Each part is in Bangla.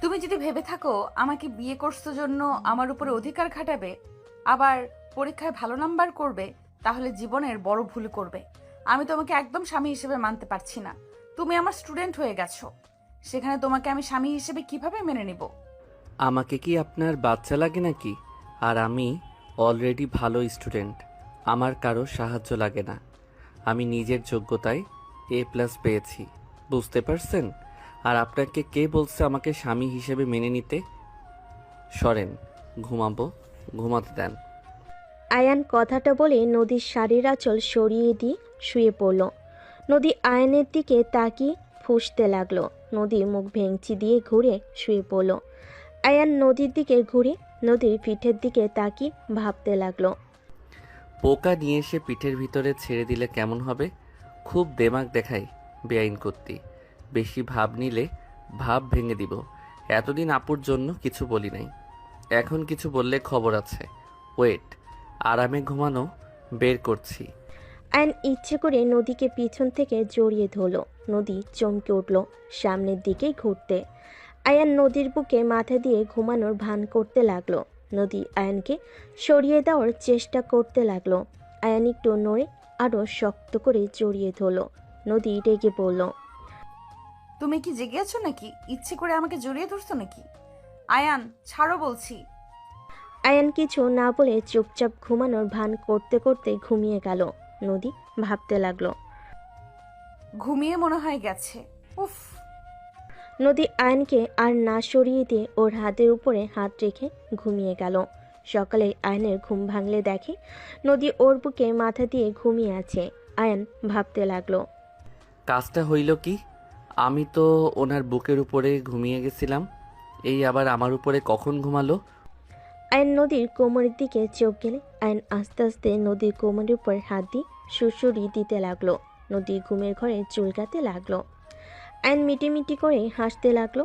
তুমি যদি ভেবে থাকো আমাকে বিয়ে করছো জন্য আমার উপরে অধিকার খাটাবে, আবার পরীক্ষায় ভালো নাম্বার করবে, তাহলে জীবনের বড় ভুল করবে। আমি তোমাকে একদম স্বামী হিসেবে মানতে পারছি না। তুমি আমার স্টুডেন্ট হয়ে গেছো, সেখানে তোমাকে আমি স্বামী হিসেবে কিভাবে মেনে নিব? আমাকে কি আপনার বাচ্চা লাগে নাকি? আর আমি অলরেডি ভালো স্টুডেন্ট, আমার কারো সাহায্য লাগে না। আমি নিজের যোগ্যতায় A+ পেয়েছি, বুঝতে পারছেন? আর আপনাকে কে বলছে আমাকে স্বামী হিসেবে মেনে নিতে? সরেন, ঘুমাবো, ঘুমাতে দেন। আয়ান কথাটা বলে নদীর শাড়ির আঁচল সরিয়ে দিয়ে শুয়ে পড়ল। নদী আয়নের দিকে তাকিয়ে ফুঁসতে লাগলো। নদী মুখ ভেঙচি দিয়ে ঘুরে শুয়ে পড়ল। আয়ান নদীর দিকে ঘুরে নদীর পিঠের দিকে তাকিয়ে ভাবতে লাগলো। পোকা নিয়ে এসে পিঠের ভিতরে ছেড়ে দিলে কেমন হবে? খুব দেমাগ দেখাই বেআইন করতি। বেশি ভাব নিলে ভাব ভেঙে দিব। এতদিন আপুর জন্য কিছু বলি নাই, এখন কিছু বললে খবর আছে। ওয়েট, আরামে ঘুমানো বের করছি। আয়ন ইচ্ছে করে নদীকে পিছন থেকে জড়িয়ে ধরল। নদী চমকে উঠল সামনের দিকে ঘুরতে। আয়ান নদীর বুকে মাথা দিয়ে ঘুমানোর ভান করতে লাগলো। নদী আয়ানকে সরিয়ে দেওয়ার চেষ্টা করতে লাগলো। আয়ান একটু নড়ে আরও শক্ত করে জড়িয়ে ধরল। নদী রেগে বলল, তুমি কি জেগে আছো নাকি? ইচ্ছে করে আমাকে জড়িয়ে ধরছো নাকি? আয়ান, ছাড়ো বলছি। আয়ান কিছু না বলে চুপচাপ ঘুমানোর ভান করতে করতে ঘুমিয়ে গেল। নদী ভাবতে লাগলো। ঘুমিয়ে মনে হয় গেছে। উফ। নদী আয়নকে আর না সরিয়ে দিয়ে ওর হাতের উপরে হাত রেখে ঘুমিয়ে গেল। সকালে আয়নের ঘুম ভাঙলে দেখে নদী ওর বুকে মাথা দিয়ে ঘুমিয়ে আছে। আয়ন ভাবতে লাগলো। কাজটা হইল কি? আমি তো ওনার বুকের উপরে ঘুমিয়ে গেছিলাম, এই আবার আমার উপরে কখন ঘুমালো? আয়ন নদীর কোমরের দিকে চোখ গেলে আয়ন আস্তে আস্তে নদীর কোমরের উপর হাত দিয়ে সুড়সুড়ি দিতে লাগলো। নদী ঘুমের ঘরে চুলকাতে লাগলো। আয়ন মিটিমিটি করে হাসতে লাগলো।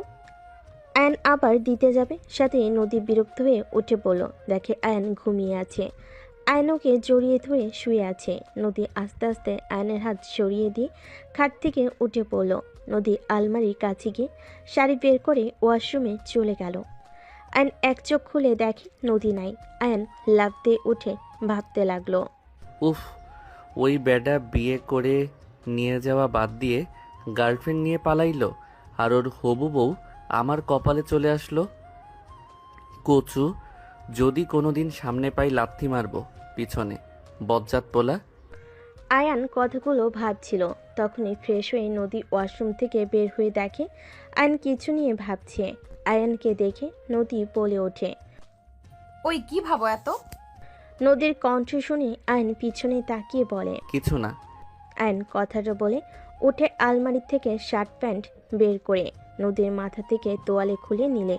আয়ন আবার দিতে যাবে, সাথে নদী বিরক্ত হয়ে উঠে পড়ল। দেখে আয়ন ঘুমিয়ে আছে। আয়নকে জড়িয়ে ধরে শুয়ে আছে। নদী আস্তে আস্তে আয়নের হাত সরিয়ে দিয়ে খাট থেকে উঠে পড়ল। নদী আলমারির কাছে গিয়ে শাড়ি বের করে ওয়াশরুমে চলে গেল। আয়ন এক চোখ খুলে দেখে নদী নাই। আয়ন লাফ দিয়ে উঠে ভাবতে লাগলো। উফ, ওই বেডা বিয়ে করে নিয়ে যাওয়া বাদ দিয়ে গার্লফ্রেন্ড নিয়ে পালাইলো, আর ওর হবু বউ আমার কপালে চলে আসলো। কচু, যদি কোনোদিন সামনে পাই লাথি মারবো পিছনে, বজ্জাত পোলা। আয়ান কথাগুলো ভাবছিল। তখনই ফ্রেশ হয়ে নদী ওয়াশরুম থেকে বের হয়ে দেখে আয়ন কিছু নিয়ে ভাবছে। আয়ানকে দেখে নদী বলে ওঠে। ওই কি ভাবো এত? নদীর কণ্ঠ শুনে আয়ন পিছনে তাকিয়ে বলে, কিছু না। আয়ন কথাটা বলে উঠে আলমারি থেকে শার্ট প্যান্ট বের করে নদীর মাথা থেকে তোয়ালে খুলে নিলে।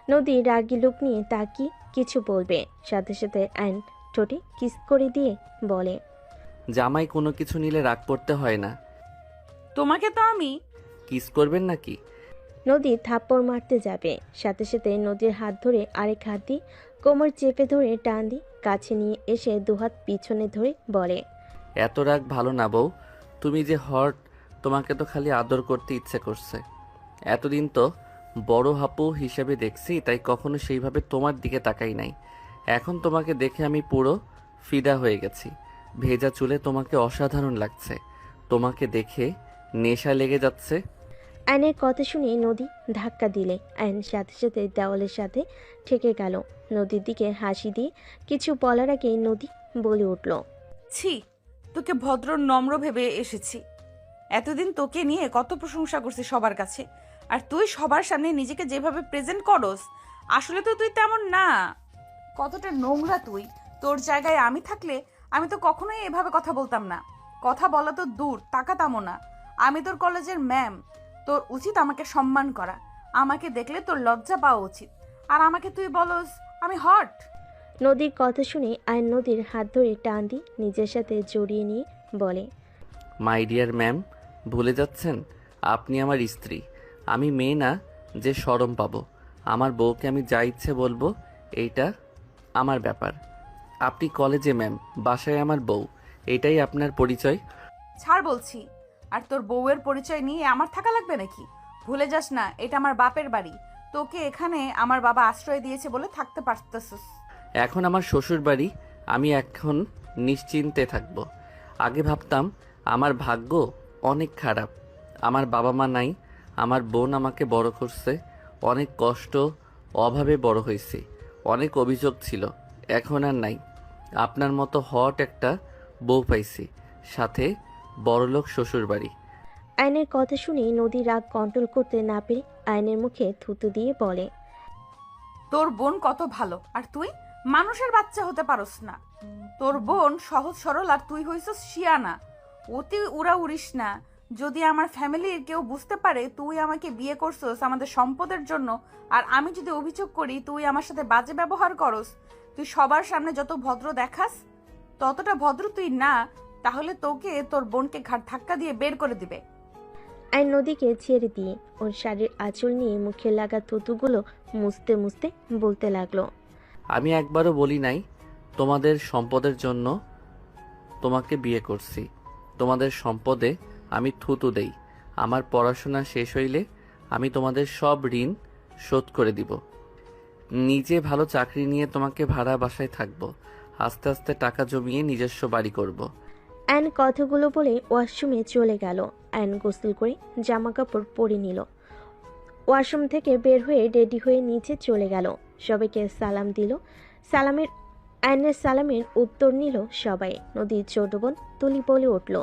নদী রাগী লুক নিয়ে তাকিয়ে কিছু বলবে, সাথে সাথে আয়ন ঠোঁটে কিস করে দিয়ে বলে, জামাই কোনো কিছু নিলে রাগ করতে হয় না। তোমাকে তো আমি। কিস করবেন নাকি? নদী থাপ্পড় মারতে যাবে, সাথে সাথে নদীর হাত ধরে আরেক হাত দিয়ে কোমর চেপে ধরে টান দিয়ে কাছে নিয়ে এসে দুহাত পিছনে ধরে বলে, এত রাগ ভালো না বউ, তুমি যে হট, তোমাকে তো খালি আদর করতে ইচ্ছে করছে। এতদিন তো বড় হাপু হিসেবে দেখছি, তাই কখনো সেইভাবে তোমার দিকে তাকাই নাই। এখন তোমাকে দেখে আমি পুরো ফিদা হয়ে গেছি। ভেজা চুলে তোমাকে অসাধারণ লাগছে, তোমাকে দেখে নেশা লেগে যাচ্ছে। আয়নের কথা শুনে নদী ধাক্কা দিলে আয়ন সাথে সাথে দেওয়ালের সাথে ঠেকে গেল। নদীর দিকে হাসি দিয়ে কিছু বলার আগে নদী বলে উঠল, ছি, তোকে ভদ্র নম্র ভেবে এসেছি। এতদিন তোকে নিয়ে কত প্রশংসা করছি সবার কাছে, আর তুই সবার সামনে নিজেকে যেভাবে প্রেজেন্ট করস, আসলে তো তুই তেমন না। কতটা নোংরা তুই! তোর জায়গায় আমি থাকলে আমি তো কখনোই এভাবে কথা বলতাম না। কথা বলা তো দূর, তাকাতামও না। আমি তোর কলেজের ম্যাম, তোর উচিত আমাকে সম্মান করা। আমাকে দেখলে তোর লজ্জা পাওয়া উচিত। আর আমাকে তুই বলস আমি হট? নদীর কথা শুনে আয়ন নদীর হাত ধরে টান দিয়ে নিজের সাথে জড়িয়ে নিয়ে বলে, মাই ডিয়ার ম্যাম, ভুলে যাচ্ছেন আপনি আমার স্ত্রী। আমি মেয়ে না যে শরম পাবো। আমার বউকে আমি যা ইচ্ছে বলবো, এইটা আমার ব্যাপার। আপনি কলেজে ম্যাম, বাসায় আমার বউ, এটাই আপনার পরিচয়। ছাড় বলছি। আর তোর বউয়ের পরিচয় নিয়ে আমার থাকা লাগবে নাকি? ভুলে যাস না, এটা আমার বাপের বাড়ি। তোকে এখানে আমার বাবা আশ্রয় দিয়েছে বলে থাকতে পারতেছিস। এখন আমার শ্বশুর বাড়ি, আমি এখন নিশ্চিন্তে থাকবো। আগে ভাবতাম আমার ভাগ্য অনেক খারাপ, আমার বাবা মা নাই, আমার বোন আমাকে বড় করছে, অনেক কষ্ট অভাবে বড় হয়েছি, অনেক অভিযোগ ছিল, এখন আর নাই। আপনার মতো হট একটা বউ পাইছি, সাথে বড়লোক শ্বশুর বাড়ি। আয়নের কথা শুনে নদী রাগ কন্ট্রোল করতে না পেরে আয়নের মুখে থুতু দিয়ে বলে, তোর বোন কত ভালো, আর তুই মানুষের বাচ্চা হতে পারস না। তোর বোন সহজ সরল, আর তুই হইছস শিয়ানা। অতি উড়া উড়িস না। যদি আমার ফ্যামিলির কেউ বুঝতে পারে তুই আমাকে বিয়ে করছস আমাদের সম্পদের জন্য, আর আমি যদি অভিযোগ করি তুই আমার সাথে বাজে ব্যবহার করস, তুই সবার সামনে যত ভদ্র দেখাস ততটা ভদ্র তুই না, তাহলে তোকে তোর বোনকে ঘাট ধাক্কা দিয়ে বের করে দিবে। আয়ন নদীকে ছেড়ে দিয়ে ওর শাড়ির আঁচল নিয়ে মুখে লাগা থুতুগুলো মুছতে মুছতে বলতে লাগলো, আমি একবারও বলি নাই তোমাদের সম্পদের জন্য তোমাকে বিয়ে করছি। তোমাদের সম্পদে আমি থুতু দেই। আমার পড়াশোনা শেষ হইলে আমি তোমাদের সব ঋণ শোধ করে দিব। নিজে ভালো চাকরি নিয়ে তোমাকে ভাড়া বাসায় থাকবো। আস্তে আস্তে টাকা জমিয়ে নিজস্ব বাড়ি করব। আয়ন কথাগুলো বলে ওয়াশরুমে চলে গেল। আয়ন গোসল করে জামা কাপড় পরে নিল। ওয়াশরুম থেকে বের হয়ে রেডি হয়ে নিচে চলে গেল। সবাইকে সালাম দিল। আয়নের সালামের উত্তর নিল সবাই। নদীর ছোট বোন তুলি বলে উঠল,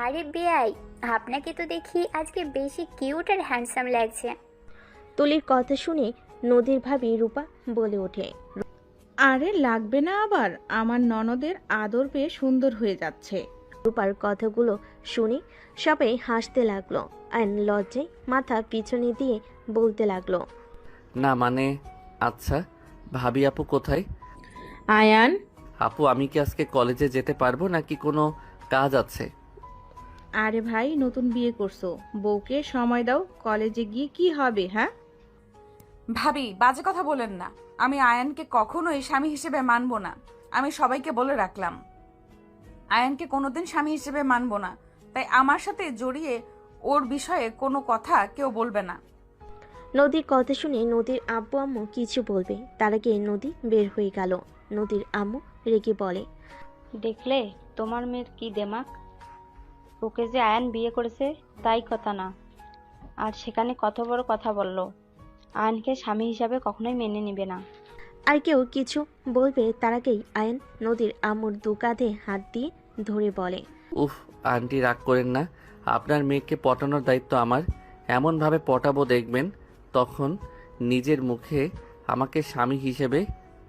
আরে বেয়াই, আপনাকে তো দেখি আজকে বেশি কিউট আর হ্যান্ডসাম লাগছে। তুলির কথা শুনে নদীর ভাবি রূপা বলে ওঠে, আরে লাগবে না আবার, আমার ননদের আদর পেয়ে সুন্দর হয়ে যাচ্ছে। রূপার কথাগুলো শুনে সবাই হাসতে লাগলো। আয়ন লজ্জায় মাথা পিছনে দিয়ে বলতে লাগলো, না মানে, আচ্ছা ভাবি আপু কোথায়? আয়ান, আপু আমি কি আজকে কলেজে যেতে পারবো নাকি কোনো কাজ আছে? আরে ভাই, নতুন বিয়ে করছো, বউকে সময় দাও, কলেজে গিয়ে কি হবে? হ্যাঁ ভাবি বাজে কথা বলেন না। আমি আয়ানকে কখনোই স্বামী হিসেবে মানব না। আমি সবাইকে বলে রাখলাম, আয়ানকে কোনোদিন স্বামী হিসেবে মানব না। তাই আমার সাথে জড়িয়ে ওর বিষয়ে কোনো কথা কেউ বলবে না। নদীর কথা শুনে নদীর আব্বু আম্মু কিছু বলবে তার আগে নদী বের হয়ে গেল। নদীর আম্মু রেগে বলে, দেখলে তোমার মেয়ের কি দেমাক, ওকে যে আয়ান বিয়ে করেছে তাই কথা না, আর সেখানে কত বড় কথা বলল। আয়ানকে স্বামী হিসাবে কখনোই মেনে নিবে না। আর কেউ কিছু বলবে তার আগেই আয়ন নদীর আম্মুর দু কাঁধে হাত দিয়ে ধরে বলে, উফ আন্টি রাগ করেন না, আপনার মেয়েকে পটানোর দায়িত্ব আমার। এমনভাবে পটাবো দেখবেন তখন নিজের মুখে আমাকে স্বামী হিসেবে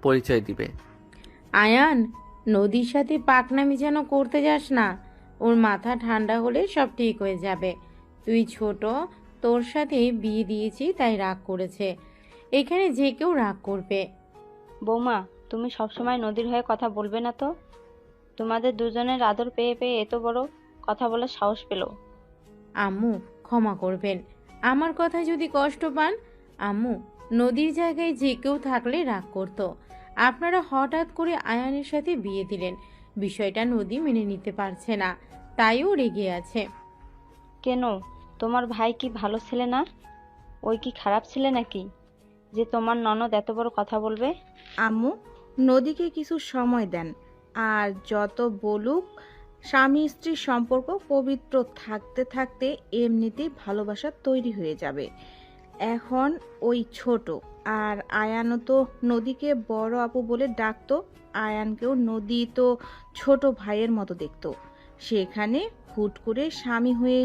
পরিচয় দিবে। আয়ান, নদীর সাথে পাকনামি যেন করতে যাস না। ওর মাথা ঠান্ডা হলে সব ঠিক হয়ে যাবে। তুই ছোট, তোর সাথে বিয়ে দিয়েছি তাই রাগ করেছে। এখানে যে কেউ রাগ করবে। বৌমা, তুমি সবসময় নদীর হয়ে কথা বলবে না তো? তোমাদের দুজনের আদর পেয়ে পেয়ে এত বড় কথা বলার সাহস পেল। আম্মু ক্ষমা করবেন, আমার কথা যদি কষ্ট পান। আম্মু, নদীর জায়গায় যে কেউ থাকলে রাগ করতো। আপনারা হঠাৎ করে আয়ানের সাথে বিয়ে দিলেন, বিষয়টা নদী মেনে নিতে পারছে না, তাইও রেগে আছে। কেন, তোমার ভাই কি ভালো ছেলে না? ওই কি খারাপ ছেলে নাকি যে তোমার ননদ এত বড় কথা বলবে? আম্মু, নদীকে কিছু সময় দেন। আর যত বলুক, স্বামী স্ত্রীর সম্পর্ক পবিত্র থাকতে থাকতে এমনিতেই ভালোবাসা তৈরি হয়ে যাবে। এখন ওই ছোট, আর আয়ানও তো নদীকে বড় আপু বলে ডাকতো। আয়ানকেও নদী তো ছোট ভাইয়ের মতো দেখতো। সেখানে হুট করে স্বামী হয়ে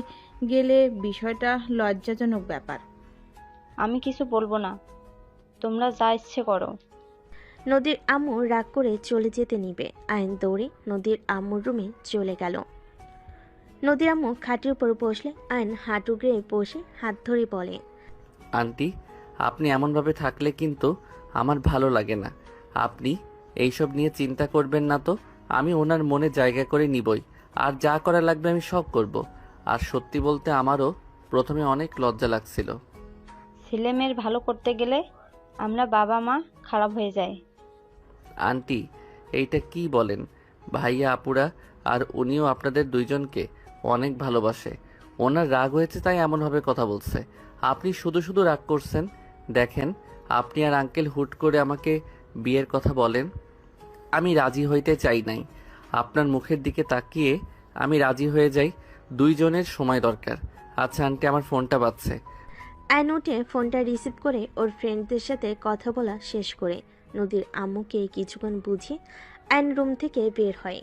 গেলে বিষয়টা লজ্জাজনক ব্যাপার। আমি কিছু বলবো না, তোমরা যা ইচ্ছে করো। নদীর আম্মু রাগ করে চলে যেতে নিবে। আয়ন দৌড়ে নদীর আম্মুর রুমে চলে গেল। নদীর আম্মু খাটের উপর বসলে আয়ন হাঁটু গেড়ে বসে হাত ধরে বলে, আন্টি আপনি এমনভাবে থাকলে কিন্তু আমার ভালো লাগে না। আপনি এইসব নিয়ে চিন্তা করবেন না তো, আমি ওনার মনে জায়গা করে নিবই। আর যা করা লাগবে আমি সব করব। আর সত্যি বলতে আমারও প্রথমে অনেক লজ্জা লাগছিল। ছেলে মেয়ের ভালো করতে গেলে আমরা বাবা মা খারাপ হয়ে যায়। আন্টি এইটা কি বলেন? ভাইয়া আপুরা আর উনিও আপনাদের দুইজনকে অনেক ভালোবাসে। ওনার রাগ হয়েছে তাই এমনভাবে কথা বলছে। আপনি শুধু শুধু রাগ করছেন, দেখেন, আপনি আর আঙ্কেল হুট করে আমাকে বিয়ের কথা বলেন, আমি রাজি হইতে চাই নাই। আপনার মুখের দিকে তাকিয়ে আমি রাজি হয়ে যাই। দুইজনের সময় দরকার। আচ্ছা আন্টি, আমার ফোনটা বাজছে। আয়ন উঠে ফোনটা রিসিভ করে ওর ফ্রেন্ডদের সাথে কথা বলা শেষ করে নদীর আম্মুকে কিছুক্ষণ বুঝিয়ে আয়ন রুম থেকে বের হয়।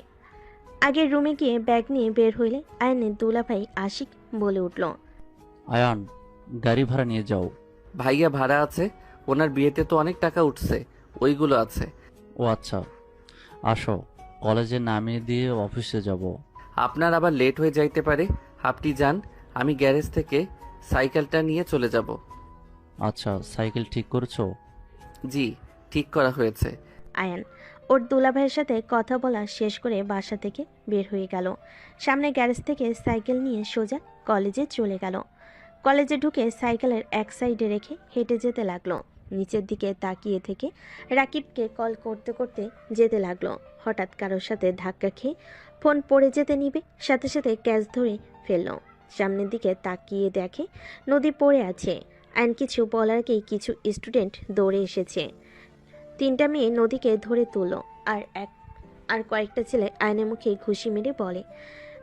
আগের রুমে গিয়ে ব্যাগ নিয়ে বের হইলে আয়নের দুলাভাই আশিক বলে উঠল, আয়ান, গাড়ি ভাড়া নিয়ে যাও। ভাইয়া ভাড়া আছে, ওনার বিয়েতে তো অনেক টাকা উঠছে, ওইগুলো আছে। ও আচ্ছা, আসো, কলেজে নামিয়ে দিয়ে অফিসে যাব। আপনার আবার লেট হয়ে যাইতে পারে, আপনি যান, আমি গ্যারেজ থেকে সাইকেলটা নিয়ে চলে যাব। আচ্ছা, সাইকেল ঠিক করছো? জি, ঠিক করা হয়েছে। আয়ান ওর দুলাভাইয়ের সাথে কথা বলা শেষ করে বাসা থেকে বের হয়ে গেল। সামনে গ্যারেজ থেকে সাইকেল নিয়ে সোজা কলেজে চলে গেল। কলেজে ঢুকে সাইকেলের এক সাইডে রেখে হেঁটে যেতে লাগলো। নিচের দিকে তাকিয়ে থেকে রাকিবকে কল করতে করতে যেতে লাগলো। হঠাৎ কারোর সাথে ধাক্কা খেয়ে ফোন পড়ে যেতে নিবে, সাথে সাথে ক্যাচ ধরে ফেললো। সামনের দিকে তাকিয়ে দেখে নদী পড়ে আছে। আইন কিছু বলার আগেই কিছু স্টুডেন্ট দৌড়ে এসেছে। 3টা মেয়ে নদীকে ধরে তুলল। আর কয়েকটা ছেলে আয়নের মুখে ঘুষি মেরে বলে,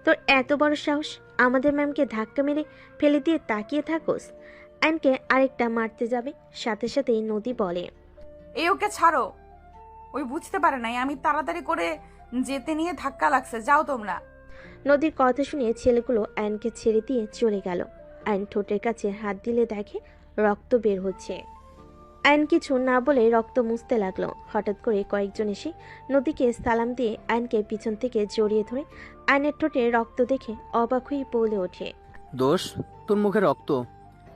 তোর এত বড় সাহস, আমাদের ম্যামকে ধাক্কা মেরে ফেলে দিয়ে তাকিয়ে থাকোস। আইনকে আরেকটা মারতে যাবে, সাথে সাথেই নদী বলে, এই ওকে ছাড়ো, ওই বুঝতে পারে নাই আমি তাড়াতাড়ি করে যেতে নিয়ে ধাক্কা লাগছে, যাও তোমরা। নদীর কথা শুনে ছেলেগুলো আইনকে ছেড়ে দিয়ে চলে গেল। আইন ঠোঁটের কাছে হাত দিলে দেখে রক্ত বের হচ্ছে। আইন কিছু না বলে রক্ত মুছতে লাগলো। হঠাৎ করে কয়েকজন এসে নদীকে সালাম দিয়ে আইনকে পিছন থেকে জড়িয়ে ধরে আইনের ঠোঁটে রক্ত দেখে অবাক হয়ে বলে ওঠে, দোষ, তোর মুখে রক্ত?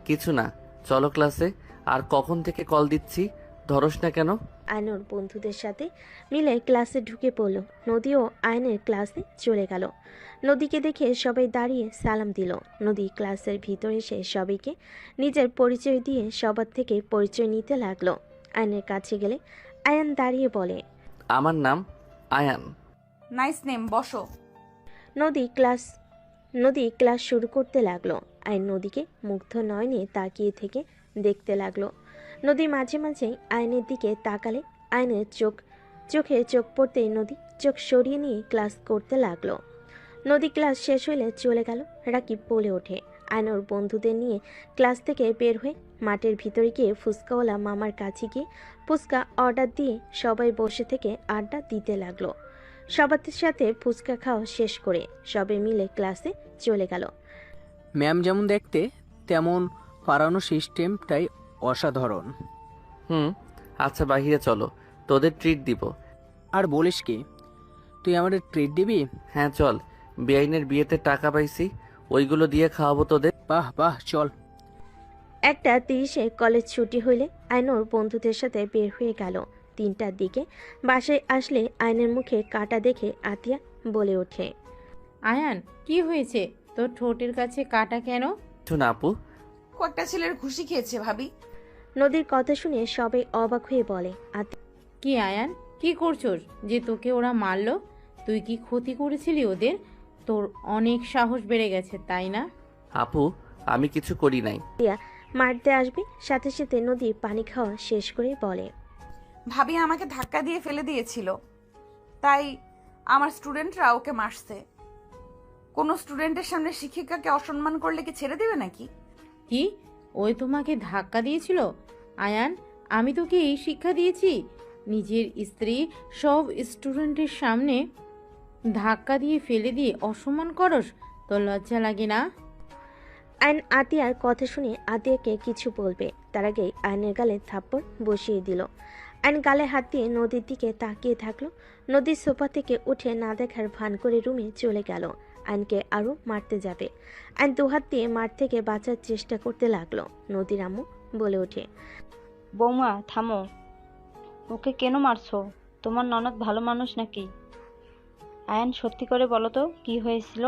কিছু না, চলো ক্লাসে। আর কখন থেকে কল দিচ্ছি, ধরস না কেন? আয়নোর বন্ধুদের সাথে মিলে ক্লাসে ঢুকে পড়ল। নদীও আয়নের ক্লাসে চলে গেল। নদীকে দেখে সবাই দাঁড়িয়ে সালাম দিল। নদী ক্লাসের ভিতরে এসে সবাইকে নিজের পরিচয় দিয়ে সবার থেকে পরিচয় নিতে লাগলো। আয়নের কাছে গেলে আয়ান দাঁড়িয়ে বলে, আমার নাম আয়ান। নাইস নেম, বসো। নদী ক্লাস শুরু করতে লাগলো। আয়ন নদীকে মুগ্ধ নয়নে তাকিয়ে থেকে দেখতে লাগলো। নদী মাঝে মাঝে আয়নের দিকে তাকালে আয়নের চোখে চোখ পড়তেই নদী চোখ সরিয়ে নিয়ে ক্লাস করতে লাগলো। নদী ক্লাস শেষ হইলে চলে গেল। রাকিব বলে ওঠে, আয়নোর বন্ধুদের নিয়ে ক্লাস থেকে বের হয়ে মাঠের ভিতরে গিয়ে ফুচকাওয়ালা মামার কাছে গিয়ে ফুচকা অর্ডার দিয়ে সবাই বসে থেকে আড্ডা দিতে লাগলো। সবার সাথে ফুচকা খাওয়া শেষ করে সবাই মিলে ক্লাসে চলে গেল। ম্যাম যেমন দেখতে তেমন পড়ানো সিস্টেমটাই অসাধারণ। আচ্ছা বাহিরে চলো, তোদের ট্রিট দিব। আর বলিস কি, তুই আমাদের ট্রিট দিবি? হ্যাঁ চল, বেআইনের বিয়েতে টাকা পাইছি, ওইগুলো দিয়ে খাওয়াবো তোদের। বাহ বাহ, চল। 1:30 কলেজ ছুটি হইলে আয়নোর বন্ধুদের সাথে বের হয়ে গেল। 3টার দিকে বাসায় আসলে আয়নের মুখে কাটা দেখে আতিয়া বলে ওঠে, আয়ান, কি হয়েছে? তোর ঠোঁটের কাছে কাটা কেন? কিছু না আপু। কয়েকটা ছেলের খুশি খেয়েছে ভাবি। নদীর কথা শুনে সবাই অবাক হয়ে বলে, কি আয়ান, কি করছোস যে তোকে ওরা মারলো? তুই কি ক্ষতি করেছিলি ওদের? তোর অনেক সাহস বেড়ে গেছে, তাই না? আপু, আমি কিছু করি নাই। আতিয়া মারতে আসবে, সাথে সাথে নদী পানি খাওয়া শেষ করে বলে, ভাবি আমাকে ধাক্কা দিয়ে ফেলে দিয়েছিল, তাই আমার স্টুডেন্টরা ওকে মারছে। কোনো স্টুডেন্টের সামনে শিক্ষিকাকে অসম্মান করলে কি ছেড়ে দেবে নাকি? কি, ওই তোমাকে ধাক্কা দিয়েছিল? আয়ান, আমি তোকে এই শিক্ষা দিয়েছি? নিজের স্ত্রী সব স্টুডেন্টের সামনে ধাক্কা দিয়ে ফেলে দিয়ে অসম্মান করস? তোর লজ্জা লাগে না? আইন আতিয়ার কথা শুনে আতিয়াকে কিছু বলবে, তার আগেই আইনের গালে থাপ্পড় বসিয়ে দিল। আইন গালে হাত দিয়ে নদীর দিকে তাকিয়ে থাকলো। নদীর সোফা থেকে উঠে না দেখার ভান করে রুমে চলে গেল। আইনকে আরও মারতে যাবে। আইন দুহাত দিয়ে মাঠ থেকে বাঁচার চেষ্টা করতে লাগলো। নদীর আম্মু বলে ওঠে, বৌমা থামো, ওকে কেন মারছো? তোমার ননদ ভালো মানুষ নাকি? আয়ান, সত্যি করে বলো তো কি হয়েছিল?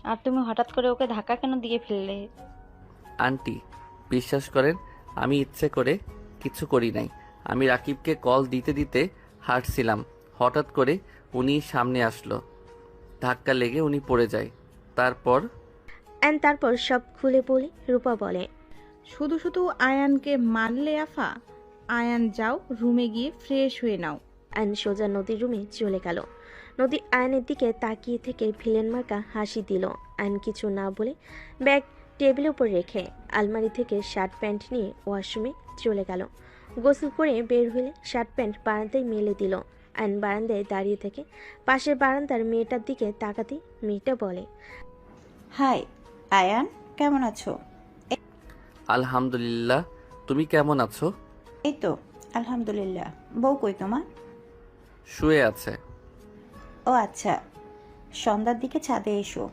আর তুমি হঠাৎ করে ওকে ধাক্কা কেন দিয়ে ফেললে? আন্টি, বিশ্বাস করেন, আমি ইচ্ছে করে কিছু করি নাই। আমি রাকিবকে কল দিতে দিতে হাঁটছিলাম, হঠাৎ করে উনি সামনে আসলো, ধাক্কা লেগে উনি পড়ে যায়। তারপর তারপর সব খুলে বলে রূপা বলে, শুধু শুধু আয়ানকে মারলে আফা? আয়ান যাও রুমে গিয়ে ফ্রেশ হয়ে নাও। আয়ন সোজা নদীর রুমে চলে গেল। নদী আয়নের দিকে তাকিয়ে থেকে ভিলেন মার্কা হাসি দিল। আয়ন কিছু না বলে ব্যাগ টেবিলের উপর রেখে আলমারি থেকে শার্ট প্যান্ট নিয়ে ওয়াশরুমে চলে গেল। গোসল করে বের হলে শার্ট প্যান্ট বারান্দায় মেলে দিল। আয়ন বারান্দায় দাঁড়িয়ে থেকে পাশের বারান্দার মেয়েটার দিকে তাকাতেই মেয়েটা বলে, হাই আয়ান, কেমন আছো? আলহামদুলিল্লাহ, তুমি কেমন আছো? এই তো আলহামদুলিল্লাহ। বউ কই তোমার? শুয়ে আছে। ও আচ্ছা, সন্ধ্যার দিকে ছাদে এসো।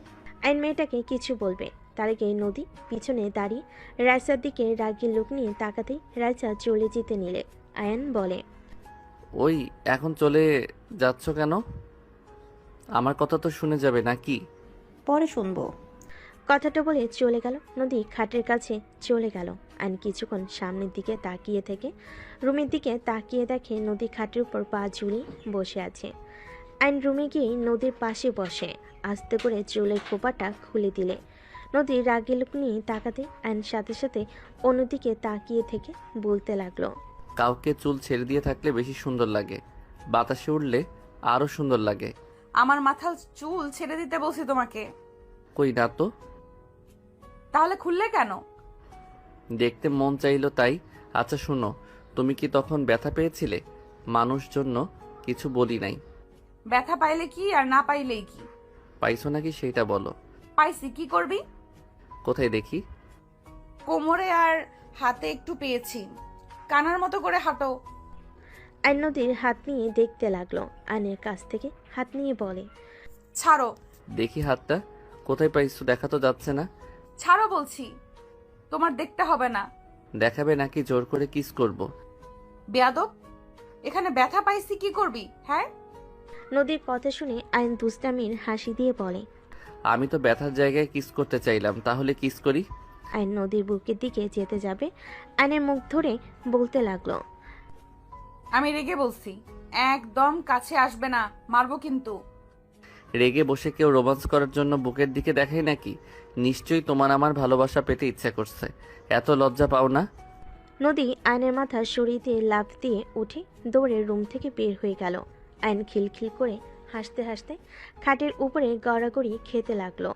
আয়ন মেয়েটাকে কিছু বলবে তার আগে নদী পিছনে দাঁড়িয়ে রাইসার দিকে রাগী লোক নিয়ে তাকাতেই রাইসা চলে যেতে নিলে আয়ন বলে, ওই এখন চলে যাচ্ছ কেন? আমার কথা তো শুনে যাবে নাকি? পরে শুনবো। কথাটা বলে চলে গেল। নদী খাটের কাছে চলে গেল। আয়ন কিছুক্ষণ সামনের দিকে তাকিয়ে থেকে রুমের দিকে তাকিয়ে দেখে নদী খাটের উপর পা ঝুলিয়ে বসে আছে। আয়ন রুমে গিয়ে নদীর পাশে বসে আস্তে করে চুলের খোপাটা খুলে দিলে নদী রাগী লোক নিয়ে তাকাতে আয়ন সাথে সাথে অন্যদিকে তাকিয়ে থেকে বলতে লাগলো, কাউকে চুল ছেড়ে দিয়ে থাকলে বেশি সুন্দর লাগে, বাতাসে উঠলে আরো সুন্দর লাগে। আমার মাথার চুল ছেড়ে দিতে বলছি তোমাকে। কই না তো। তাহলে খুললে কেন? দেখতে মন চাইলো তাই। আচ্ছা শোনো, তুমি কি তখন ব্যথা পেয়েছিলে? মানুষ জন্য কিছু বলি নাই। ব্যথা পাইলে কি আর না পাইলেই কি? পাইছো নাকি সেইটা বলো। পাইছি, কি করবি? কোথায় দেখি? কোমরে আর হাতে একটু পেয়েছি। কানার মতো করে হাঁটো। আয়ন নদীর হাত নিয়ে দেখতে লাগলো। আয়নের কাছ থেকে হাত নিয়ে বলে, ছাড়ো। দেখি হাতটা কোথায় পাইছো, দেখা তো যাচ্ছে না। ছাড়ো বলছি। তোমার দেখতে হবে না। দেখাবে নাকি জোর করে কিস করব? বেয়াদব, এখানে ব্যথা পাইছি, কি করবি? হ্যাঁ, নদীর কথা শুনে আয়ন দুষ্টামির হাসি দিয়ে বলে, আমি তো ব্যথার জায়গায় কিস করতে চাইলাম, তাহলে কিস করি। আয়ন নদীর বুকের দিকে যেতে যাবে আয়নের মুখ ধরে বলতে লাগলো, আমি রেগে বলছি, একদম কাছে আসবে না, মারবো কিন্তু। রেগে বসে কেউ রোমান্স করার জন্য বুকের দিকে দেখায় নাকি? নিশ্চয়ই তোমার আমার ভালোবাসা পেতে ইচ্ছা করছে, এত লজ্জা পাও না? নদী আয়নের মাথা সরিয়ে দিয়ে লাফ দিয়ে উঠে দৌড়ে রুম থেকে বের হয়ে গেল। আয়ন খিলখিল করে হাসতে হাসতে খাটের উপরে গড়াগড়ি খেতে লাগলো।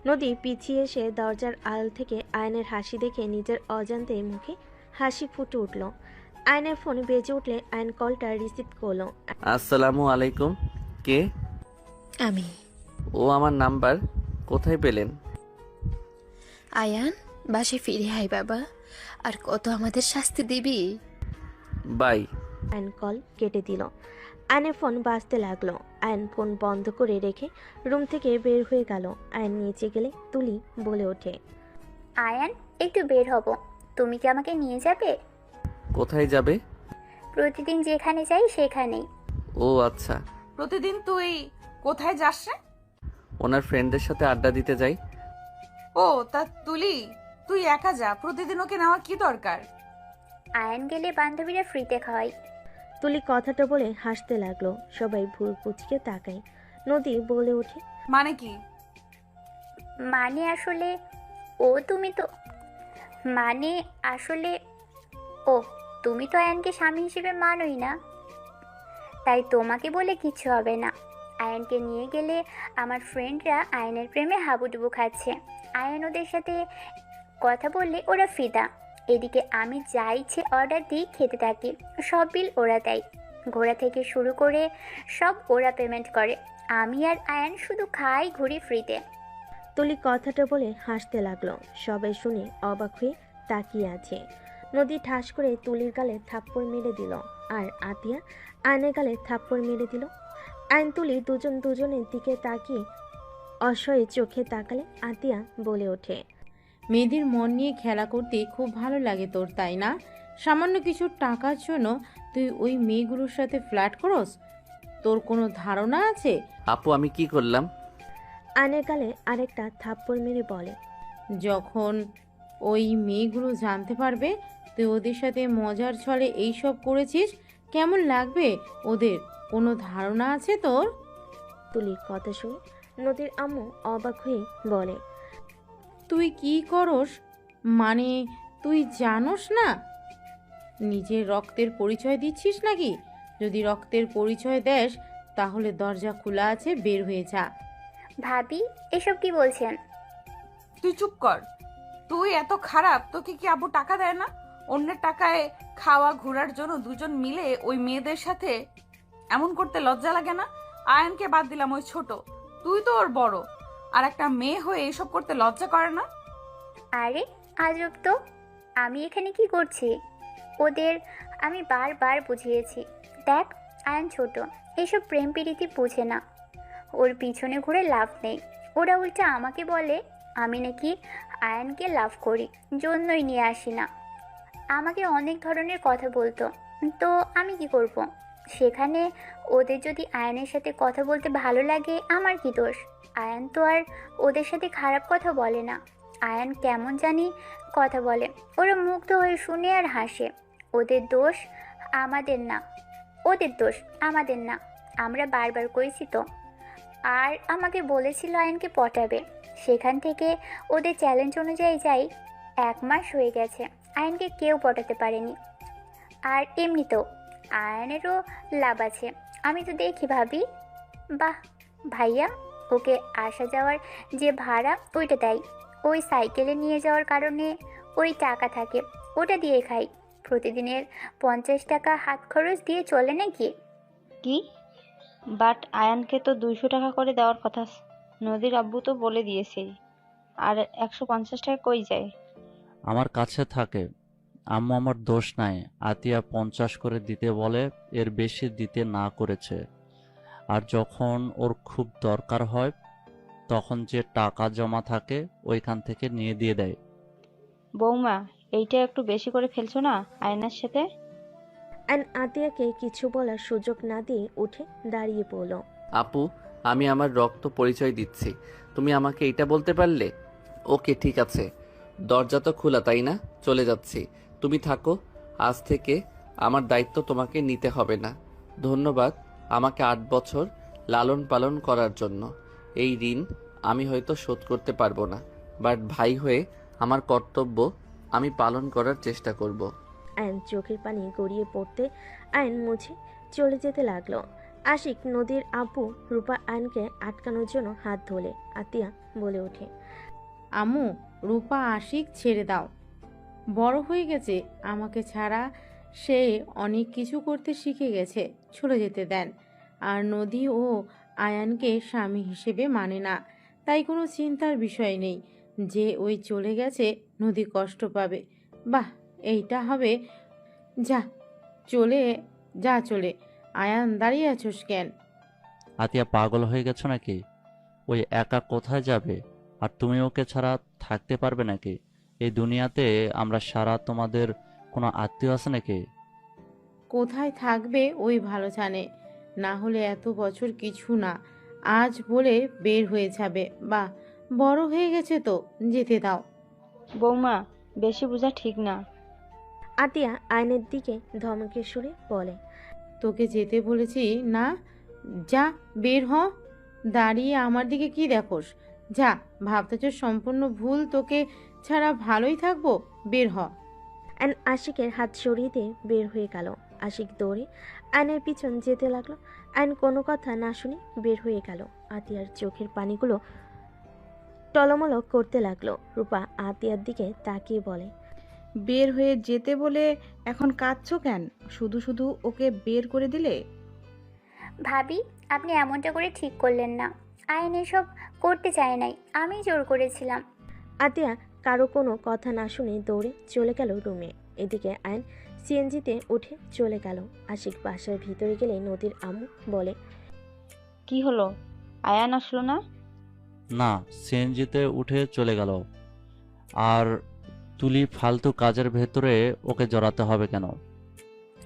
নদী পিছিয়ে এসে দরজার আড়াল থেকে আয়নের হাসি দেখে নিজের অজান্তে মুখে হাসি ফুটে উঠল। আয়নের ফোন বেজে উঠলে আয়ন কলটা রিসিভ করলো। আসসালামু আলাইকুম। কে? আমি। ও আমার নাম্বার কোথায় পেলেন? আয়ান, বাসে ফিরে আয় বাবা, আর কত আমাদের শাস্তি দিবি? বাই। আয়ন কল কেটে দিল। আয়নের ফোন বাজতে লাগলো। আয়ন ফোন বন্ধ করে রেখে রুম থেকে বের হয়ে গেল। আয়ন নিচে গেলে তুলি বলে ওঠে, আয়ান, একটু বের হব, তুমি কি আমাকে নিয়ে যাবে? কোথায় যাবে? প্রতিদিন যেখানে যাই সেখানেই। ও আচ্ছা। প্রতিদিন তুই কোথায় যাস রে? ওনার ফ্রেন্ডদের সাথে আড্ডা দিতে যাই। ও তা তুলি, তুই একা যা, প্রতিদিন ওকে নেওয়া কি দরকার? আয়ান গেলে বান্ধবীরা ফ্রিতে খাওয়াই। তুলি কথাটা বলে হাসতে লাগলো। সবাই ভুরু কুচকে তাকায়। নদী বলে ওঠে, মানে কি? মানে আসলে ও তুমি তো মানে আসলে ও তুমি তো আয়ানকে স্বামী হিসেবে মানোই না, তাই তোমাকে বলে কিছু হবে না। আয়ানকে নিয়ে গেলে আমার ফ্রেন্ডরা আয়ানের প্রেমে হাবুডুবু খাচ্ছে। আয়ান ওদের সাথে কথা বললে ওরা ফিদা। এদিকে আমি যা ইচ্ছে অর্ডার দিই খেতে থাকি, সব বিল ওরা দেয়। ঘোরা থেকে শুরু করে সব ওরা পেমেন্ট করে, আমি আর আয়ান শুধু খাই ঘুরি ফ্রিতে। তুলি কথাটা বলে হাসতে লাগলো। সবাই শুনে অবাক হয়ে তাকিয়ে আছে। নদী ঠাস করে তুলির গালে থাপ্পড় মেরে দিল, আর আতিয়া আয়নের গালে থাপ্পড় মেরে দিল। আয়ন তুলি দুজন দুজনের দিকে তাকিয়ে অসহায় চোখে তাকালে আতিয়া বলে ওঠে, মেয়েদের মন নিয়ে খেলা করতে খুব ভালো লাগে তোর, তাই না? সামান্য কিছু টাকার জন্য তুই ওই মেয়েগুলোর সাথে ফ্ল্যাট করস? তোর কোনো ধারণা আছে? আপু আমি কি করলাম? আয়নের গালে আরেকটা থাপ্পড় মেরে বলে, যখন ওই মেয়েগুলো জানতে পারবে তুই ওদের সাথে মজার ছলে এইসব করেছিস, কেমন লাগবে ওদের? কোনো ধারণা আছে তোর? তুলির কথা শুনে নদীর আম্মু অবাক হয়ে বলে, তুই কি করস? মানে তুই জানোস না? নিজের রক্তের পরিচয় দিচ্ছিস নাকি? যদি রক্তের পরিচয় দেস তাহলে দরজা খোলা আছে, বের হয়ে যা। ভাবি এসব কি বলছেন? তুই চুপ কর। তুই এত খারাপ, তোকে কি আব্বু টাকা দেয় না? অন্যের টাকায় খাওয়া ঘোরার জন্য দুজন মিলে ওই মেয়েদের সাথে এমন করতে লজ্জা লাগে না? আয়ানকে বাদ দিলাম, ওই ছোট, তুই তো ওর বড়, আর একটা মেয়ে হয়ে এসব করতে লজ্জা করে না? আরে আজব তো, আমি এখানে কি করছি? ওদের আমি বারবার বুঝিয়েছি, দেখ আয়ান ছোট, এসব প্রেম প্রীতি বুঝে না, ওর পিছনে ঘুরে লাভ নেই। ওরা উল্টা আমাকে বলে আমি নাকি আয়ানকে লাভ করি, জন্যই নিয়ে আসি না। আমাকে অনেক ধরনের কথা বলতো, তো আমি কি করব? সেখানে ওদের যদি আয়ানের সাথে কথা বলতে ভালো লাগে, আমার কি দোষ? আয়ান তো আর ওদের সাথে খারাপ কথা বলে না। আয়ান কেমন জানি কথা বলে, ওরা মুগ্ধ হয়ে শুনে আর হাসে। ওদের দোষ আমাদের না, ওদের দোষ আমাদের না, আমরা বারবার করেছি তো। আর আমাকে বলেছিল আয়ানকে পটাবে, সেখান থেকে ওদের চ্যালেঞ্জ অনুযায়ী যাই 1 মাস হয়ে গেছে, আয়ানকে কেউ পটাতে পারেনি। আর এমনিতেও আয়ানেরও লাভ আছে, আমি তো দেখি ভাবি। বাহ ভাইয়া, ওকে আসা যাওয়ার যে ভাড়া ওইটা দেয়, ওই সাইকেলে নিয়ে যাওয়ার কারণে ওই টাকা থাকে, ওটা দিয়ে খাই। প্রতিদিনের 50 টাকা হাত খরচ দিয়ে চলে নাকি? কি? বাট আয়ানকে তো 200 টাকা করে দেওয়ার কথা। নদীর আব্বু তো বলে দিয়েছে। আর 150 টাকা কই যায়? আমার কাছে থাকে। আম্মু আমার দোষ নাই, আতিয়া 50 করে দিতে বলে, এর বেশি দিতে না করেছে। আর যখন ওর খুব দরকার হয় তখন যে টাকা জমা থাকে ওইখান থেকে নিয়ে দিয়ে দেয়। বৌমা, এইটা একটু বেশি করে ফেলছো না আয়নার সাথে? অ্যান আতিয়াকে কিছু বলার সুযোগ না দিয়ে উঠে দাঁড়িয়ে পড়ল। আপু, আমি আমার রক্ত পরিচয় দিচ্ছি, তুমি আমাকে এটা বলতে পারলে? ওকে ঠিক আছে, দরজা তো খোলা তাই না? চলে যাচ্ছি, তুমি থাকো। আজ থেকে আমার দায়িত্ব তোমাকে নিতে হবে না। ধন্যবাদ আমাকে 8 বছর লালন পালন করার জন্য। এই ঋণ আমি হয়তো শোধ করতে পারবো না, বাট ভাই হয়ে আমার কর্তব্য আমি পালন করার চেষ্টা করব। আয়ন চোখের পানি গড়িয়ে পড়তে আয়ন মুছে চলে যেতে লাগলো। আশিক নদীর আপু রূপা আয়নকে আটকানোর জন্য হাত ধরে আতিয়া বলে ওঠে, আম্মু, রূপা আশিক ছেড়ে দাও, বড় হয়ে গেছে, আমাকে ছাড়া সে অনেক কিছু করতে শিখে গেছে, চলে যেতে দেন। আর নদী ও আয়ানকে স্বামী হিসেবে মানে না, তাই কোনো চিন্তার বিষয় নেই যে ওই চলে গেছে নদী কষ্ট পাবে। বাহ, এইটা হবে। যা চলে যা চলে। আয়ান, দাঁড়িয়ে আছোস কেন? আতিয়া পাগল হয়ে গেছো নাকি? ওই একা কোথায় যাবে? আর তুমি ওকে ছাড়া থাকতে পারবে নাকি? এই দুনিয়াতে আমরা সারা, তোমাদের কোনো আত্মীয় আছে নাকি? কোথায় থাকবে ওই ভালো জানে, না হলে এত বছর কিছু না, আজ বলে বের হয়ে যাবে। বাহ, বড় হয়ে গেছে তো, যেতে দাও। বৌমা, বেশি বোঝা ঠিক না। আতিয়া আয়নের দিকে ধমকে সুরে বলে, তোকে যেতে বলেছি না? যা, বের হ। দাঁড়িয়ে আমার দিকে কি দেখোস? যা, ভাবতেছ সম্পূর্ণ ভুল, তোকে ছাড়া ভালোই থাকবো, বের হ। অ্যান আশিকের হাত সরিয়ে দিয়ে বের হয়ে গেল। আশিক দৌড়ে আয়নের পিছন যেতে লাগলো। আয়ন কোনো কথা না শুনে বের হয়ে গেল। আতিয়ার চোখের পানিগুলো টলমল করতে লাগলো। রূপা আতিয়ার দিকে তাকিয়ে বলে, বের হয়ে যেতে বলে এখন কাঁদছো কেন? শুধু শুধু ওকে বের করে দিলে। ভাবি, আপনি এমনটা করে ঠিক করলেন না। আয়ন এসব করতে চায় নাই, আমি জোর করেছিলাম। আতিয়া কারো কোনো কথা না শুনে দৌড়ে চলে গেল রুমে। এদিকে আয়ন সিএনজিতে উঠে চলে গেল। আশিক বাসার ভিতরে গেলে নদীর আম্মু বলে, কি হলো? আয়ান আসলো না? না, সিএনজিতে উঠে চলে গেল। আর তুলি ফালতু কাজের ভেতরে ওকে জড়াতে হবে কেন?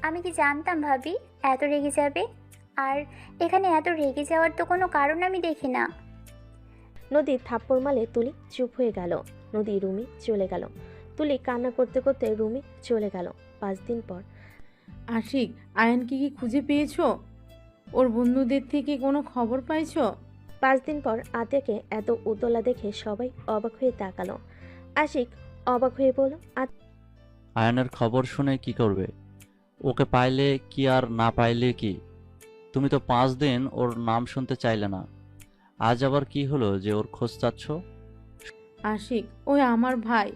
আমি কি জানতাম ভাবি এত রেগে যাবে? আর এখানে এত রেগে যাওয়ার তো কোনো কারণ আমি দেখি না। নদীর থাপ্পড় মালে তুলি চুপ হয়ে গেল। নদী রুমে চলে গেল। তুলি কান্না করতে করতে রুমে চলে গেল। 5 দিন পর। আশিক, আয়ানকে কি খুঁজে পেয়েছো? ওর বন্ধুদের থেকে কোনো খবর পাইছো? 5 দিন পর আতিয়াকে এত উতলা দেখে সবাই অবাক হয়ে তাকালো। আশিক অবাক হয়ে বলল, আয়ানের খবর শুনে কি করবে? ওকে পাইলে কি আর না পাইলে কি? তুমি তো 5 দিন ওর নাম শুনতে চাইলে না। আজ আবার কি হলো যে ওর খোঁজ চাচ্ছ? আশিক, ওই আমার ভাই।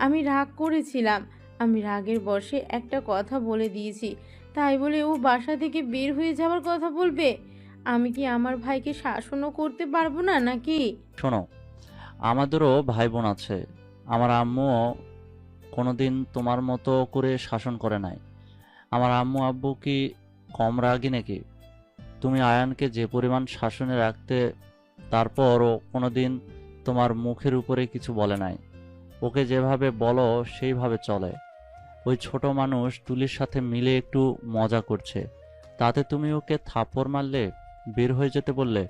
আমি রাগ করেছিলাম। আমি রাগের বশে একটা কথা বলে দিয়েছি, তাই বলে ও বাসা থেকে বের হয়ে যাওয়ার কথা বলবে? আমি কি আমার ভাইকে শাসনও করতে পারবো না নাকি? শোনো, আমাদেরও ভাই বোন আছে। আমার আম্মুও কোনোদিন তোমার মতো করে শাসন করে নাই। আমার আম্মু আব্বু কি কম রাগী নাকি? তুমি আয়ানকে যে পরিমাণ শাসনে রাখতে, তারপরও কোনোদিন তোমার মুখের উপরে কিছু বলে নাই। ওকে যেভাবে বলো সেইভাবে চলে। ওই ছোট মানুষ তুলির সাথে মিলে একটু মজা করছে, তাতে তুমি ওকে থাপ্পড় মারলে, বের হয়ে যেতে বললে।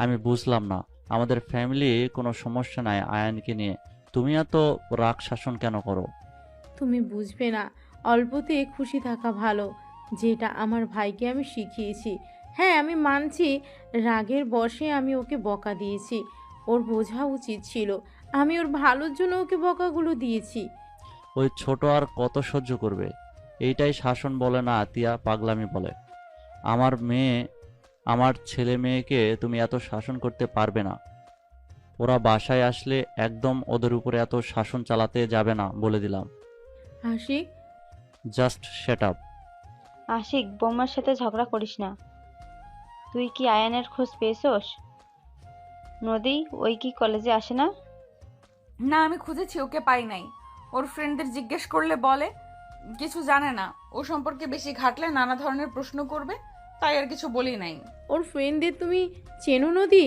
আমি বুঝলাম না, আমাদের ফ্যামিলি কোনো সমস্যা নাই আয়ানকে নিয়ে, তুমি এত রাগ শাসন কেন করো? তুমি বুঝবে না, অল্পতে খুশি থাকা ভালো, যেটা আমার ভাইকে আমি শিখিয়েছি। হ্যাঁ, আমি মানছি রাগের বশে আমি ওকে বকা দিয়েছি। ওর বোঝা উচিত ছিল আমি ওর ভালোর জন্য ওকে বকাগুলো দিয়েছি। ওই ছোট আর কত সহ্য করবে? এইটাই শাসন বলে না আতিয়া, পাগলামি বলে। আমার ছেলে মেয়েকে তুমি এত শাসন করতে পারবে না। ওরা বাসায় আসলে একদম ওদের উপরে এত শাসন চালাতে যাবে না, বলে দিলাম। Ashik, just shut up. Ashik, বৌমার সাথে ঝগড়া করিস না। তুই কি আয়ানের খোঁজ পেয়েছোস? নদী, ওই কি কলেজে আসে না? না, আমি খুঁজেছি, ওকে পাই নাই। ওর ফ্রেন্ডদের জিজ্ঞেস করলে বলে কিছু জানে না। ও সম্পর্কে বেশি ঘাটলে নানা ধরনের প্রশ্ন করবে, তাই আর কিছু বলি নাই। ওর ফ্রেন্ডদের তুমি চেনো নদী?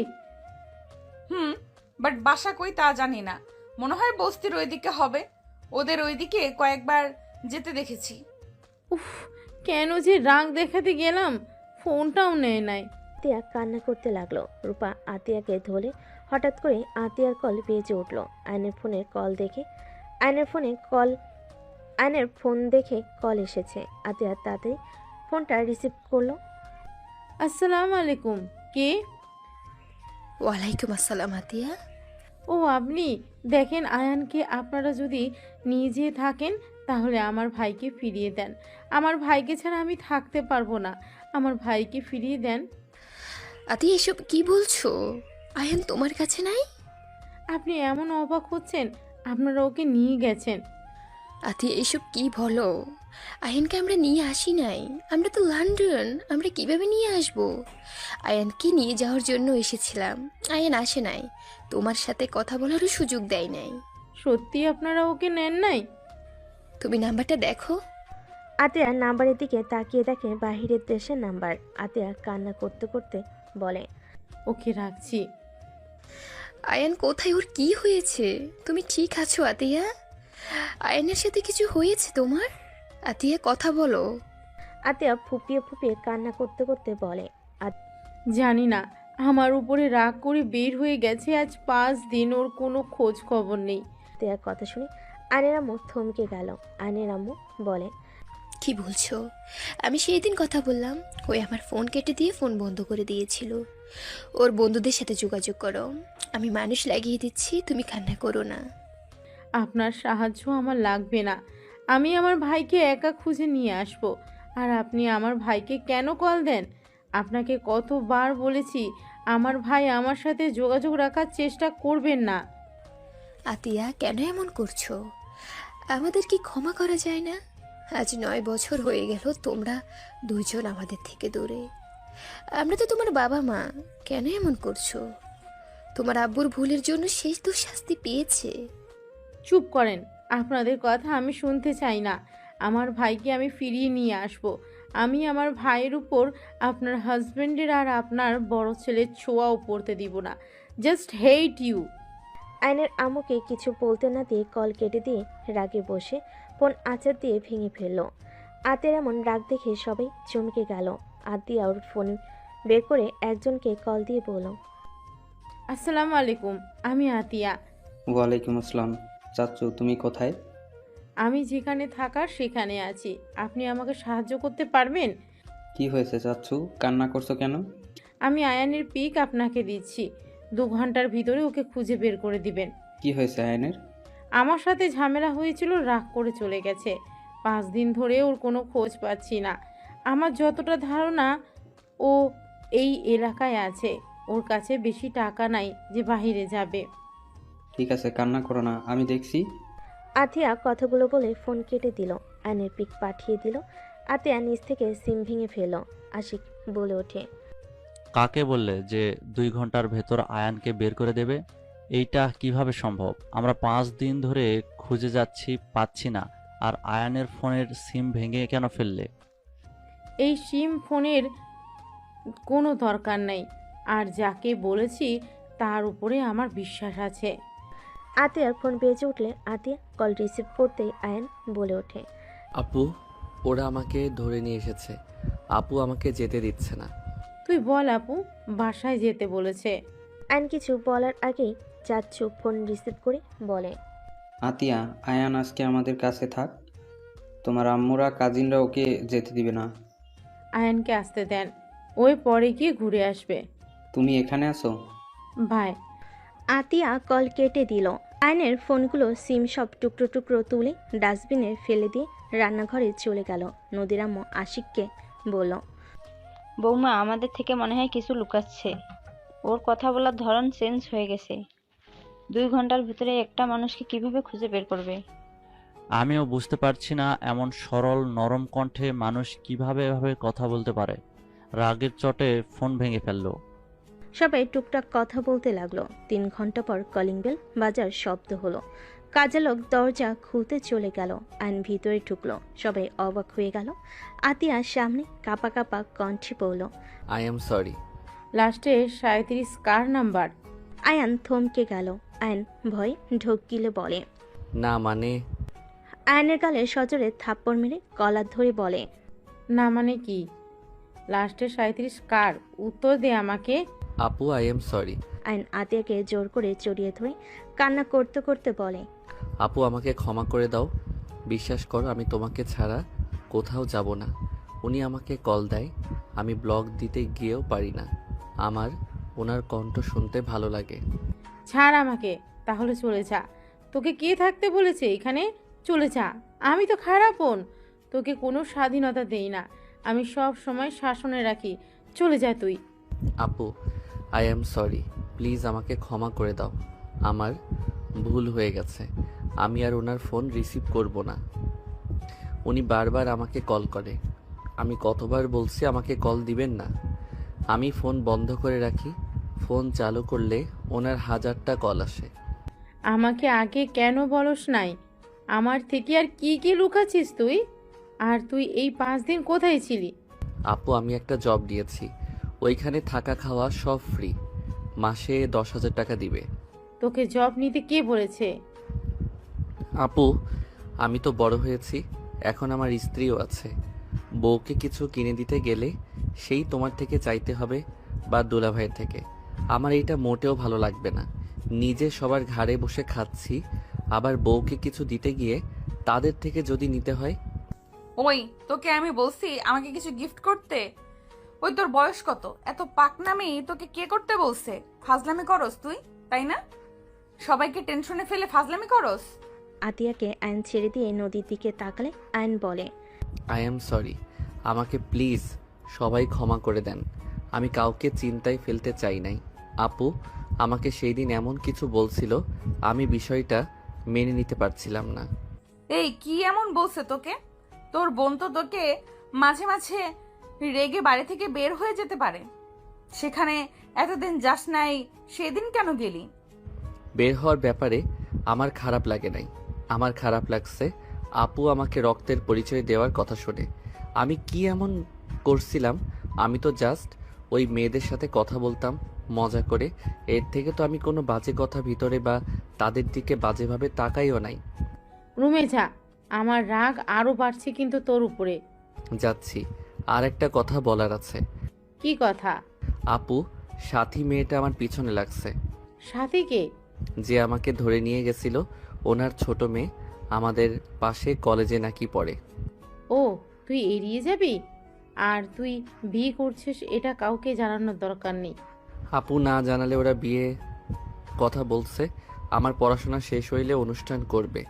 বাট বাসা কই তা জানি না। মনে হয় বস্তির ওইদিকে হবে। ওদের ওইদিকে কয়েকবার যেতে দেখেছি। উফ, কেন যে রাগ দেখাতে গেলাম, ফোনটাও নেয় নাই। আতিয়া কান্না করতে লাগলো। রূপা আতিয়াকে ধরে হঠাৎ করে আতিয়ার কল বেজে উঠল। আয়নের ফোন দেখে কল এসেছে। আতিয়া তাড়াতাড়ি ফোনটা রিসিভ করলো। আসসালামু আলাইকুম, কে? ওয়ালাইকুম আসসালাম আতিয়া। ও আপনি? দেখেন, আয়ানকে আপনারা যদি নিয়ে যেয়ে থাকেন তাহলে আমার ভাইকে ফিরিয়ে দেন। আমার ভাইকে ছাড়া আমি থাকতে পারবো না। আমার ভাইকে ফিরিয়ে দেন। আতিয়া, এসব কি বলছো? আয়ান তোমার কাছে নাই? আপনি এমন অবাক হচ্ছেন, আপনারা ওকে নিয়ে গেছেন। আতিয়া, এসব কি বলো? আয়ানকে আমরা নিয়ে আসি নাই। আমরা তো লন্ডন, আমরা কিভাবে নিয়ে আসবো? আয়ানকে নিয়ে যাওয়ার জন্য এসেছিলাম, আয়ান আসে নাই। তোমার সাথে কথা বলারও সুযোগ দেয় নাই। সত্যি আপনারা ওকে নেন নাই? তুমি নাম্বারটা দেখো। আতিয়া নাম্বারের দিকে তাকিয়ে দেখে বাহিরের দেশের নাম্বার। আতিয়া কান্না করতে করতে বলে, ওকে রাখছি। আয়ান কোথায়? ওর কি হয়েছে? তুমি ঠিক আছো আতিয়া? আয়ানের সাথে কিছু হয়েছে তোমার? আতিয়া, কথা বলো। আতিয়া ফুপিয়ে ফুপিয়ে কান্না করতে করতে বলে, জানি না, আমার উপরে রাগ করে বের হয়ে গেছে। আজ 5 দিন ওর কোনো খোঁজ খবর নেই। আতিয়ার কথা শুনে আয়নের আম্মু থমকে গেল। আয়নের আম্মু বলে, কি বলছো? আমি সেই দিন কথা বললাম, ওই আমার ফোন কেটে দিয়ে ফোন বন্ধ করে দিয়েছিল। ওর বন্ধুদের সাথে যোগাযোগ করো, আমি মানুষ লাগিয়ে দিচ্ছি, তুমি কান্না করো না। আপনার সাহায্য আমার লাগবে না। আমি আমার ভাইকে একা খুঁজে নিয়ে আসব। আর আপনি আমার ভাইকে কেন কল দেন? আপনাকে কতবার বলেছি আমার ভাই আমার সাথে যোগাযোগ রাখার চেষ্টা করবেন না। আতিয়া, কেন এমন করছো? আমাদের কি ক্ষমা করা যায় না? আজ 9 বছর হয়ে গেল তোমরা দুইজন আমাদের থেকে দূরে। আমরা তো তোমার বাবা মা, কেন এমন করছো? তোমার আব্বুর ভুলের জন্য শেষ তো শাস্তি পেয়েছে। চুপ করেন, আপনাদের কথা আমি শুনতে চাই না। আমার ভাইকে আমি ফিরিয়ে নিয়ে আসব। আমি আমার ভাইয়ের উপর আপনার হাজবেন্ডের আর আপনার বড় ছেলের ছোঁয়াও পড়তে দিব না। Just hate you. আয়নের আম্মুকে কিছু বলতে না দিয়ে কল কেটে দিয়ে রাগে বসে ফোন আচার দিয়ে ভেঙে ফেলল। আতিয়ার এমন রাগ দেখে সবাই চমকে গেল। আতিয়া ওর ফোন বের করে একজনকে কল দিয়ে বলল, আসসালামু আলাইকুম, আমি আতিয়া। ওয়ালাইকুম আসসালাম। চাচ্চু, তুমি কোথায়? আমি যেখানে থাকার সেখানে আছি। আপনি আমাকে সাহায্য করতে পারবেন? কি হয়েছে চাচ্চু, কান্না করছো কেন? আমি আয়ানের পিক আপনাকে দিচ্ছি। 2 ঘন্টার ভিতরে ওকে খুঁজে বের করে দিবেন। কি হয়েছে আয়নের? আমার সাথে ঝামেলা হয়েছিল, রাগ করে চলে গেছে। 5 দিন ধরে ওর কোনো খোঁজ পাচ্ছি না। আমার যতটা ধারণা ও এই এলাকায় আছে। ওর কাছে বেশি টাকা নাই যে বাইরে যাবে। ঠিক আছে, কান্না করো না, আমি দেখছি। আতিয়া কথাগুলো বলে ফোন কেটে দিল। আয়নের পিক পাঠিয়ে দিল। আতিয়া নিজ থেকে সিম ভেঙে ফেল। আশিক বলে ওঠে, কাকে বললে যে 2 ঘন্টার ভেতর আয়ানকে বের করে দেবে? এইটা কিভাবে সম্ভব? আমরা 5 দিন ধরে খুঁজে যাচ্ছি, পাচ্ছি না। আর আয়ানের ফোনের সিম ভেঙে কেন ফেললে? এই সিম ফোনের কোনো দরকার নেই। আর যাকে বলেছি তার উপরে আমার বিশ্বাস আছে। আতিয়ার ফোন বেজে উঠলে আতিয়া কল রিসিভ করতেই আয়ান বলে ওঠে, আপু, ওরা আমাকে ধরে নিয়ে এসেছে। আপু আমাকে যেতে দিচ্ছে না। তুই বল আপু, বাসায় যেতে বলেছে। আয়ন কিছু বলার আগেই চাচ্চু ফোন রিসিভ করে বলে, আতিয়া, আয়ান আজকে আমাদের কাছে থাক। তোমার আম্মুরা কাজিনরা ওকে যেতে দিবে না। আয়ানকে আসতে দেন, ওই পরে গিয়ে ঘুরে আসবে। তুমি এখানে আসো। ভাই। আতিয়া কল কেটে দিল। আয়নের ফোনগুলো সিম সব টুকরো টুকরো তুলে ডাস্টবিনে ফেলে দিয়ে রান্নাঘরে চলে গেল। নদীর আম্মু আশিককে বলল, বৌমা আমাদের থেকে মনে হয় কিছু লুকাচ্ছে। ওর কথা বলার ধরন চেঞ্জ হয়ে গেছে। 2 ঘন্টার ভিতরে একটা মানুষকে কিভাবে খুঁজে বের করবে? আমিও বুঝতে পারছি না, এমন সরল নরম কণ্ঠে মানুষ কিভাবে এভাবে কথা বলতে পারে। রাগের চটে ফোন ভেঙে ফেললো। সবাই টুকটাক কথা বলতে লাগলো। 3 ঘন্টা পর কলিং বেল বাজার শব্দ হলো। কাজের লোক দরজা খুলতে চলে গেল। আইন ভিতরে ঢুকলো। সবাই অবাক হয়ে গেল। আতিয়ার সামনে কাপা কাপা কণ্ঠে বলল, আই এম সরি। লাস্টে 37 কার নাম্বার? আয়ান থমকে গেল। আয়ন ভয় ঢোক গিলে বলে, না মানে। আয়নের গালে সজোরে থাপ্পড় মেরে কলার ধরে বলে, না মানে কি? লাস্টে 37 কার? উত্তর দে আমাকে। আপু, আই এম সরি। আয়ন আতিয়াকে জোর করে জড়িয়ে ধরে কান্না করতে করতে বলে, আপু, আমাকে ক্ষমা করে দাও। বিশ্বাস করো, আমি তোমাকে ছাড়া কোথাও যাব না। উনি আমাকে কল দেয়, আমি ব্লগ দিতে গিয়েও পারি না। আমার ওনার কণ্ঠ শুনতে ভালো লাগে। ছাড় আমাকে, তাহলে চলে যা। তোকে কে থাকতে বলেছে এখানে? চলে যা। আমি তো খারাপ বোন, তোকে কোনো স্বাধীনতা দেই না। আমি সব সময় শাসনে রাখি। চলে যা তুই। আপু, আই এম সরি। প্লিজ আমাকে ক্ষমা করে দাও। আমার ভুল হয়ে গেছে। আমি আর ওনার ফোন রিসিভ করব না। উনি বারবার আমাকে কল করে। আমি কতবার বলছি আমাকে কল দিবেন না। আমি ফোন বন্ধ করে রাখি। ফোন চালু করলে ওনার 1000টা কল আসে। আমাকে আগে কেন বলস নাই? আমার থেকে আর কি কি লুকাচ্ছিস তুই? আর তুই এই 5 দিন কোথায় ছিলি? আপু, আমি একটা জব দিয়েছি। ওইখানে থাকা খাওয়া সব ফ্রি। মাসে 10,000 টাকা দিবে। তোকে জব নিতে কে বলেছে? আপু, আমি তো বড় হয়েছি, এখন আমার স্ত্রীও আছে। বউকে কিছু কিনে দিতে গেলে সেই তোমার থেকে চাইতে হবে বা দুলাভাইয়ের থেকে। আমার এইটা মোটেও ভালো লাগবে না। নিজে সবার ঘাড়ে বসে খাচ্ছি, আবার বউকে কিছু দিতে গিয়ে তাদের থেকে যদি নিতে হয়। ওই, তোকে আমি বলছি আমাকে কিছু গিফট করতে? ওই তোর বয়স কত? এত পাকনামি তোকে কে করতে বলছে? ফাজলামি করস তুই, তাই না? সবাইকে টেনশনে ফেলে ফাজলামি করস। আতিয়াকে আয়ন ছেড়ে দিয়ে নদীর দিকে তাকালে আয়ন বলে, আই এম সরি। আমাকে প্লিজ সবাই ক্ষমা করে দেন। আমি কাউকে চিন্তায় ফেলতে চাই নাই। আপু আমাকে সেই দিন এমন কিছু বলছিল, আমি বিষয়টা মেনে নিতে পারছিলাম না। এই কি এমন বলছে তোকে? তোর বোন তো তোকে মাঝে মাঝে রেগে বাড়ি থেকে বের হয়ে যেতে পারে। সেখানে এতদিন যাস নাই, সেদিন কেন গেলি? বের হওয়ার ব্যাপারে আমার খারাপ লাগে নাই। আমার খারাপ লাগছে আপু আমাকে রক্তের পরিচয় দেওয়ার কথা শুনে। আমি কি এমন করছিলাম? আমি তো জাস্ট ওই মেয়েদের সাথে কথা বলতাম মজা করে। এর থেকে তো আমি কোনো বাজে কথা ভিতরে বা তাদের দিকে বাজেভাবে তাকাইও নাই। রুমে যা। আমার রাগ আরো বাড়ছে কিন্তু তোর উপরে। যাচ্ছি। আর একটা কথা বলার আছে। কি কথা? আপু, সাথী মেয়েটা আমার পিছনে লাগছে। সাথীকে? যে আমাকে ধরে নিয়ে গেছিল, ওনার ছোট মেয়ে, আমাদের পাশে কলেজে নাকি পড়ে। ও, তুই এড়িয়ে যাবি? আর তুই বিয়ে করছিস এটা কাউকে জানানোর দরকার নেই। আপু, না জানালে ওরা বিয়ে কথা বলছে। আমার পড়াশোনা শেষ হইলে অনুষ্ঠান করবে।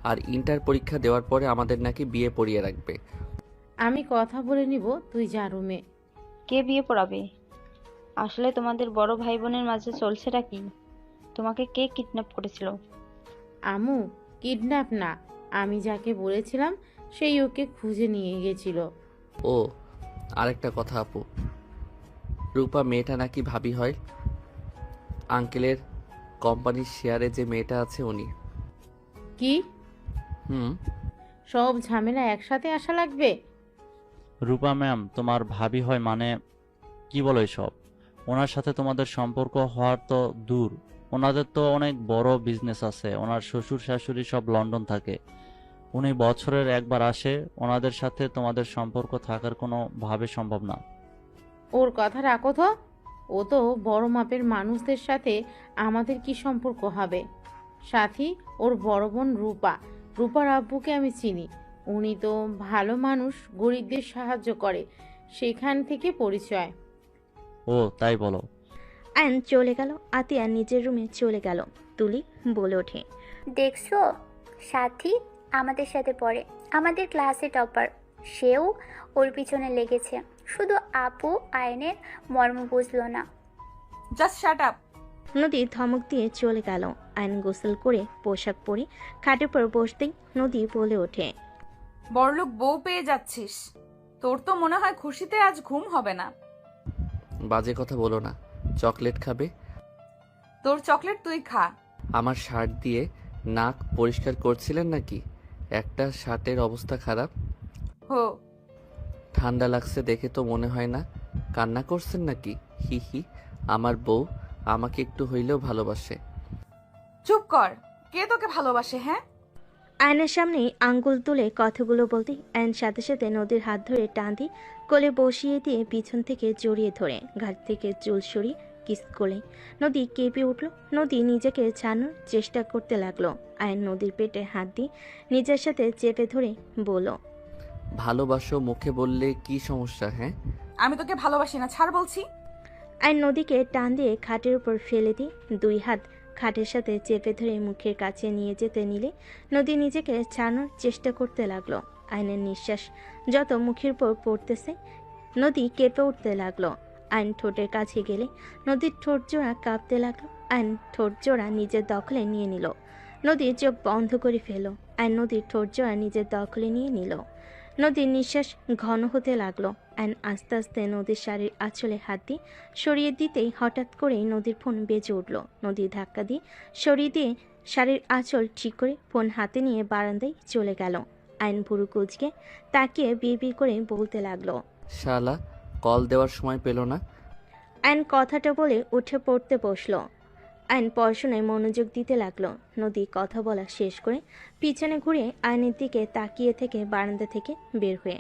আর ইন্টার পরীক্ষা দেওয়ার পরে আমাদের নাকি বিয়ে পড়িয়ে রাখবে। আমি কথা বলে নিব, তুই যা রুমে। কে বিয়ে পড়াবে? আসলে তোমাদের বড় ভাই বোনের মাঝে চলছেটা কি? তোমাকে কে কিডন্যাপ করেছিল? আমু, কিডন্যাপ না, আমি যাকে বলেছিলাম সেই ওকে খুঁজে নিয়ে গেছিল। ও আরেকটা কথা আপু, রূপা মেয়েটা নাকি ভাবি হয়। আঙ্কেলের কোম্পানির শেয়ারে যে মেয়েটা আছে উনি। কি? হুম। সব ঝামেলা একসাথে আসা লাগবে? রূপা ম্যাম তোমার ভাবি হয় মানে? কি বলো এসব? ওনার সাথে তোমাদের সম্পর্ক হওয়ার তো দূর, ওনাদের তো অনেক বড় বিজনেস আছে, ওনার শ্বশুর শাশুড়ি সব লন্ডন থাকে, উনি বছরের একবার আসে, ওনাদের সাথে তোমাদের সম্পর্ক থাকার কোনো ভাবে সম্ভব না। ওর কথা রাখো তো, ও তো বড় মাপের মানুষদের সাথে আমাদের কি সম্পর্ক হবে? সাথী ওর বড় বোন রূপা, রূপার আব্বুকে আমি চিনি, উনি তো ভালো মানুষ, গরিবদের সাহায্য করে, সেখান থেকে পরিচয়। ও তাই বলো? আয়ন চলে গেল। আতিয়া নিজের রুমে চলে গেল। তুলি বলে ওঠে, দেখছো, সাথী আমাদের সাথে পড়ে, আমাদের ক্লাসে টপার, সেও ওর পিছনে লেগেছে। শুধু আপু আয়নের মর্ম বুঝলো না। Just shut up. নদী ধমক দিয়ে চলে গেল। আয়ন গোসল করে পোশাক পরে খাটের পর বসতেই নদী বলে ওঠে, বড়লোক বউ পেয়ে যাচ্ছিস, তোর তো মনে হয় খুশিতে আজ ঘুম হবে না। বাজে কথা বলো না। চকলেট খাবে? তোর চকলেট তুই খা। আমার শার্ট দিয়ে নাক পরিষ্কার করছিলেন নাকি? একটা শার্টের অবস্থা খারাপ। হো, ঠান্ডা লাগছে দেখে তো মনে হয় না। কান্না করছেন নাকি? হি হি। আমার বউ আমাকে একটু হইলেও ভালোবাসে। চুপ কর, কে তোকে ভালোবাসে? হ্যাঁ, আয়নের সামনেই আঙ্গুল তুলে কথাগুলো বলতেই আয়ন সাথে সাথে নদীর হাত ধরে টান দিয়ে কোলে বসিয়ে দিয়ে পিছন থেকে জড়িয়ে ধরে ঘাট থেকে চুল সরিয়ে কিস করলে নদী কেঁপে উঠল। নদী নিজেকে ছাড়ানোর চেষ্টা করতে লাগলো। আয়ন নদীর পেটে হাত দিয়ে নিজের সাথে চেপে ধরে বলল, ভালোবাসো মুখে বললে কি সমস্যা? হ্যাঁ, আমি তোকে ভালোবাসি না, ছাড় বলছি। আয়ন নদীকে টান দিয়ে খাটের উপর ফেলে দিয়ে দুই হাত খাটের সাথে চেপে ধরে মুখের কাছে নিয়ে যেতে নিলে নদী নিজেকে ছাড়ানোর চেষ্টা করতে লাগলো। আয়নের নিঃশ্বাস যত মুখের উপর পড়তেছে নদী কেঁপে উঠতে লাগলো। আয়ন ঠোঁটের কাছে গেলে নদীর ঠোঁট জোড়া কাঁপতে লাগলো। আয়ন ঠোঁট জোড়া নিজের দখলে নিয়ে নিল। নদীর চোখ বন্ধ করে ফেলো। আয়ন নদীর ঠোঁট জোড়া নিজের দখলে নিয়ে নিল। নদীর নিঃশ্বাস ঘন হতে লাগলো। আয়ন আস্তে আস্তে নদীর শাড়ির আঁচলে হাত দিয়ে সরিয়ে দিতেই হঠাৎ করেই নদীর ফোন বেজে উঠল। নদী ধাক্কা দিয়ে সরিয়ে দিয়ে শাড়ির আঁচল ঠিক করে ফোন হাতে নিয়ে বারান্দায় চলে গেল। আয়ন ভুরু কুচকে তাকিয়ে বিড়বিড় করে বলতে লাগলো, শালা কল দেওয়ার সময় পেল না। আয়ন কথাটা বলে উঠে পড়তে বসলো। আয়ন পড়াশোনায় মনোযোগ দিতে লাগলো। নদী কথা বলা শেষ করে পিছনে ঘুরে আয়নের দিকে তাকিয়ে থেকে বারান্দা থেকে বের হয়ে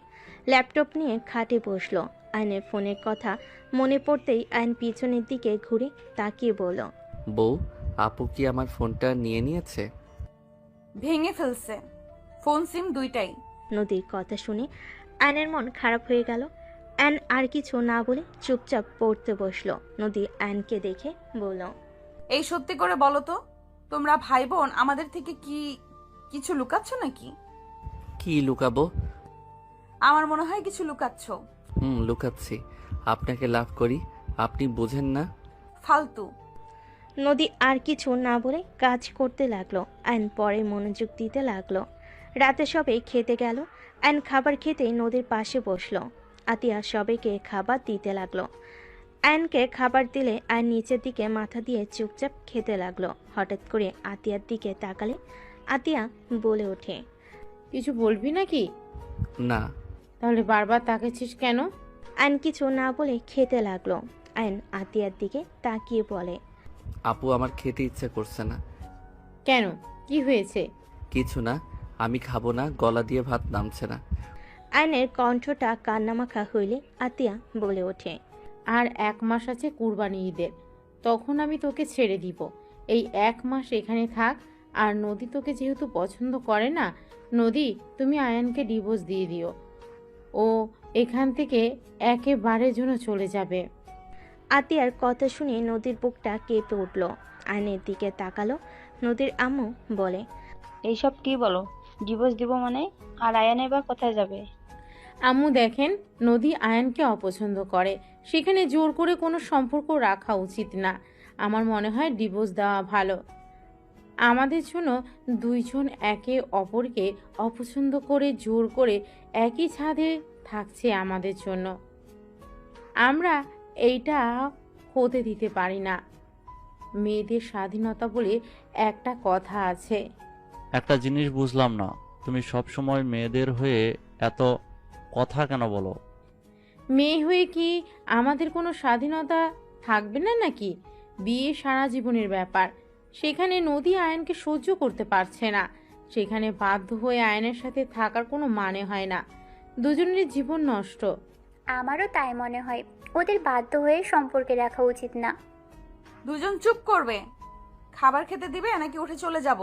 ল্যাপটপ নিয়ে খাটে বসলো। আয়নের ফোনের কথা মনে পড়তেই আয়ন পিছনের দিকে ঘুরে তাকিয়ে বলল, বউ, আপু কি আমার ফোনটা নিয়ে নিয়েছে? ভেঙে ফেলছে, ফোন সিম দুইটাই। নদীর কথা শুনে আয়নের মন খারাপ হয়ে গেল। আয়ন আর কিছু না বলে চুপচাপ পড়তে বসলো। নদী আয়নকে দেখে বলল, এই সত্যি করে বলো তো, তোমরা ভাই বোন আমাদের থেকে কি কিছু লুকাচ্ছ নাকি? কি লুকাবো? আমার মনে হয় কিছু লুকাচ্ছ। লুকাচ্ছি। আপনাকে লাভ করি, আপনি বোঝেন না। ফালতু। নদী আর কিছু না বলে কাজ করতে লাগলো। আয়ন পরে মনোযোগ দিতে লাগলো। রাতে সবাই খেতে গেল। আয়ন খাবার খেতেই নদীর পাশে বসলো। আতিয়া সবাইকে খাবার দিতে লাগলো। আয়নকে খাবার দিলে আয়ন নিচের দিকে মাথা দিয়ে চুপচাপ খেতে লাগলো। হঠাৎ করে আতিয়ার দিকে তাকালে আতিয়া বলে ওঠে, কিছু বলবি নাকি? না। তাহলে বারবার তাকাচ্ছিস কেন? আয়ন কিছু না বলে খেতে লাগলো। আয়ন আতিয়ার দিকে তাকিয়ে বলে, আপু আমার খেতে ইচ্ছা করছে না। কেন, কি হয়েছে? কিছু না, আমি খাবো না, গলা দিয়ে ভাত নামছে না। আয়নের কণ্ঠটা কান্নামাখা হইলে আতিয়া বলে ওঠে, আর 1 মাস আছে কুরবানি ঈদের, তখন আমি তোকে ছেড়ে দিব। এই 1 মাস এখানে থাক। আর নদী তোকে যেহেতু পছন্দ করে না, নদী তুমি আয়ানকে ডিভোর্স দিয়ে দিও, ও এখান থেকে একেবারের জন্য চলে যাবে। আতিয়ার কথা শুনে নদীর বুকটা কেঁপে উঠল। আয়নের দিকে তাকালো। নদীর আম্মু বলে, এইসব কি বলো? ডিভোর্স দিব মানে? আর আয়ান এবার কোথায় যাবে? আম্মু দেখেন, নদী আয়ানকে অপছন্দ করে, সেখানে জোর করে কোনো সম্পর্ক রাখা উচিত না। আমার মনে হয় ডিভোর্স দেওয়া ভালো। আমাদের জন্য দুইজন একে অপরকে অপছন্দ করে জোর করে একই ছাদে থাকছে আমাদের জন্য। আমরা এইটা হতে দিতে পারি না। মেয়েদের স্বাধীনতা বলে একটা কথা আছে। একটা জিনিস বুঝলাম না, তুমি সব সময় মেয়েদের হয়ে এত কথা কেন বলো? মেয়ে হয়ে কি আমাদের কোনো স্বাধীনতা থাকবে না নাকি? বিয়ে সারা জীবনের ব্যাপার। সেখানে নদী আয়নকে সহ্য করতে পারছে না, সেখানে বাধ্য হয়ে আয়নের সাথে থাকার কোনো মানে হয় না। দুজনের জীবন নষ্ট। আমারও তাই মনে হয়, ওদের বাধ্য হয়ে সম্পর্কে রাখা উচিত না। দুজন চুপ করবে। খাবার খেতে দিবে নাকি উঠে চলে যাব?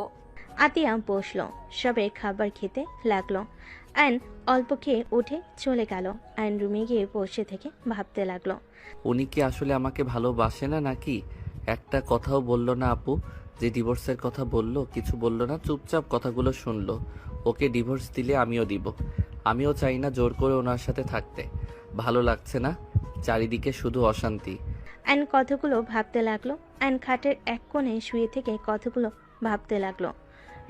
আতিয়া বসল, সবে খাবার খেতে লাগলো। আয়ন অল্প খেয়ে উঠে চলে গেল। আয়ন রুমে গিয়ে বসে থেকে ভাবতে লাগলো। উনি কি আসলে আমাকে ভালোবাসে না নাকি? একটা কথাও বলল না আপু, যে ডিভোর্সের কথা বলল কিছু বলল না, চুপচাপ কথাগুলো শুনলো। ওকে ডিভোর্স দিলে আমিও দিব। আমিও চাই না জোর করে ওনার সাথে থাকতে। ভালো লাগছে না, চারিদিকে শুধু অশান্তি। আয়ন কথাগুলো ভাবতে লাগলো। আয়ন খাটের এক কোণে শুয়ে থেকে কথাগুলো ভাবতে লাগলো।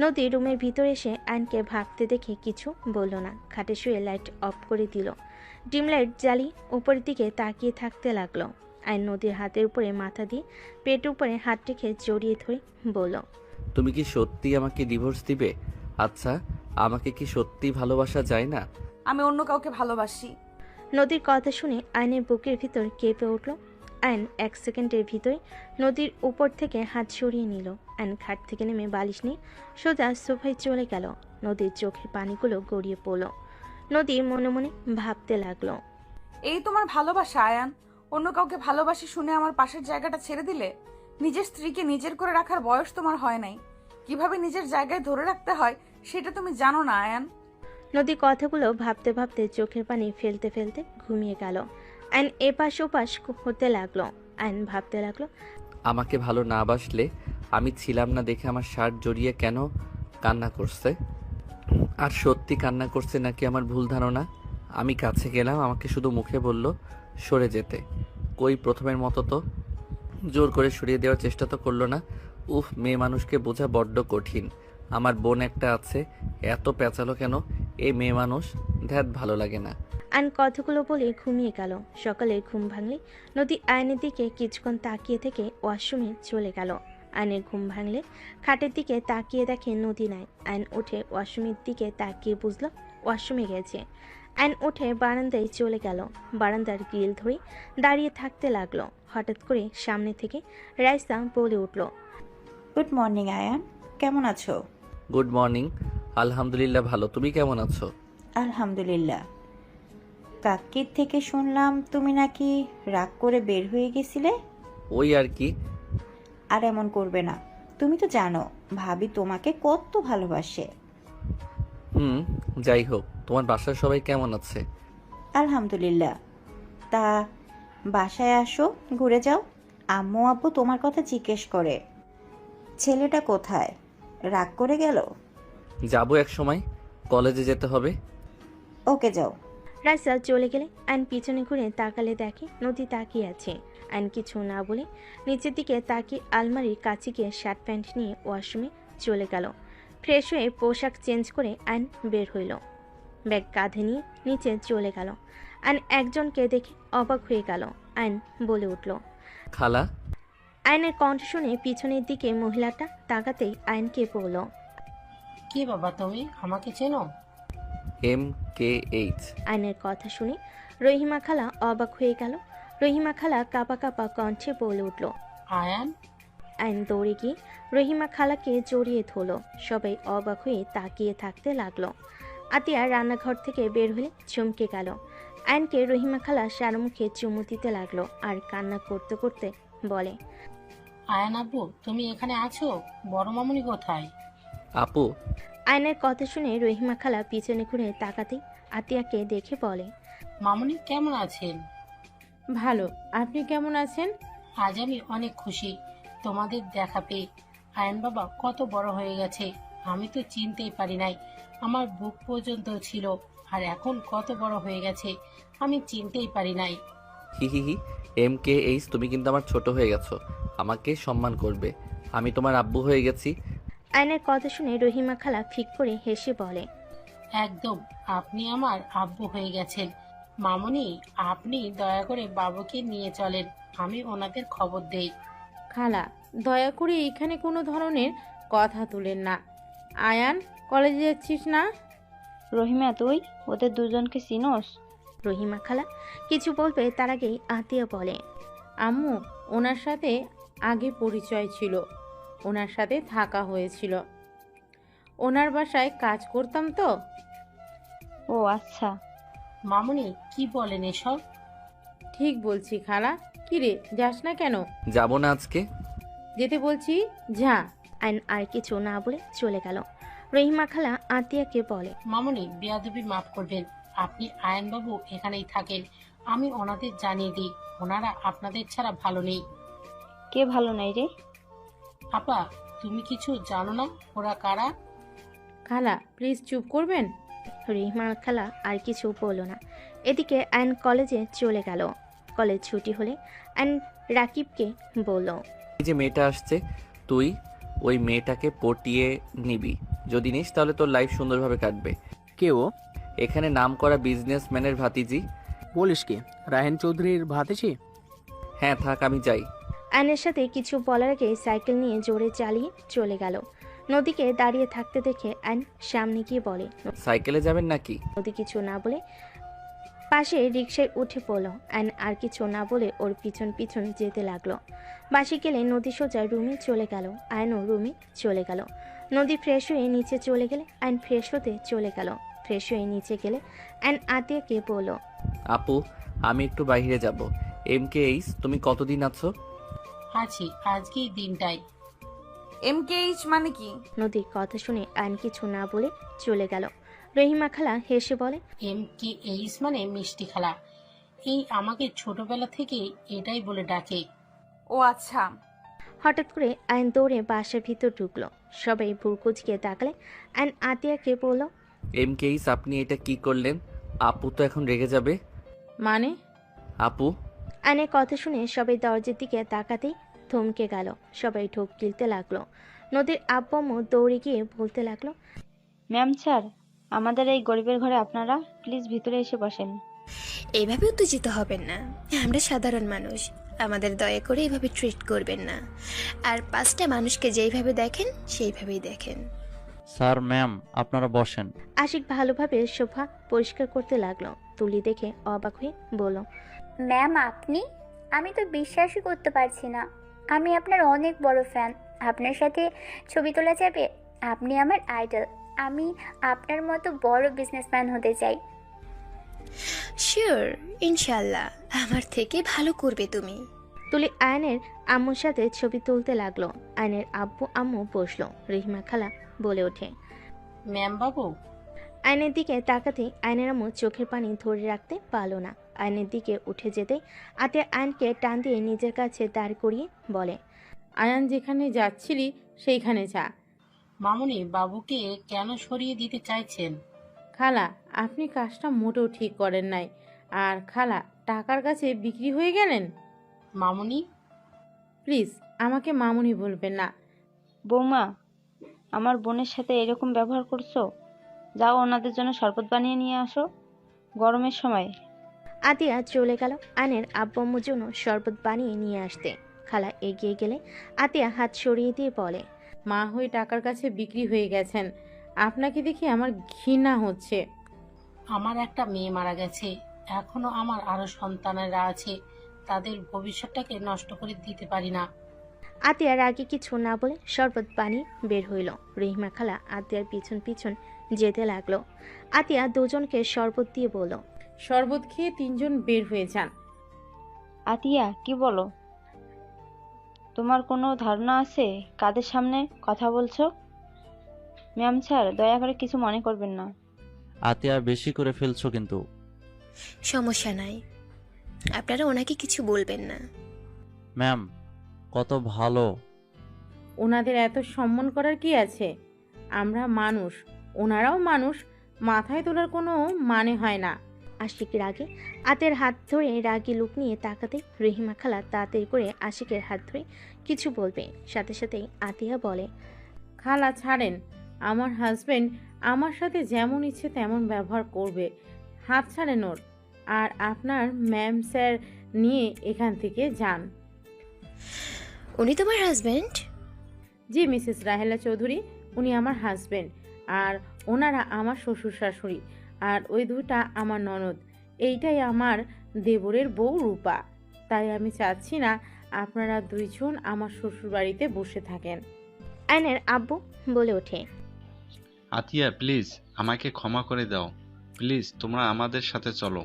নদী রুমের ভিতরে এসে আয়নকে ভাবতে দেখে কিছু বলল না। খাটে শুয়ে লাইট অফ করে দিল। ডিম লাইট জ্বালিয়ে উপরের দিকে তাকিয়ে থাকতে লাগলো। আয়ন নদীর হাতের উপরে মাথা দিয়ে পেট উপরে হাত রেখে জড়িয়ে ধরে বলল, তুমি কি সত্যি আমাকে ডিভোর্স দিবে? আচ্ছা, আমাকে কি সত্যি ভালোবাসা যায় না? আমি অন্য কাউকে ভালোবাসি। নদীর কথা শুনে আয়নের বুকের ভিতর কেঁপে উঠল। আয়ন এক সেকেন্ডের ভিতরে নদীর উপর থেকে হাত সরিয়ে নিল। আয়ন খাট থেকে নেমে বালিশ নিয়ে সোজা সোফায় চলে গেল। নদীর চোখের পানিগুলো গড়িয়ে পড়ল। নদী মনে মনে ভাবতে লাগলো, এই তোমার ভালোবাসা আয়ান? অন্য কাউকে ভালোবাসি শুনে আমার পাশের জায়গাটা ছেড়ে দিলে? নিজের স্ত্রীকে নিজের করে রাখার বয়স তোমার হয় নাই। কিভাবে নিজের জায়গায় ধরে রাখতে হয় সেটা তুমি জানো না আয়ান। নদী কথাগুলো ভাবতে ভাবতে চোখের পানি ফেলতে ফেলতে ঘুমিয়ে গেল। আয়ন এপাশ ওপাশ হতে লাগলো। আয়ন ভাবতে লাগলো, আমাকে ভালো না বাসলে আমি ছিলাম না দেখে আমার শার্ট জড়িয়ে কেন কান্না করছে? আর সত্যি কান্না করছে নাকি আমার ভুল ধারণা? আমি কাছে গেলাম, আমাকে শুধু মুখে বলল সরে যেতে। কই প্রথমের মতো তো জোর করে সরিয়ে দেওয়ার চেষ্টা তো করলো না। উফ, মেয়ে মানুষকে বোঝা বড্ড কঠিন। আমার বোন একটা আছে, এত পেঁচালো কেন এই মেয়ে মানুষ, ধ্যাত ভালো লাগে না। আয়ন কথাগুলো বলে ঘুমিয়ে গেল। সকালে ঘুম ভাঙলে নদী আয়নের দিকে কিছুক্ষণ তাকিয়ে থেকে ওয়াশরুমে চলে গেল। আয়নের ঘুম ভাঙলে খাটের দিকে তাকিয়ে দেখে নদী নাই। আয়ন উঠে ওয়াশরুমের দিকে তাকিয়ে বুঝলো ওয়াশরুমে গেছে। আয়ন উঠে বারান্দায় চলে গেল। বারান্দার গ্রিল ধরে দাঁড়িয়ে থাকতে লাগলো। হঠাৎ করে সামনে থেকে রাইসা বলে উঠল, গুড মর্নিং আয়ান, কেমন আছো? গুড মর্নিং, আলহামদুলিল্লাহ ভালো। তুমি কেমন আছো? আলহামদুলিল্লাহ। কাকির থেকে শুনলাম তুমি নাকি রাগ করে বের হয়ে গেছিলে। ওই আর কি। আর এমন করবে না, তুমি তো জানো ভাবি তোমাকে কত ভালোবাসে। যাই হোক, তোমার বাসার সবাই কেমন আছে? আলহামদুলিল্লাহ। তা বাসায় আসো, ঘুরে যাও। আম্মু আব্বু তোমার কথা জিজ্ঞেস করে। ছেলেটা কোথায়, রাগ করে গেল? যাবো এক সময়, কলেজে যেতে হবে। ওকে যাও। রাইসা চলে গেলে আয়ন পিছনে ঘুরে তাকালে দেখে নদী তাকিয়ে আছে। আয়ন কিছু না বলে নিচের দিকে তাকিয়ে আলমারির কাছে গিয়ে শার্ট প্যান্ট নিয়ে ওয়াশরুমে চলে গেল। ফ্রেশ হয়ে পোশাক চেঞ্জ করে আয়ন বের হইল। ব্যাগ কাঁধে নিয়ে নিচে চলে গেল। আয়ন একজনকে দেখে অবাক হয়ে গেল। আয়ন বলে উঠল, খালা। আয়নের কণ্ঠ শুনে পিছনের দিকে মহিলাটা তাকাতেই আয়নকে বলল, কে বাবা তুমি, আমাকে চেনো? MKH। আয়নের কথা শুনে রহিমা খালা অবাক হয়ে গেল। রহিমা খালা কাঁপা কাঁপা কণ্ঠে বলে উঠল, আয়ান। আয়ন দৌড়ে গিয়ে রহিমা খালাকে জড়িয়ে ধরল। সবাই অবাক হয়ে তাকিয়ে থাকতে লাগলো। আতিয়া রান্নাঘর থেকে বের হলে চমকে গেল। আয়নকে রহিমা খালা সারা মুখে চুমু দিতে লাগলো আর কান্না করতে করতে বলে, আয়ান আব্বু তুমি এখানে আছো? বড় মামুনি কোথায়? আপু। আয়নের কথা শুনে রহিমা খালা পিছনে ঘুরে তাকাতেই আতিয়াকে দেখে বলে, মামুনি কেমন আছেন? ভালো, আপনি কেমন আছেন? আজ আমি অনেক খুশি তোমাদের দেখা পেয়ে। আয়ান বাবা কত বড় হয়ে গেছে, আমি তো চিনতেই পারি নাই। আমার বুক পর্যন্ত ছিল, আর এখন কত বড় হয়ে গেছে আমি চিনতেই পারি নাই। হি হি হি। MKH, তুমি কিন্তু আমার ছোট হয়ে গেছো। আমাকে সম্মান করবে। আমি তোমার আব্বু হয়ে গেছি। আয়নের কথা শুনে রহিমা খালা ফিক করে হেসে বলে, একদম, আপনি আমার আব্বু হয়ে গেছেন। মামুনি, আপনি দয়া করে বাবুকে নিয়ে চলেন, আমি ওনাদের খবর দেই। খালা, দয়া করে এখানে কোনো ধরনের কথা তুলেন না। আয়ান, কলেজে যাচ্ছিস না? রহিমা, তুই ওদের দুজনকে চিনোস? রহিমা খালা কিছু বলবে তার আগেই আতিয়া বলে, আম্মু, ওনার সাথে আগে পরিচয় ছিল, ওনার সাথে থাকা হয়েছিল, ওনার বাসায় কাজ করতাম তো। ও আচ্ছা। মামুনি, কি বলেন এসব? ঠিক বলছি খালা। কিরে, যাস না কেন? যাবো না আজকে। যেতে বলছি, যা। আয়ন আর কিছু না বলে চলে গেল। রহিমা খালা আতিয়াকে বলে, মামুনি, বেয়াদবি মাফ করবেন। আপনি আয়নবাবু এখানেই থাকেন, আমি ওনাদের জানিয়ে দিই, ওনারা আপনাদের ছাড়া ভালো নেই। কে ভালো নাই রে? আপা, তুমি কিছু জানো না ওরা কারা? খালা, প্লিজ চুপ করবেন। রহিমা খালা আর কিছু বলল না। এদিকে আয়ন কলেজে চলে গেল। কলেজ ছুটি হলে আয়ন রাকিবকে বলল, এই যে মেয়েটা আসছে, তুই ওই মেয়েটাকে পটিয়ে নিবি। যদি নিস তাহলে তোর লাইফ সুন্দরভাবে কাটবে। কে ও? এখানে নাম করা বিজনেসম্যানের ভাতিজি। বলিস কি, রাহেন চৌধুরীর ভাতিজি? হ্যাঁ, থাক, আমি যাই। আয়নের সাথে কিছু বলার আগে সাইকেল নিয়ে জোরে চালিয়ে চলে গেল। নদীকে দাঁড়িয়ে থাকতে দেখে আয়ন সামনে গিয়ে বলে, সাইকেলে যাবেন নাকি? নদী কিছু না বলে পাশে রিকশায় উঠে পড়ল। আয়ন আর কিছু না বলে ওর পিছন পিছন যেতে লাগলো। বাসে গেলে নদী সোজা রুমে চলে গেল। আয়নও রুমে চলে গেল। নদী ফ্রেশ হয়ে নিচে চলে গেলে আয়ন ফ্রেশ হতে চলে গেল। ফ্রেশ হয়ে নিচে গেলে আয়ন আতিয়াকে বলল, আপু, আমি একটু বাইরে যাব। MKH, তুমি কতদিন আছো? আছি, আজকেই দিনটাই। MKH মানে কি? নদীর কথা শুনে আয়ন কিছু না বলে চলে গেল। রহিমা খালা হেসে বলে, MKH মানে মিষ্টি খালা। এই আমাকে ছোটবেলা থেকে এটাই বলে ডাকে। ও আচ্ছা। হঠাৎ করে আয়ন দৌড়ে বাসার ভিতর ঢুকলো। সবাই ভুরকুচকে তাকালে আয়ন আতিয়াকে বলল, MKH, আপনি এটা কি করলেন? আপু তো এখন রেগে যাবে। মানে? আপু। আয়নের কথা শুনে সবাই দরজার দিকে তাকাতেই থমকে গেল। সবাই ঢোক গিলতে লাগলো। নদীর আব্বু আম্মু দৌড়ে গিয়ে বলতে লাগলো, ম্যাম স্যার, আমাদের এই গরিবের ঘরে আপনারা প্লিজ ভিতরে এসে বসেন। এইভাবে উত্তেজিত হবেন না, আমরা সাধারণ মানুষ, আমাদের দয়া করে এভাবে ট্রিট করবেন না। আর পাঁচটা মানুষকে যেইভাবে দেখেন সেইভাবেই দেখেন। স্যার, ম্যাম, আপনারা বসেন। আশিক ভালোভাবে সোফা পরিষ্কার করতে লাগলো। তুলি দেখে অবাক হয়ে বলল, ম্যাম আপনি? আমি তো বিশ্বাসই করতে পারছি না, আমি আপনার অনেক বড় ফ্যান। আপনার সাথে ছবি তোলা যাবে? আপনি আমার আইডল, আমি আপনার মতো বড় বিজনেসম্যান হতে চাই। শিওর, ইনশাল্লাহ আমার থেকে ভালো করবে তুমি। তুলি আয়নের আম্মুর সাথে ছবি তুলতে লাগলো। আয়নের আব্বু আম্মু বসলো। রহিমা খালা বলে ওঠে, ম্যাম বাবু। আয়নের দিকে তাকাতেই আয়নের আম্মু চোখের পানি ধরে রাখতে পারল না। আয়নের দিকে উঠে যেতেই আতিয়া আয়নকে টান দিয়ে নিজের কাছে দাঁড় করিয়ে বলে, আয়ান, যেখানে যাচ্ছিলি সেইখানে যা। মামুনি, বাবুকে কেন সরিয়ে দিতে চাইছেন? খালা, আপনি কাজটা মোটেও ঠিক করেন নাই। আর খালা, টাকার কাছে বিক্রি হয়ে গেলেন। মামুনি। প্লিজ আমাকে মামুনি বলবেন না। বৌমা, আমার বোনের সাথে এরকম ব্যবহার করছো? যাও ওনাদের জন্য শরবত বানিয়ে নিয়ে আসো, গরমের সময়। আতিয়া চলে গেল আয়নের আব্বু আম্মুর জন্য শরবত বানিয়ে নিয়ে আসতে। খালা এগিয়ে গেলে আতিয়া হাত সরিয়ে দিয়ে বলে, মা হয়ে টাকার কাছে বিক্রি হয়ে গেছেন। আপনাকে দেখে আমার ঘৃণা হচ্ছে। আমার একটা মেয়ে মারা গেছে, এখনো আমার আরো সন্তানেরা আছে, তাদের ভবিষ্যৎটাকে নষ্ট করে দিতে পারি না। আতিয়ার আগে কিছু না বলে শরবত বানিয়ে বের হইল। রহিমা খালা আতিয়ার পিছন পিছন যেতে লাগলো। আতিয়া দুজনকে শরবত দিয়ে বলল, শরবত খেয়ে তিনজন বের হয়ে যান। আতিয়া, কি বলো? তোমার কোনো ধারণা আছে কাদের সামনে কথা বলছো? ম্যাম স্যার, দয়া করে কিছু মনে করবেন না। আতিয়া, বেশি করে ফেলছো কিন্তু। সমস্যা নাই, আপনারা ওনাকে কিছু বলবেন না। ম্যাম, কত ভালো। ওনাদের এত সম্মান করার কি আছে? আমরা মানুষ, ওনারাও মানুষ, মাথায় তোলার কোনো মানে হয় না। আশিক রাগে আতের হাত ধরে রাগী লুক নিয়ে তাকাতে রহিমা খালা তাড়াতাড়ি করে আশিকের হাত ধরে কিছু বলবে, সাথে সাথেই আতিয়া বলে, খালা ছাড়েন, আমার হাজবেন্ড আমার সাথে যেমন ইচ্ছে তেমন ব্যবহার করবে, হাত ছাড়েন ওর। আর আপনার ম্যাম স্যার নিয়ে এখান থেকে যান। উনি তোমার হাজবেন্ড? জি মিসেস রাহেলা চৌধুরী, উনি আমার হাজবেন্ড, আর ওনারা আমার শ্বশুর শাশুড়ি, আর ওই দুটা আমার ননদ। এইটাই আমার দেবরের বউ রূপা। তাই আমি চাচ্ছি না আপনারা দুইজন আমার শ্বশুর বাড়িতে বসে থাকেন। আয়নের আব্বু বলে ওঠে, আতিয়া প্লিজ আমাকে ক্ষমা করে দাও, প্লিজ তোমরা আমাদের সাথে চলো।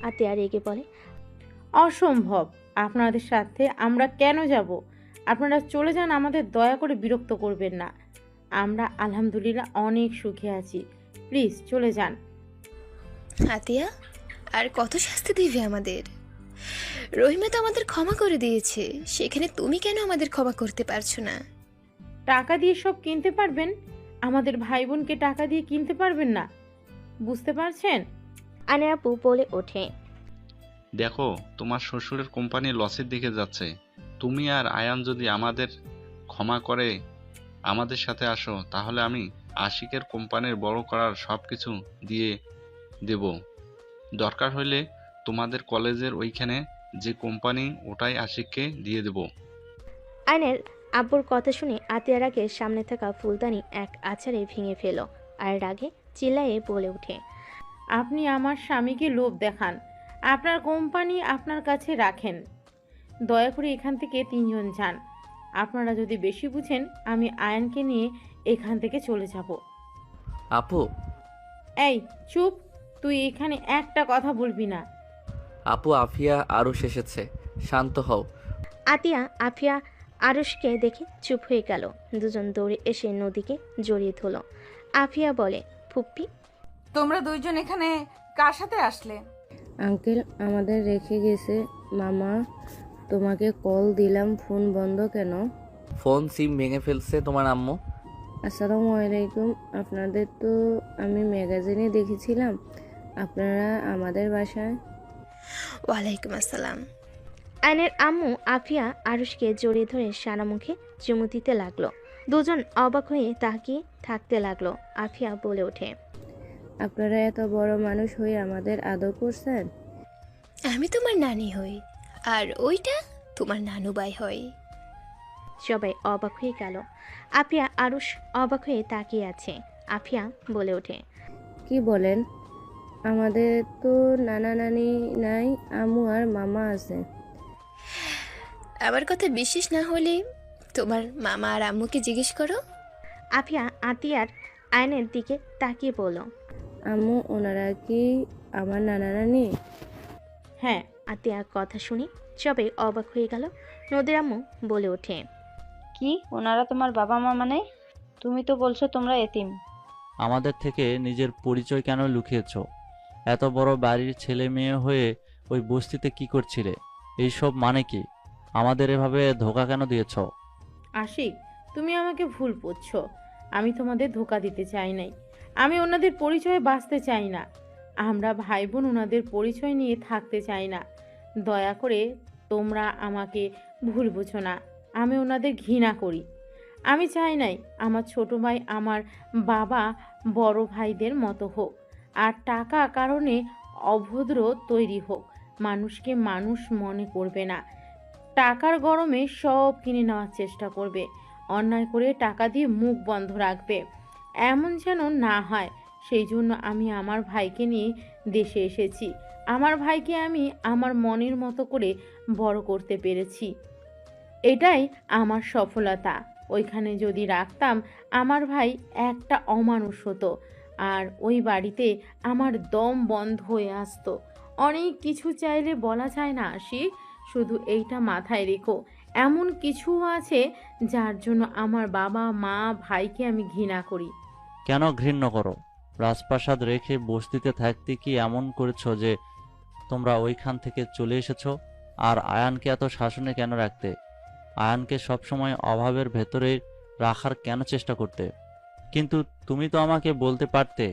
আতিয়া রেগে বলে, অসম্ভব, আপনাদের সাথে আমরা কেন যাব? আপনারা চলে যান, আমাদের দয়া করে বিরক্ত করবেন না। আমরা আলহামদুলিল্লাহ অনেক সুখে আছি, প্লিজ চলে যান। আতিয়া, আর কত শাস্তি দিবে আমাদের? রহিমা তো আমাদের ক্ষমা করে দিয়েছে, সেখানে তুমি কেন আমাদের ক্ষমা করতে পারছো না? টাকা দিয়ে সব কিনতে পারবেন, আমাদের ভাই বোনকে টাকা দিয়ে কিনতে পারবেন না, বুঝতে পারছেন? আয়নের আব্বু বলে ওঠে, দেখো তোমার শ্বশুরের কোম্পানি লসের দিকে যাচ্ছে, তুমি আর আয়ান যদি আমাদের ক্ষমা করে আমাদের সাথে আসো, তাহলে আমি আশিকের কোম্পানির বড় করার সব কিছু দিয়ে দেব। দরকার হলে তোমাদের কলেজের ওইখানে যে কোম্পানি, ওটাই আশিককে দিয়ে দেব। আয়নের আব্বুর কথা শুনে আতিয়ার আগে সামনে থাকা ফুলদানি এক আছাড়ে ভেঙে ফেল আর রাগে চিল্লায়ে বলে ওঠে, আপনি আমার স্বামীকে লোভ দেখান, আপনার কোম্পানি আপনার কাছে রাখেন। দয়া করে এখান থেকে তিনজন যান। আপনারা যদি বেশি বুঝেন, আমি আয়নকে নিয়ে এখান থেকে চলে যাব। আপু, এই চুপ, তুই এখানে একটা কথা বলবি না। আপু আফিয়া আরুষ এসেছে, শান্ত হও। আতিয়া আফিয়া আরুষকে দেখে চুপ হয়ে গেল। দুজন দৌড়ে এসে নদীকে জড়িয়ে ধরল। আফিয়া বলে, ফুপ্পি তোমরা দুইজন এখানে কার সাথে আসলে? আঙ্কেল আমাদের রেখে গেছে। মামা, তোমাকে কল দিলাম, ফোন বন্ধ কেন? ফোন সিম ভেঙে ফেলছে তোমার আম্মু। আসসালামু আলাইকুম। আপনাদের তো আমি ম্যাগাজিনে দেখেছিলাম আপনারা আমাদের বাসায়। ওয়ালাইকুম আসসালাম। আয়নের আম্মু আফিয়া আরুষকে জড়িয়ে ধরে সারা মুখে চুমু দিতে লাগলো। দুজন অবাক হয়ে তাকিয়ে থাকতে লাগলো। আফিয়া বলে ওঠে, আপনারা এত বড় মানুষ হয়ে আমাদের আদর করছেন। আমি তোমার নানি হই, আর ওইটা তোমার নানু ভাই হয়। সবাই অবাক হয়ে গেল। আফিয়া আরুষ অবাক হয়ে তাকিয়ে আছে। আফিয়া বলে ওঠে, কি বলেন? আমাদের তো নানা নানি নাই, আম্মু আর মামা আছে। আমার কথা বিশ্বাস না হলে তোমার মামা আর আম্মুকে জিজ্ঞেস করো। আফিয়া আতিয়ার আয়নের দিকে তাকিয়ে বলল, আম্মু ওনারা কি আমার নানা নানি? হ্যাঁ। আতিয়ার কথা শুনে সবাই অবাক হয়ে গেল। নদীর আম্মু বলে ওঠে, কি ওনারা তোমার বাবা মা মানে? তুমি তো বলছো তোমরা এতিম। আমাদের থেকে নিজের পরিচয় কেন লুকিয়েছ? এত বড় বাড়ির ছেলে মেয়ে হয়ে ওই বস্তিতে কি করছিলে? এইসব মানে কি? আমাদের এভাবে ধোকা কেন দিয়েছ? আশিক, তুমি আমাকে ভুল বুঝছো। আমি তোমাদের ধোকা দিতে চাই নাই। আমি ওনাদের পরিচয়ে বাঁচতে চাই না। আমরা ভাই বোন ওনাদের পরিচয় নিয়ে থাকতে চাই না। দয়া করে তোমরা আমাকে ভুল বুঝো না। আমি ওনাদের ঘৃণা করি। আমি চাই নাই আমার ছোট ভাই আমার বাবা বড় ভাইদের মতো হোক, আর টাকা কারণে অভদ্র তৈরি হোক। মানুষকে মানুষ মনে করবে না, টাকার গরমে সব কিনে নেওয়ার চেষ্টা করবে, অন্যায় করে টাকা দিয়ে মুখ বন্ধ রাখবে। এমন যেন না হয়। সেই জন্য আমি আমার ভাইকে নিয়ে দেশে এসেছি। আমার ভাইকে আমি আমার মনের মতো করে বড় করতে পেরেছি, এটাই আমার সফলতা। ওইখানে যদি রাখতাম, আমার ভাই একটা অমানুষ হতো, আর ওই বাড়িতে আমার দম বন্ধ হয়ে আসতো। অনেক কিছু চাইলে বলা যায় না আশিক, শুধু এইটা মাথায় রেখো, এমন কিছু আছে যার জন্য আমার বাবা মা ভাইকে আমি ঘৃণা করি। কেন ঘৃণ্য করো? রাজপ্রাসাদ রেখে বস্তিতে থাকতে কি এমন করেছো যে তোমরা ওইখান থেকে চলে এসেছো? আর আয়ানকে এত শাসনে কেন রাখতে? আয়ানকে সবসময় অভাবের ভেতরে রাখার কেন চেষ্টা করতে? কিন্তু তুমি তো আমাকে বলতে পারতে,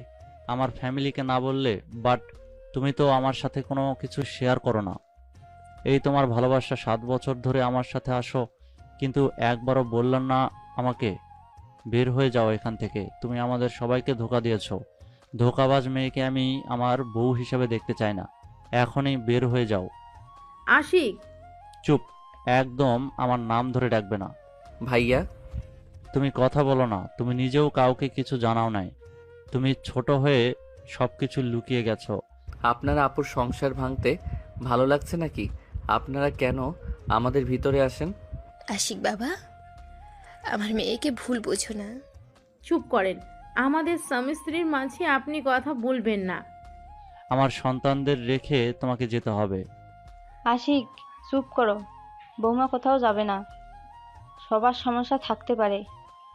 আমার ফ্যামিলিকে না বললে। বাট তুমি তো আমার সাথে কোনো কিছু শেয়ার করো না। এই তোমার ভালোবাসা, 7 বছর ধরে আমার সাথে আসো, কিন্তু একবারও বললাম না আমাকে। বের হয়ে যাও এখান থেকে। তুমি আমাদের সবাইকে ধোঁকা দিয়েছো। ধোঁকাবাজ মেয়েকে আমি আমার বউ হিসেবে দেখতে চাই না। এখনই বের হয়ে যাও। আশিক, চুপ, একদম আমার নাম ধরে ডাকবে না। ভাইয়া, তুমি কথা বলো না। তুমি নিজেও কাউকে কিছু জানাও নাই। তুমি ছোট হয়ে সবকিছু লুকিয়ে গেছো। আপনারা আপুর সংসার ভাঙতে ভালো লাগছে নাকি? আপনারা কেন আমাদের ভিতরে আসেন? আশিক বাবা, আমার মেয়েকে ভুল বোঝো না। চুপ করেন। আমাদের স্বামী স্ত্রীর মাঝে আপনি কথা বলবেন না। আমার সন্তানদের রেখে তোমাকে যেতে হবে। আশিক, চুপ করো। বৌমা কোথাও যাবে না। সবার সমস্যা থাকতে পারে,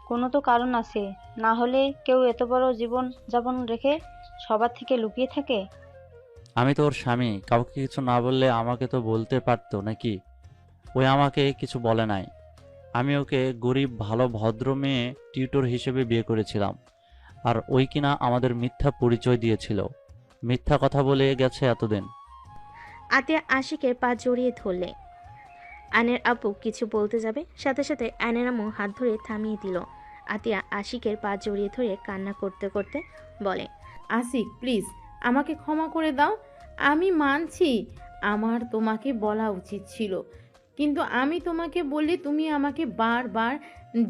কোনো তো কারণ আছে। না হলে কেউ এত বড় জীবন যাপন রেখে সবার থেকে লুকিয়ে থাকে? আমি তো ওর স্বামী, কাউকে কিছু না বললে আমাকে তো বলতে পারতো নাকি? ওই আমাকে কিছু বলে নাই। আমি ওকে গরিব ভালো ভদ্র মেয়ে টিউটর হিসেবে বিয়ে করেছিলাম, আর ওই কিনা আমাদের মিথ্যা পরিচয় দিয়েছিল। মিথ্যা কথা বলে গেছে এতদিন। আতিয়া আশিকের পা জড়িয়ে ধরলে। আয়নের আপু কিছু বলতে যাবে, সাথে সাথে আয়নের আম্মু হাত ধরে থামিয়ে দিল। আতিয়া আশিকের পা জড়িয়ে ধরে কান্না করতে করতে বলে, আশিক প্লিজ, আমাকে ক্ষমা করে দাও। আমি মানছি আমার তোমাকে বলা উচিত ছিল, কিন্তু আমি তোমাকে বললে তুমি আমাকে বারবার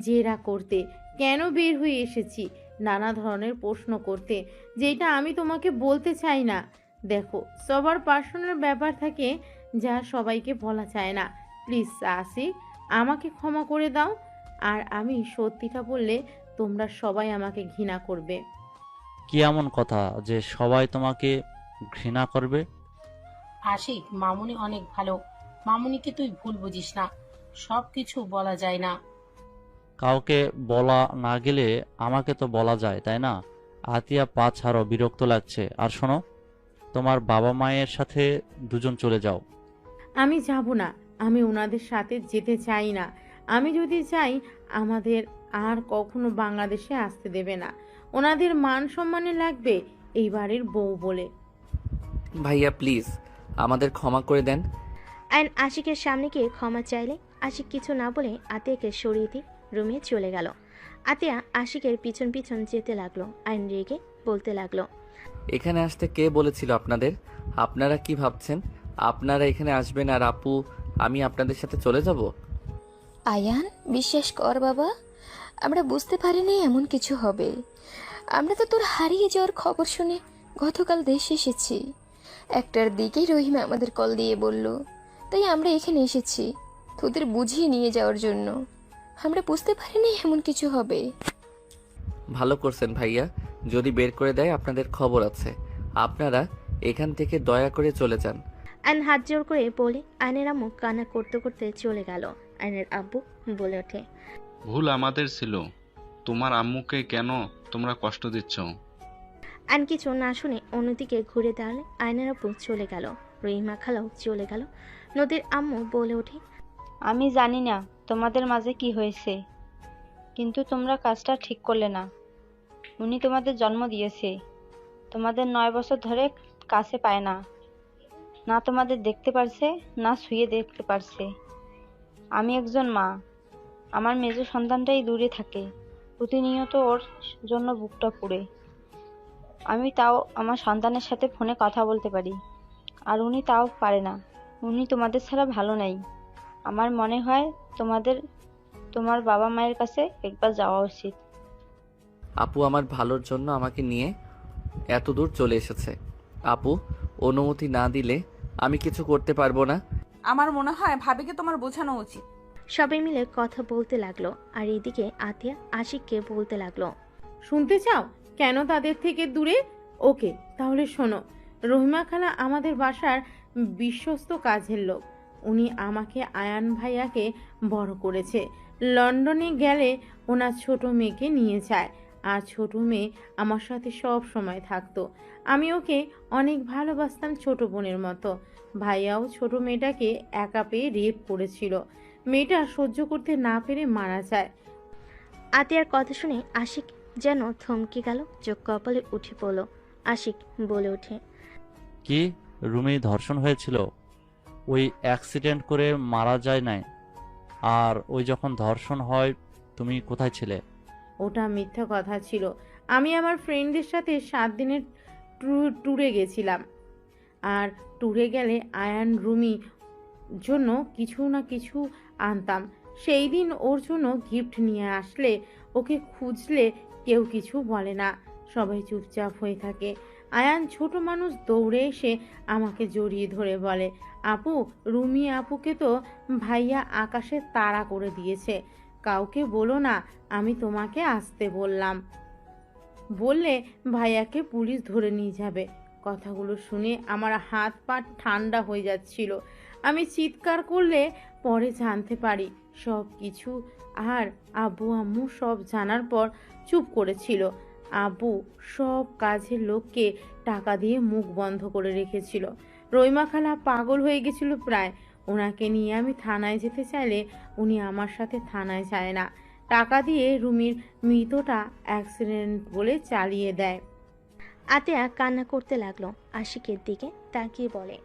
জেরা করতে, কেন বের হয়ে এসেছি নানা ধরনের প্রশ্ন করতে, যেটা আমি তোমাকে বলতে চাই না। দেখো, সবার পার্সোনাল ব্যাপার থাকে যা সবাইকে বলা চায় না। প্লিজ আশিক, আমাকে ক্ষমা করে দাও। আর আমি সত্যিটা বললে তোমরা সবাই আমাকে ঘৃণা করবে। কি এমন কথা যে সবাই তোমাকে ঘৃণা করবে? আশিক, মামুনি অনেক ভালো। মামুনিকে তুই ভুল বুঝিস না। সব কিছু বলা যায় না। কাউকে বলা না গেলে আমাকে তো বলা যায়, তাই না? আতিয়া, পা ছাড়ো, বিরক্ত লাগছে। আর শোনো, তোমার বাবা মায়ের সাথে দুজন চলে যাও। আমি যাব না, আমি ওনাদের সাথে যেতে চাই না। আমি যদি চাই আমাদের আর কখনো বাংলাদেশে আসতে দেবে না। ওনাদের মান সম্মানে লাগবে এই বাড়ির বউ বলে। ভাইয়া প্লিজ আমাদের ক্ষমা করে দেন। আয়ন আশিকের সামনে গিয়ে ক্ষমা চাইলে আশিক কিছু না বলে আতিয়াকে সরিয়ে দিয়ে রুমে চলে গেল। আতিয়া আশিকের পিছন পিছন যেতে লাগলো। আয়ন রেগে বলতে লাগলো, এখানে আসতে কে বলেছিল আপনাদের? আপনারা কি ভাবছেন আপনারা এখানে আসবেন আর আপু আমি আপনাদের সাথে চলে যাব? আয়ান, বিশ্বাস কর বাবা, আমরা বুঝতে পারিনি এমন কিছু হবে। আমরা তো তোর হারিয়ে যাওয়ার খবর শুনে গতকাল দেশে এসেছি। 1টার দিকেই রহিমা আমাদের কল দিয়ে বলল, তাই আমরা এখানে এসেছি তোদের বুঝিয়ে নিয়ে যাওয়ার জন্য। আমরা বুঝতে পারিনি এমন কিছু হবে। ভালো করছেন ভাইয়া, যদি বের করে দেয় আপনাদের খবর আছে। আপনারা এখান থেকে দয়া করে চলে যান। আয়ন হাত জোর করে বলে আয়নের আম্মু কান্না করতে করতে চলে গেল। আয়নের আব্বু বলে ওঠে, ভুল আমাদের ছিল। তোমার আম্মুকে কেন তোমরা কষ্ট দিচ্ছ? আয়ন কিছু না শুনে অন্যদিকে ঘুরে দাঁড়ালে আয়নের আব্বু চলে গেল। রহিমা খালাও চলে গেল। নদীর আম্মু বলে ওঠে, আমি জানি না তোমাদের মাঝে কি হয়েছে, কিন্তু তোমরা কাজটা ঠিক করলে না। উনি তোমাদের জন্ম দিয়েছে, তোমাদের 9 বছর ধরে কাছে পায় না, না তোমাদের দেখতে পারছে না ছুঁয়ে দেখতে পারছে। আমি একজন মা, আমার মেজ সন্তানটাই দূরে থাকে, প্রতিনিয়ত ওর জন্য বুকটা পুড়ে। আমি তাও আমার সন্তানের সাথে ফোনে কথা বলতে পারি, আর উনি তাও পারে না। উনি তোমাদের ছাড়া ভালো নাই। আমার মনে হয় তোমার বাবা মায়ের কাছে একবার যাওয়া উচিত। আপু আমার ভালোর জন্য আমাকে নিয়ে এত দূর চলে এসেছে। আপু অনুমতি না দিলে আমি কিছু করতে পারবো না। আমার মনে হয় ভাবিকে তোমার বোঝানো উচিত। সবাই মিলে কথা বলতে লাগলো। আর এইদিকে আতিয়া আশিককে বলতে লাগলো, শুনতে চাও কেন তাদের থেকে দূরে? ওকে, তাহলে শোনো। রহিমা খালা আমাদের বাসার বিশ্বস্ত কাজের লোক। উনি আমাকে আয়ান ভাইয়াকে বড় করেছে। লন্ডনে গেলে ওনার ছোট মেয়েকে নিয়ে যায়, আর ছোট মেয়ে আমার সাথে সব সময় থাকতো। আমি ওকে অনেক ভালোবাসতাম, ছোট বোনের মতো। ভাইয়াও ছোট মেয়েটাকে একা পেয়ে রেপ করেছিল। মেয়েটা সহ্য করতে না পেরে মারা যায়। আতিয়ার কথা শুনে আশিক যেন থমকে গেল, চোখ কপালে উঠে পড়ল। আশিক বলে ওঠে, কি রুমি ধর্ষণ হয়েছিল? ওই অ্যাক্সিডেন্ট করে মারা যায় নাই? আর ওই যখন ধর্ষণ হয় তুমি কোথায় ছিলে? ওটা মিথ্যা কথা ছিল। আমি আমার ফ্রেন্ডদের সাথে 7 দিনের ট্যুরে গেছিলাম। আর ট্যুরে গেলে আয়ান রুমি জন্য কিছু না কিছু আনতাম। সেই দিন ওর জন্য গিফট নিয়ে আসলে ওকে খুঁজলে কেউ কিছু বলে না, সবাই চুপচাপ হয়ে থাকে। আয়ান ছোট মানুষ দৌড়ে এসে আমাকে জড়িয়ে ধরে বলে, আপু, রুমি আপুকে তো ভাইয়া আকাশে তাড়া করে দিয়েছে, কাউকে বলো না আমি তোমাকে আসতে বললাম, বললে ভাইয়াকে পুলিশ ধরে নিয়ে যাবে। কথাগুলো শুনে আমার হাত পা ঠান্ডা হয়ে যাচ্ছিল। আমি চিৎকার করলে পরে জানতে পারি সব কিছু। আর আব্বু আম্মু সব জানার পর চুপ করেছিল। আব্বু সব কাজের লোককে টাকা দিয়ে মুখ বন্ধ করে রেখেছিল। রইমা খালা পাগল হয়ে গেছিল প্রায়। ওনাকে নিয়ে আমি থানায় যেতে চাইলে উনি আমার সাথে থানায় যায় না, টাকা দিয়ে রুমির মৃতটা অ্যাক্সিডেন্ট বলে চালিয়ে দেয়। আতিয়া কান্না করতে লাগলো, আশিকের দিকে তাকিয়ে বলে,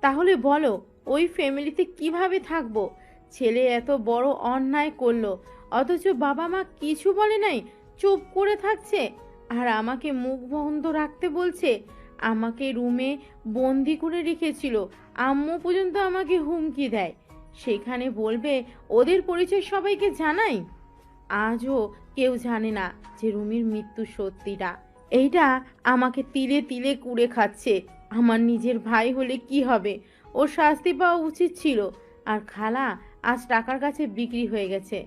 তাহলে বলো ওই ফ্যামিলিতে কিভাবে থাকবো? ছেলে এত বড় অন্যায় করলো, অথচ বাবা মা কিছু বলে নাই, চুপ করে থাকছে। আর আমাকে মুখ বন্ধ রাখতে বলছে। আমাকে রুমে বন্দি করে রেখেছিল। আম্মু পর্যন্ত আমাকে হুমকি দেয়, সেখানে বলবে ওদের পরিচয় সবাইকে জানাই। আজও কেউ জানে না যে রুমির মৃত্যু সত্যিটা। এইটা আমাকে তিলে তিলে কুড়ে খাচ্ছে। আমার নিজের ভাই হলে কি হবে? ও শাস্তি পাওয়া উচিত ছিল। আর খালা আজ টাকার কাছে বিক্রি হয়ে গেছে।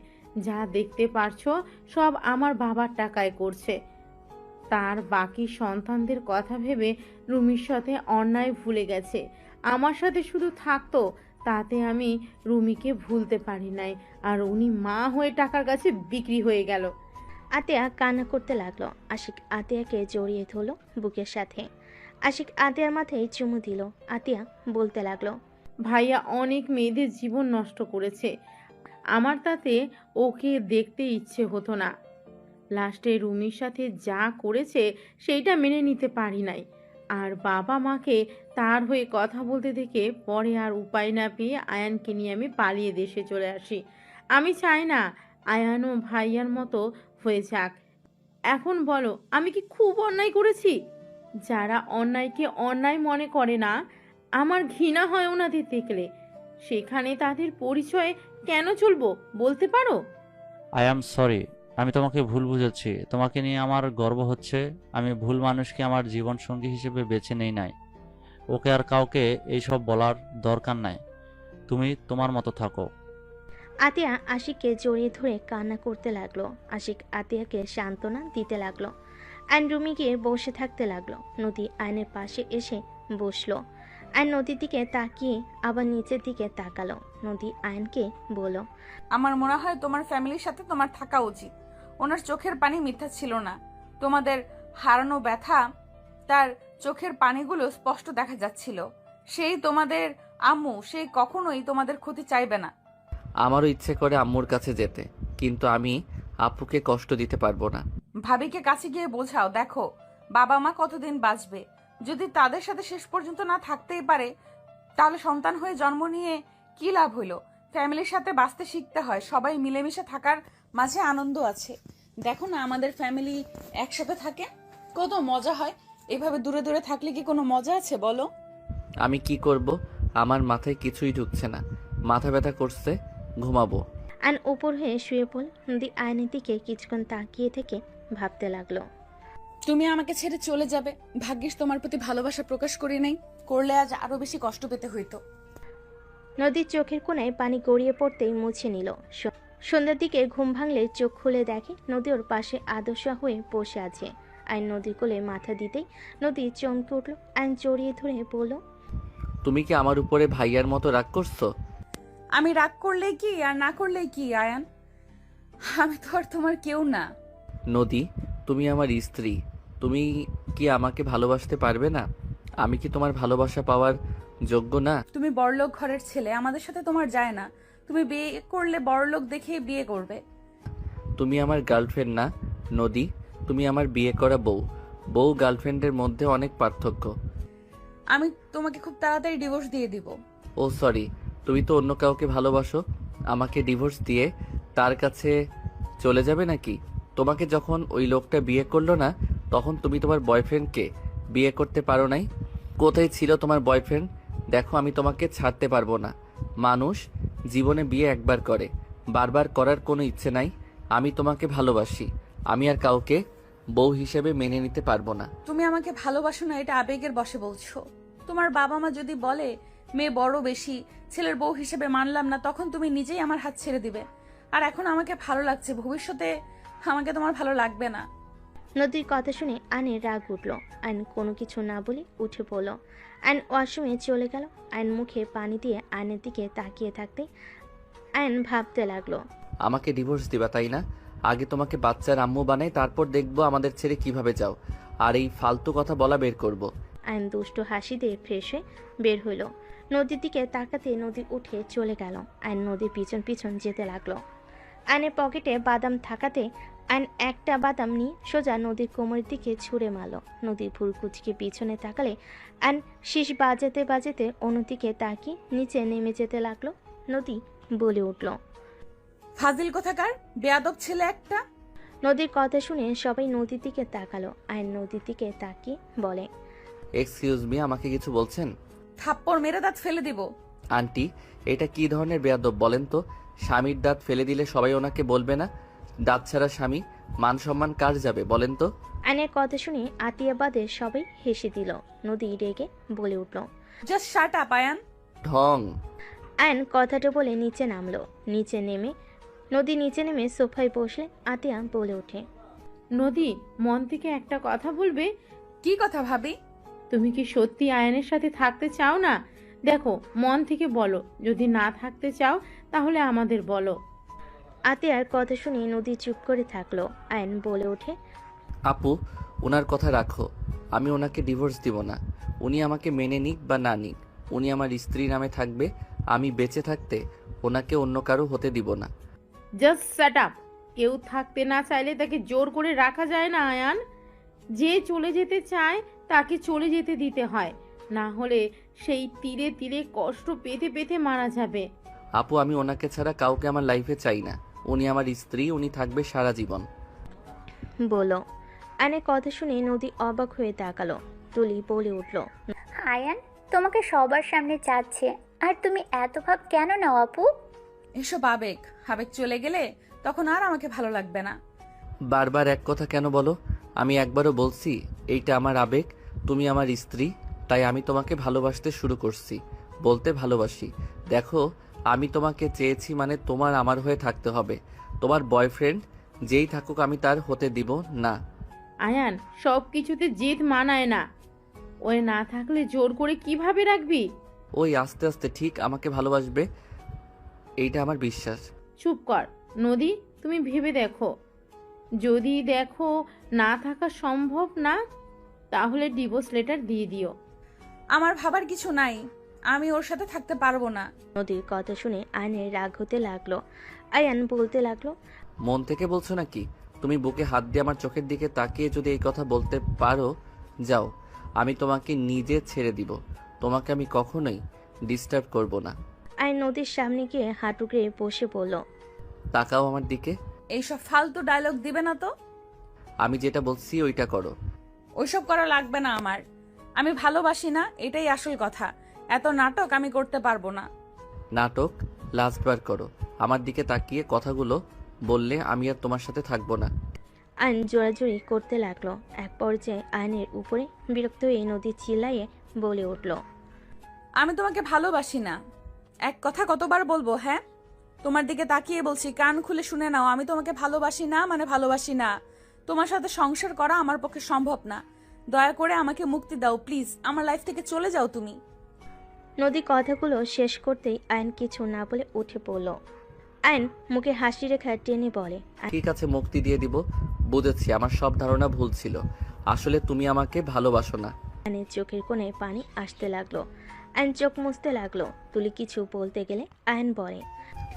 যা দেখতে পারছো সব আমার বাবার টাকায় করছে। তার বাকি সন্তানদের কথা ভেবে রুমির সাথে অন্যায় ভুলে গেছে। আমার সাথে শুধু থাকতো, তাতে আমি রুমিকে ভুলতে পারি নাই। আর উনি মা হয়ে টাকার কাছে বিক্রি হয়ে গেল। আতিয়া কান্না করতে লাগলো। আশিক আতিয়াকে জড়িয়ে ধরলো বুকের সাথে। আশিক আতিয়ার মাথায় চুমু দিল। আতিয়া বলতে লাগলো, ভাইয়া অনেক মেয়েদের জীবন নষ্ট করেছে। আমার তাতে ওকে দেখতে ইচ্ছে হতো না। লাস্টে রুমির সাথে যা করেছে সেইটা মেনে নিতে পারি নাই। আর বাবা মাকে তার হয়ে কথা বলতে দেখে পরে আর উপায় না পেয়ে আয়ানকে নিয়ে আমি পালিয়ে দেশে চলে আসি। আমি চাই না আয়ানও ভাইয়ার মতো হয়ে যাক। এখন বলো আমি কি খুব অন্যায় করেছি? যারা অন্যায়কে অন্যায় মনে করে না, আমার ঘৃণা হয় ওনাদের দেখলে। সেখানে তাদের পরিচয় কেন চলবো বলতে পারো? আই অ্যাম সরি, আমি তোমাকে ভুল বুঝেছি। তোমাকে নিয়ে আমার গর্ব হচ্ছে। আমি ভুল মানুষকে আমার জীবন সঙ্গী হিসেবে বেছে নেই নাই। ওকে আর কাউকে এইসব বলার দরকার নাই। তুমি তোমার মতো থাকো। আতিয়া আশিককে জড়িয়ে ধরে কান্না করতে লাগলো। আশিক আতিয়াকে সান্ত্বনা দিতে লাগলো। আইন রুমে গিয়ে বসে থাকতে লাগলো। নদী আইনের পাশে এসে বসলো। আইন নদীর দিকে তাকিয়ে আবার নিচের দিকে তাকালো। নদী আইনকে বলল, আমার মনে হয় তোমার ফ্যামিলির সাথে তোমার থাকা উচিত। ওনার চোখের পানি মিথ্যা ছিল না। তোমাদের হারানো ব্যথা তার চোখের পানিগুলো স্পষ্ট দেখা যাচ্ছিল। সেই তোমাদের আম্মু, সেই কখনোই তোমাদের ক্ষতি চাইবে না। আমারও ইচ্ছে করে আম্মুর কাছে যেতে, কিন্তু আমি আপুকে কষ্ট দিতে পারবো না। ভাবিকে কাছে গিয়ে বোঝাও, দেখো বাবা মা কতদিন বাঁচবে। যদি তাদের সাথে শেষ পর্যন্ত না থাকতেই পারে, তাহলে সন্তান হয়ে জন্ম নিয়ে কি লাভ হইল? ফ্যামিলির সাথে বাঁচতে শিখতে হয়। সবাই মিলেমিশে থাকার মাঝে আনন্দ আছে। দেখো না আমাদের ফ্যামিলি একসাথে থাকে, কত মজা হয়। এভাবে দূরে দূরে থাকলে কি কোনো মজা আছে বলো? আমি কি করব? আমার মাথায় কিছুই ঢুকছে না। মাথা ব্যথা করছে, ঘুমাবো। আইন উপর হয়ে শুয়ে পড়ল। নদী আইনের দিকে কিছুক্ষণ তাকিয়ে থেকে ভাবতে লাগলো, তুমি আমাকে ছেড়ে চলে যাবে, ভাগ্যিস তোমার প্রতি ভালোবাসা প্রকাশ করি নাই, করলে আজ আরো বেশি কষ্ট পেতে হইতো। নদীর চোখের কোণায় পানি গড়িয়ে পড়তেই মুছে নিল। সন্ধ্যার দিকে ঘুম ভাঙলে চোখ খুলে দেখে নদী ওর পাশে আদর্শা হয়ে বসে আছে। আইন নদীর কোলে মাথা দিতেই নদী চমকে উঠল। আইন জড়িয়ে ধরে বলল, তুমি কি আমার উপরে ভাইয়ার মতো রাগ করছো? আমি রাগ করলেই কি আর না করলেই কি আয়ান? আমি তো আর তোমার কেউ না। নদী, তুমি আমার স্ত্রী। তুমি কি আমাকে ভালোবাসতে পারবে না? আমি কি তোমার ভালোবাসা পাওয়ার যোগ্য না? তুমি বড়লোক ঘরের ছেলে, আমাদের সাথে তোমার যায় না। তুমি বিয়ে করলে বড়লোক দেখে বিয়ে করবে। তুমি আমার গার্লফ্রেন্ড না, নদী, তুমি আমার বিয়ে করা বউ। বউ গার্লফ্রেন্ডের মধ্যে অনেক পার্থক্য। আমি তোমাকে খুব তাড়াতাড়ি ডিভোর্স দিয়ে দিব। ও সরি, তুমি তো অন্য কাউকে ভালোবাসো। আমাকে ডিভোর্স দিয়ে তার কাছে চলে যাবে নাকি? তোমাকে যখন ওই লোকটা বিয়ে করলো না, তখন তুমি তোমার বয়ফ্রেন্ডকে বিয়ে করতে পারো নাই? কোথায় ছিল তোমার বয়ফ্রেন্ড? দেখো, আমি তোমাকে ছাড়তে পারবো না। মানুষ জীবনে বিয়ে একবার করে, বারবার করার কোনো ইচ্ছে নাই। আমি তোমাকে ভালোবাসি। আমি আর কাউকে বউ হিসেবে মেনে নিতে পারবো না। তুমি আমাকে ভালোবাসো না, এটা আবেগের বশে বলছো। তোমার বাবা মা যদি বলে মেয়ে বড় বেশি, ছেলের বউ হিসেবে মানলাম না, তখন তুমি নিজেই আমার হাত ছেড়ে দিবে। আর এখন আমাকে ভালো লাগছে, ভবিষ্যতে আমাকে তোমার ভালো লাগবে না। নদীর কথা শুনে আয়নের রাগ উঠল। আয়ন কোনো কিছু না বলে উঠে পড়ল। আয়ন ওয়াশরুমে চলে গেল। আয়ন মুখে পানি দিয়ে আয়নের দিকে তাকিয়ে থাকতে আয়ন ভাবতে লাগলো, আমাকে ডিভোর্স দিবা তাই না? আগে তোমাকে বাচ্চার আম্মু বানাই, তারপর দেখবো আমাদের ছেড়ে কিভাবে যাও। আর এই ফালতু কথা বলা বের করব। আয়ন দুষ্টু হাসি দিয়ে ফ্রেশ হয়ে বের হইল। নদীর দিকে তাকাতে নদী উঠে চলে গেল। আয়ন নদীর পিছন পিছন যেতে লাগলো। আয়নের পকেটে বাদাম থাকাতে আয়ন একটা বাদাম নিয়ে সোজা নদীর কোমরের দিকে ছুঁড়ে মারল। নদীর ভুল কুচকে পিছনে তাকালে আয়ন শীষ বাজাতে বাজাতে অন্যদিকে তাকিয়ে নিচে নেমে যেতে লাগলো। নদী বলে উঠল, ফাজিল কোথাকার, বেয়াদব ছেলে একটা। নদীর কথা শুনে সবাই নদীর দিকে তাকালো। আয়ন নদীর দিকে তাকিয়ে বলে, এক্সকিউজ মি, আমাকে কিছু বলছেন? থাপ্পড় মেরে দাঁত ফেলে দিব। আন্টি, এটা কি ধরনের বেয়াদব বলেন তো? স্বামীর দাঁত ফেলে দিলে সবাই ওনাকে বলবে না? দাঁত ছাড়া স্বামী, মান সম্মান কার যাবে বলেন তো? আয়নের কথা শুনে আতিয়া বাদে সবাই হেসে দিল। নদী রেগে বলে উঠল, জাস্ট শাট আপ আয়ান। ঢং। আয়ন কথাটা বলে নিচে নামলো। নদী নিচে নেমে সোফায় বসলে আতিয়া বলে ওঠে, নদী, মন থেকে একটা কথা বলবে? কি কথা ভাবি? তুমি কি সত্যি আয়নের সাথে থাকতে চাও না? দেখো, মন থেকে বলো। যদি না থাকতে চাও তাহলে আমাদের বলো। আতিয়ার কথা শুনে নদী চুপ করে থাকলো। আয়ন বলে ওঠে, আপু, ওনার কথা রাখো। আমি ওনাকে ডিভোর্স দিব না। উনি আমাকে মেনে নিক বা না নিক, উনি আমার স্ত্রী নামে থাকবে। আমি বেঁচে থাকতে ওনাকে অন্য কারো হতে দিব না। Just shut up. কেউ থাকতে না চাইলে তাকে জোর করে রাখা যায় না আয়ান। যে চলে যেতে চায় তাকে চলে যেতে দিতে হয়, না হলে সেই তীরে তীরে কষ্ট পেতে পেতে মারা যাবে। আপু, আমি ওনাকে ছাড়া কাউকে আমার লাইফে চাই না। উনি আমার স্ত্রী, উনি থাকবে সারা জীবন। বলো। আয়নের কথা শুনে নদী অবাক হয়ে তাকালো। তুলি বলে উঠল, আয়ান তোমাকে সবার সামনে চাচ্ছে, আর তুমি এত ভাব কেন নাও আপু? এসব আবেগ, আবেগ চলে গেলে তখন আর আমাকে ভালো লাগবে না। বারবার এক কথা কেন বলো? আমি একবারও বলছি এইটা আমার আবেগ, তুমি আমার স্ত্রী, তাই আমি তোমাকে ভালোবাসতে শুরু করছি। বলতে ভালোবাসি। দেখো, আমি তোমাকে চেয়েছি মানে তোমার আমার হয়ে থাকতে হবে। তোমার বয়ফ্রেন্ড যেই থাকুক আমি তার হতে দিব না। আয়ান, সব কিছুতে জেদ মানায় না। ওই না থাকলে জোর করে কিভাবে রাখবি? ওই আস্তে আস্তে ঠিক আমাকে ভালোবাসবে, এইটা আমার বিশ্বাস। চুপ কর নদী, তুমি ভেবে দেখো। যদি দেখো না থাকা সম্ভব না, তাহলে ডিভোর্স লেটার দিয়ে দিও। আমার ভাবার কিছু নাই, আমি ওর সাথে থাকতে পারবো না। নদীর কথা শুনে আয়নের রাগ হতে লাগলো। আয়ান বলতে লাগলো, মন থেকে বলছো নাকি? তুমি বুকে হাত দিয়ে আমার চোখের দিকে তাকিয়ে যদি এই কথা বলতে পারো, যাও, আমি তোমাকে নিজে ছেড়ে দিব। তোমাকে আমি কখনোই ডিস্টার্ব করব না। আয়ন নদীর সামনে গিয়ে হাঁটু গেড়ে বসে পড়ল। তাকাও আমার দিকে। এইসব ফালতু ডায়লগ দিবে না তো। আমি যেটা বলছি ওইটা করো। ওইসব করা লাগবে না আমার। আমি ভালোবাসি না, এটাই আসল কথা। এত নাটক আমি করতে পারবো না। নাটক লাস্টবার করো। আমার দিকে তাকিয়ে কথাগুলো বললে আমি আর তোমার সাথে থাকবো না। আয়ন জোরাজোরি করতে লাগলো। এক পর্যায়ে আয়নের উপরে বিরক্ত হয়ে নদী চিল্লাইয়ে বলে উঠল, আমি তোমাকে ভালোবাসি না। এক কথা কতবার বলবো? হ্যাঁ, তোমার দিকে তাকিয়ে বলছি, কান খুলে শুনে নাও। আমি তোমাকে ভালোবাসি না মানে ভালোবাসি না। তোমার সাথে সংসার করা আমার পক্ষে সম্ভব না। দয়া করে আমাকে মুক্তি দাও প্লিজ। আমার লাইফ থেকে চলে যাও তুমি। নদী কথাগুলো শেষ করতেই আয়ন কিছু না বলে উঠে পড়ল। আয়ন মুখে হাসি রেখা টেনে বলে, ঠিক আছে, মুক্তি দিয়ে দিব। বুঝেছি, আমার সব ধারণা ভুল ছিল। আসলে তুমি আমাকে ভালোবাসো না। আয়নের চোখের কোণে পানি আসতে লাগলো। আয়ন চোখ মুছতে লাগলো। তুলি কিছু বলতে গেলে আয়ন বলে,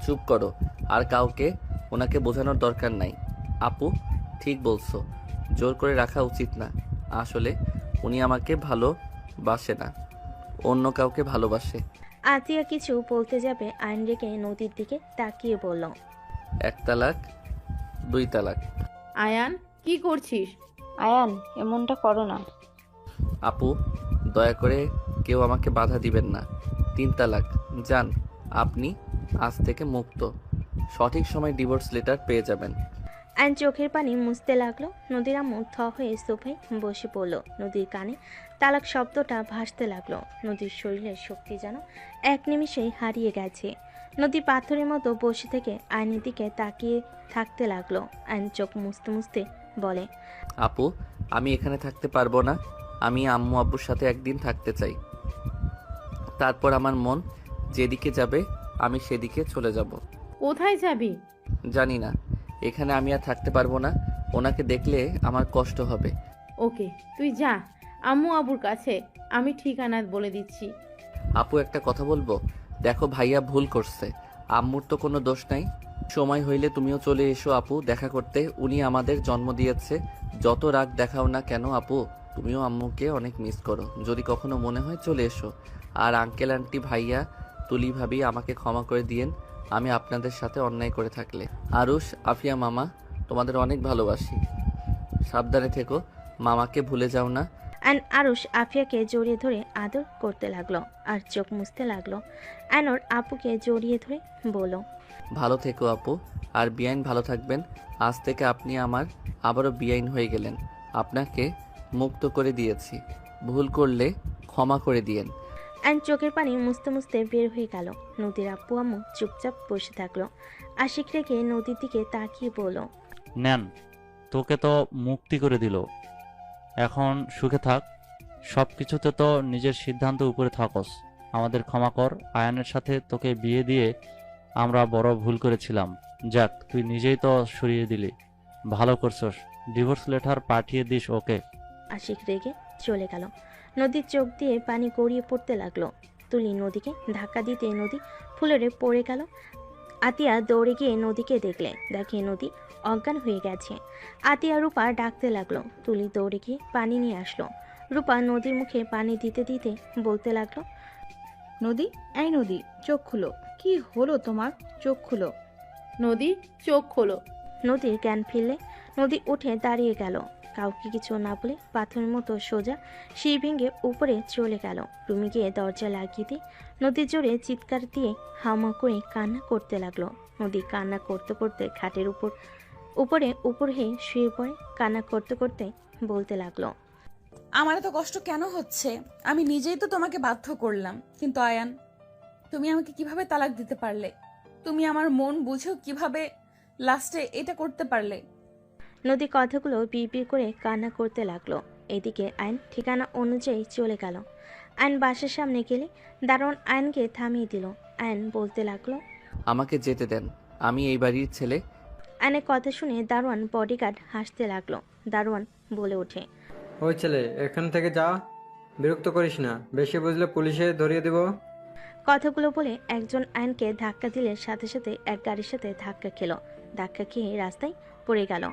চুপ করো। আর কাউকে ওনাকে বোঝানোর দরকার নাই। আপু, ঠিক বলছো, জোর করে রাখা উচিত না। আসলে উনি আমাকে ভালোবাসে না, অন্য কাউকে ভালোবাসে। আতিয়া কিছু বলতে যাবে আইন রেখে নদীর দিকে তাকিয়ে বলল, 1 তালাক 2 তালাক। আয়ান কি করছিস? আয়ান এমনটা করো না। আপু, দয়া করে কেউ আমাকে বাধা দিবেন না। 3 তালাক। যান, আপনি আজ থেকে মুক্ত। সঠিক সময় ডিভোর্স লেটার পেয়ে যাবেন। আইন চোখের পানি মুছতে লাগলো। নদীর আম্মু থ হয়ে সোফায় বসে পড়ল। নদীর কানে তালাক শব্দটা ভাসতে লাগলো। নদীর শরীরের শক্তি যেন এক নিমিষেই হারিয়ে গেছে। নদী পাথরের মতো বসে থেকে আইনের দিকে তাকিয়ে থাকতে লাগলো। আইন চোখ মুছতে মুছতে বলে, আপু, আমি এখানে থাকতে পারবো না। আমি আম্মু আব্বুর সাথে একদিন থাকতে চাই। তারপর আমার মন যেদিকে যাবে আমি সেদিকে চলে যাব। কোথায় যাবি? জানি না, এখানে আমি আর থাকতে পারবো না। ওনাকে দেখলে আমার কষ্ট হবে। ওকে, তুই যা আম্মু আবুর কাছে, আমি ঠিকানা বলে দিচ্ছি। আপু, একটা কথা বলবো? দেখো, ভাইয়া ভুল করছে। আম্মুর তো কোনো দোষ নাই। সময় হইলে তুমিও চলে এসো আপু, দেখা করতে। উনি আমাদের জন্ম দিয়েছে। যত রাগ দেখাও না কেন আপু, তুমিও আম্মুকে অনেক মিস করো। যদি কখনো মনে হয় চলে এসো। আর আঙ্কেল আন্টি, ভাইয়া, তুলি ভাবি, আমাকে ক্ষমা করে দিয়েন আমি আপনাদের সাথে অন্যায় করে থাকলে। আরুষ, আফিয়া মামা, তোমাদের অনেক ভালোবাসি। সাবধানে থেকো, মামাকে ভুলে যাও না। আইন আরুষ আফিয়াকে জড়িয়ে ধরে আদর করতে লাগলো আর চোখ মুছতে লাগলো। আইন ওর আপুকে জড়িয়ে ধরে বলল, ভালো থেকো আপু, আর বিআইন ভালো থাকবেন। আজ থেকে আপনি আমার আবারও বিআইন হয়ে গেলেন। আপনাকে মুক্ত করে দিয়েছি। ভুল করলে ক্ষমা করে দিয়েন। আইন চোখের পানি মুছতে মুছতে বের হয়ে গেল। নদীর আব্বু আম্মু চুপচাপ বসে থাকলো। আশিক রেখে নদীর দিকে তাকিয়ে বলল, নেন, তোকে তো মুক্তি করে দিল। এখন সুখে থাক। সব কিছুতে তো নিজের সিদ্ধান্ত উপরে থাকস। আমাদের ক্ষমা কর। আয়ানের সাথে তোকে বিয়ে দিয়ে আমরা বড় ভুল করেছিলাম। যাক, তুই নিজেই তো সরিয়ে দিলি। ভালো করছস। ডিভোর্স লেটার পাঠিয়ে দিস ওকে। আশিক রেগে চলে গেল। নদীর চোখ দিয়ে পানি গড়িয়ে পড়তে লাগলো। তুলি নদীকে ধাক্কা দিতে নদী ফুলরে পড়ে গেল। আতিয়া দৌড়ে গিয়ে নদীকে দেখে নদী অজ্ঞান হয়ে গেছে। আতিয়া রূপা ডাকতে লাগলো। তুলি দৌড়ে গিয়ে পানি নিয়ে আসলো। রূপা নদীর মুখে পানি দিতে দিতে বলতে লাগলো, নদী, এই নদী, চোখ খুলো। কি হলো তোমার? চোখ খুলো। নদী, চোখ খোলো। নদীর জ্ঞান ফিরলে নদী উঠে দাঁড়িয়ে গেল। কাউকে কিছু না বলে পাথরের মতো সোজা সিঁড়ি ভেঙে উপরে চলে গেল। রুমে গিয়ে দরজা লাগিয়ে দিয়ে নদীর জোরে চিৎকার দিয়ে হামা করে কান্না করতে লাগলো। নদী কান্না করতে করতে খাটের উপর হয়ে শুয়ে পড়ে। কান্না করতে করতে বলতে লাগলো, আমার এত কষ্ট কেন হচ্ছে? আমি নিজেই তো তোমাকে বাধ্য করলাম। কিন্তু আয়ান, তুমি আমাকে কিভাবে তালাক দিতে পারলে? তুমি আমার মন বুঝেও কিভাবে লাস্টে এটা করতে পারলে? নদী কথাগুলো বিড়বিড় করে কান্না করতে লাগলো। এদিকে আইন ঠিকানা অনুযায়ী চলে গেল। আইন বাসার সামনে গেলে দারোয়ান আইনকে থামিয়ে দিল। আইন বলতে লাগলো, আমাকে যেতে দেন, আমি এই বাড়ির ছেলে। আইনের কথা শুনে দারোয়ান বডিগার্ড হাসতে লাগলো। দারোয়ান বলে ওঠে, ওই ছেলে, এখান থেকে যা। বিরক্ত করিস না, বেশি বুঝলে পুলিশে ধরিয়ে দেব। কথাগুলো বলে একজন আইনকে ধাক্কা দিলে সাথে সাথে এক গাড়ির সাথে ধাক্কা খেলো। ধাক্কা খেয়ে রাস্তায় পড়ে গেল।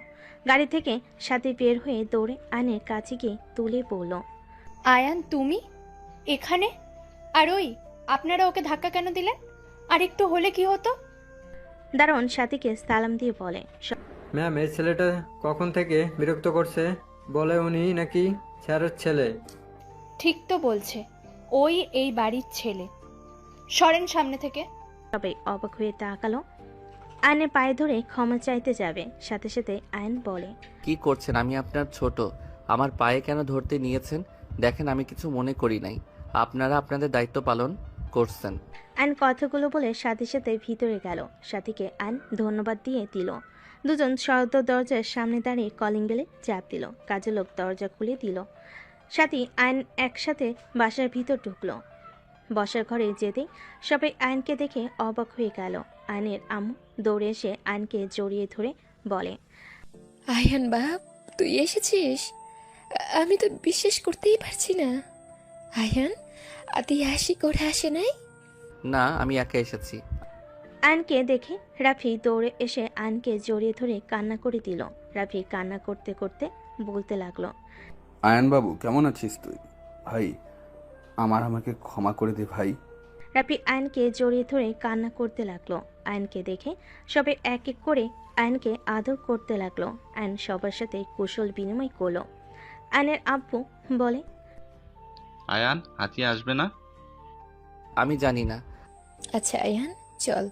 গাড়ি থেকে সাথে বের হয়ে দৌড়ে আইনের কাছে গিয়ে তুলে পড়ল। আয়ান, তুমি এখানে? আর ওই আপনারা ওকে ধাক্কা কেন দিলেন? আর একটু হলে কি হতো? দারোয়ান সাথীকে সালাম দিয়ে বলে, ম্যাম, এই ছেলেটা কখন থেকে বিরক্ত করছে? বলে উনি নাকি স্যারের ছেলে। ঠিক তো বলছে, ওই এই বাড়ির ছেলে। সরেন সামনে থেকে। সবাই অবাক হয়ে তাকালো। আইনের পায়ে ধরে ক্ষমা চাইতে যাবে, সাথে সাথে আইন বলে, কি করছেন? আমি আপনার ছোট, আমার পায়ে কেন ধরতে নিয়েছেন? দেখেন, আমি কিছু মনে করি নাই। আপনারা আপনাদের দায়িত্ব পালন করছেন। আইন কথাগুলো বলে সাথে সাথে ভিতরে গেল। সাথীকে আইন ধন্যবাদ দিয়ে দিল। দুজন শব্দ দরজার সামনে দাঁড়িয়ে কলিং বেলে চাপ দিল। কাজের লোক দরজা খুলে দিল। সাথী আইন একসাথে বাসার ভিতর ঢুকলো। বসার ঘরে যেতে সবাই আইনকে দেখে অবাক হয়ে গেল। আইনের আম্মু দৌড়ে এসে আইনকে জড়িয়ে ধরে বলে, আয়ান বাপ, তুই এসেছিস? আমি তো বিশ্বাস করতেই পারছি না। আয়ান, আতি হাসি করে আসে নাই? না, আমি একা এসেছি। আয়নকে দেখে রাফি দৌড়ে এসে আয়নকে জড়িয়ে ধরে কান্না করে দিল। রাফি কান্না করতে করতে বলতে লাগলো, আয়ান বাবু কেমন আছিস তুই? ভাই আমাকে ক্ষমা করে দে ভাই। রাফি আয়নকে জড়িয়ে ধরে কান্না করতে লাগলো। আয়নকে দেখে সবাই এক এক করে আয়নকে আদর করতে লাগলো। আয়ন সবার সাথে কুশল বিনিময় করলো। আয়নের আব্বু বলে, আয়ান আতিয়া আসবে না? আমি জানি না। আচ্ছা আয়ান, চল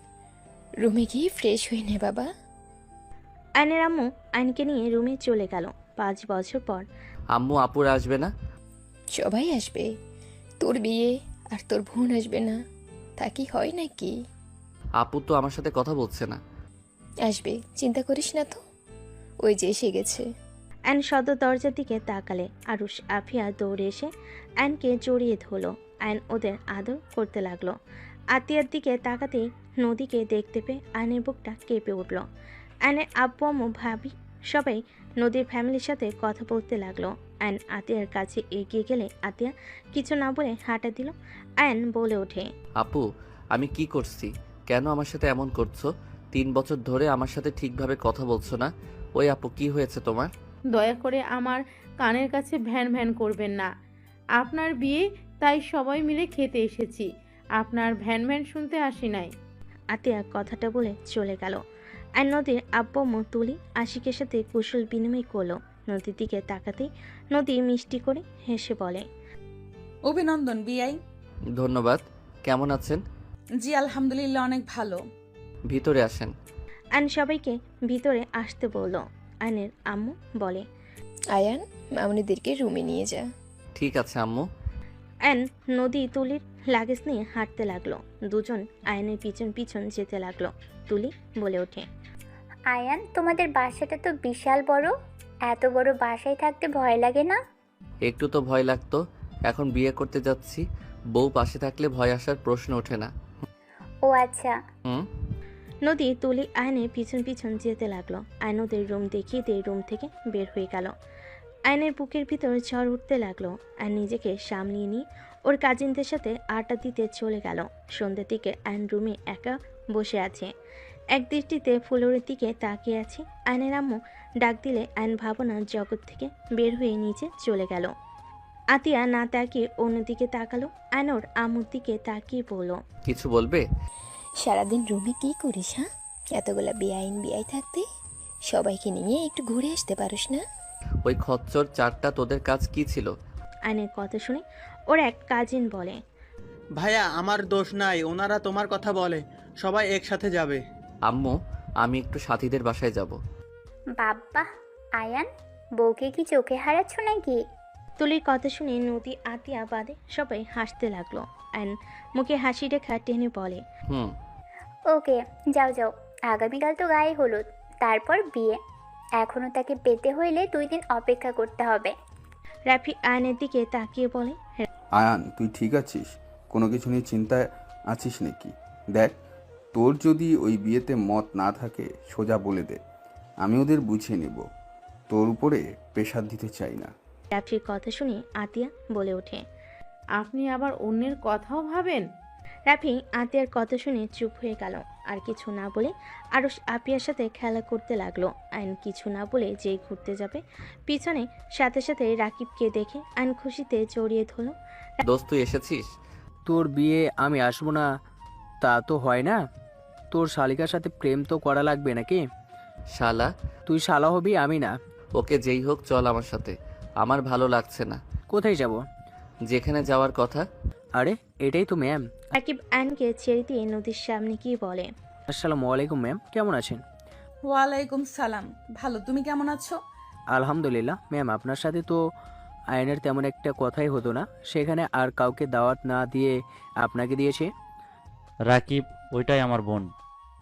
রুমে গিয়ে ফ্রেশ হয়ে নে বাবা। আয়নের আম্মু আয়নকে নিয়ে রুমে চলে গেল। 5 বছর পর আম্মু আপুরা আসবে না? সবাই আসবে, তোর বিয়ে আর তোর বোন আসবে না, তা কি হয় নাকি? আপু তো আমার সাথে কথা বলছে না। আসবে, চিন্তা করিস না তো, ওই যে এসে গেছে। আয়ন সদর দরজার দিকে তাকালে আরুষ আফিয়া দৌড়ে এসে আয়নকে জড়িয়ে ধরলো। আয়ন ওদের আদর করতে লাগলো। আতিয়ার দিকে তাকাতেই নদীকে দেখতে পেয়ে আয়নের বুকটা কেঁপে উঠল। আয়নের আব্বু আম্মু ভাবি সবাই নদীর ফ্যামিলির সাথে কথা বলতে লাগলো। আয়ন আতিয়ার কাছে এগিয়ে গেলে আতিয়া কিছু না বলে হাঁটা দিল। আয়ন বলে ওঠে, আপু আমি কি করছি? কেন আমার সাথে এমন করছো? 3 বছর ধরে আমার সাথে ঠিকভাবে কথা বলছো না। ওই আপু কি হয়েছে তোমার? দয়া করে আমার কানের কাছে ভ্যান ভ্যান করবেন না। আপনার বিয়ে, তাই সবাই মিলে খেতে এসেছি, আপনার ভ্যান ভ্যান শুনতে আসি নাই। আতিয়া কথাটা বলে চলে গেল। আর নদীর আব্বু আম্মু তুলি আশিকের সাথে কুশল বিনিময় করলো। নদীর দিকে তাকাতেই নদী মিষ্টি করে হেসে বলে, অভিনন্দন বিআই। ধন্যবাদ। কেমন আছেন? জি আলহামদুলিল্লাহ, অনেক ভালো। ভিতরে আসেন। আয়ন সবাইকে ভিতরে আসতে বলল। আয়নের আম্মু বলে, আয়ান মামনিদেরকে রুমে নিয়ে যা। ঠিক আছে আম্মু। আয়ন নদী তুলির লাগেজ নিয়ে হাঁটতে লাগলো। দুজন আয়নের পিছন পিছন যেতে লাগলো। তুলি বলে ওঠে, আয়ান, তোমাদের বাসাটা তো বিশাল বড়, এত বড় বাসায় থাকতে ভয় লাগে না? একটু তো ভয় লাগতো, এখন বিয়ে করতে যাচ্ছি, বউ পাশে থাকলে ভয় আসার প্রশ্ন ওঠে না। ও আচ্ছা। নদী তুলি আয়নের পিছন পিছন যেতে লাগলো। আয়ন ওদের রুম দেখিয়ে দিয়ে রুম থেকে বের হয়ে গেল। আয়নের বুকের ভিতর ঝড় উঠতে লাগলো। আর নিজেকে সামলিয়ে নিয়ে ওর কাজিনদের সাথে আড্ডা দিতে চলে গেল। সন্ধ্যের দিকে আয়ন রুমে একা বসে আছে, এক দৃষ্টিতে ফ্লোরের দিকে তাকিয়ে আছে। আয়নের আম্মু ডাক দিলে আয়ন ভাবনার জগৎ থেকে বের হয়ে নিচে চলে গেল। আতিয়া না তাকিয়ে অন্যদিকে তাকালো। আয়ন ওর আম্মুর দিকে তাকিয়ে বলল, কিছু বলবে? সারাদিন রুমে কি করিস? হ্যাঁ, এতগুলা বিআই থাকতে সবাইকে নিয়ে একটু ঘুরে আসতে পারিস না? ওই খচ্চর 4টা তোদের কাজ কি ছিল? আয়নের কথা শুনে ওর এক কাজিন বলে, ভাইয়া আমার দোষ নাই, ওনারা তোমার কথা বলে, সবাই একসাথে যাবে। আম্মু আমি একটু সাথীদের বাসায় যাব। বাবা আয়ান, বউকে কি চোখে হারাচ্ছ নাকি? তুলির কথা শুনে নদী আতিয়া বাদে সবাই হাসতে লাগলো। আয়ন মুখে হাসি রেখা টেনে বলে, ওকে যাও যাও, আগামীকাল তো গায়ে হলুদ, তারপর বিয়ে, এখনো তাকে পেতে হইলে 2 দিন অপেক্ষা করতে হবে। রাফি আয়নের দিকে তাকিয়ে বলে, আয়ান তুই ঠিক আছিস? কোনো কিছু নিয়ে চিন্তায় আছিস নাকি? দেখ, তোর যদি ওই বিয়েতে মত না থাকে সোজা বলে দে, আমি ওদের বুঝিয়ে নেব। তোর উপরে প্রেশার দিতে চাই না। রাফির কথা শুনে আতিয়া বলে ওঠে, আপনি আবার অন্যের কথাও ভাবেন? রাফি আতিয়ার কথা শুনে চুপ হয়ে গেল। আর কিছু না বলে আরুষ আপিয়ার সাথে খেলা করতে লাগলো। আইন কিছু না বলে যেই ঘুরতে যাবে, পিছনে সাথে সাথে রাকিবকে দেখে আইন খুশিতে জড়িয়ে ধরল। দোস্ত তুই এসেছিস? তোর বিয়ে আমি আসবো না তা তো হয় না। তোর শালিকার সাথে প্রেম তো করা লাগবে নাকি? শালা? তুই শালা হবি, আমি না। ওকে যেই হোক চল আমার সাথে, আমার ভালো লাগছে না। কোথায় যাব? যেখানে যাওয়ার কথা। আরে এটাই তো ম্যাম। রাকিব আইনকে ছেড়ে দিয়ে নদীর সামনে কি বলে, আসসালামু আলাইকুম ম্যাম, কেমন আছেন? ওয়ালাইকুম সালাম, ভালো, তুমি কেমন আছো? আলহামদুলিল্লাহ ম্যাম, আপনার সাথে তো আয়নের তেমন একটা কথাই হতো না, সেখানে আর কাউকে দাওয়াত না দিয়ে আপনাকে দিয়েছে। রাকিব ওইটাই আমার বোন।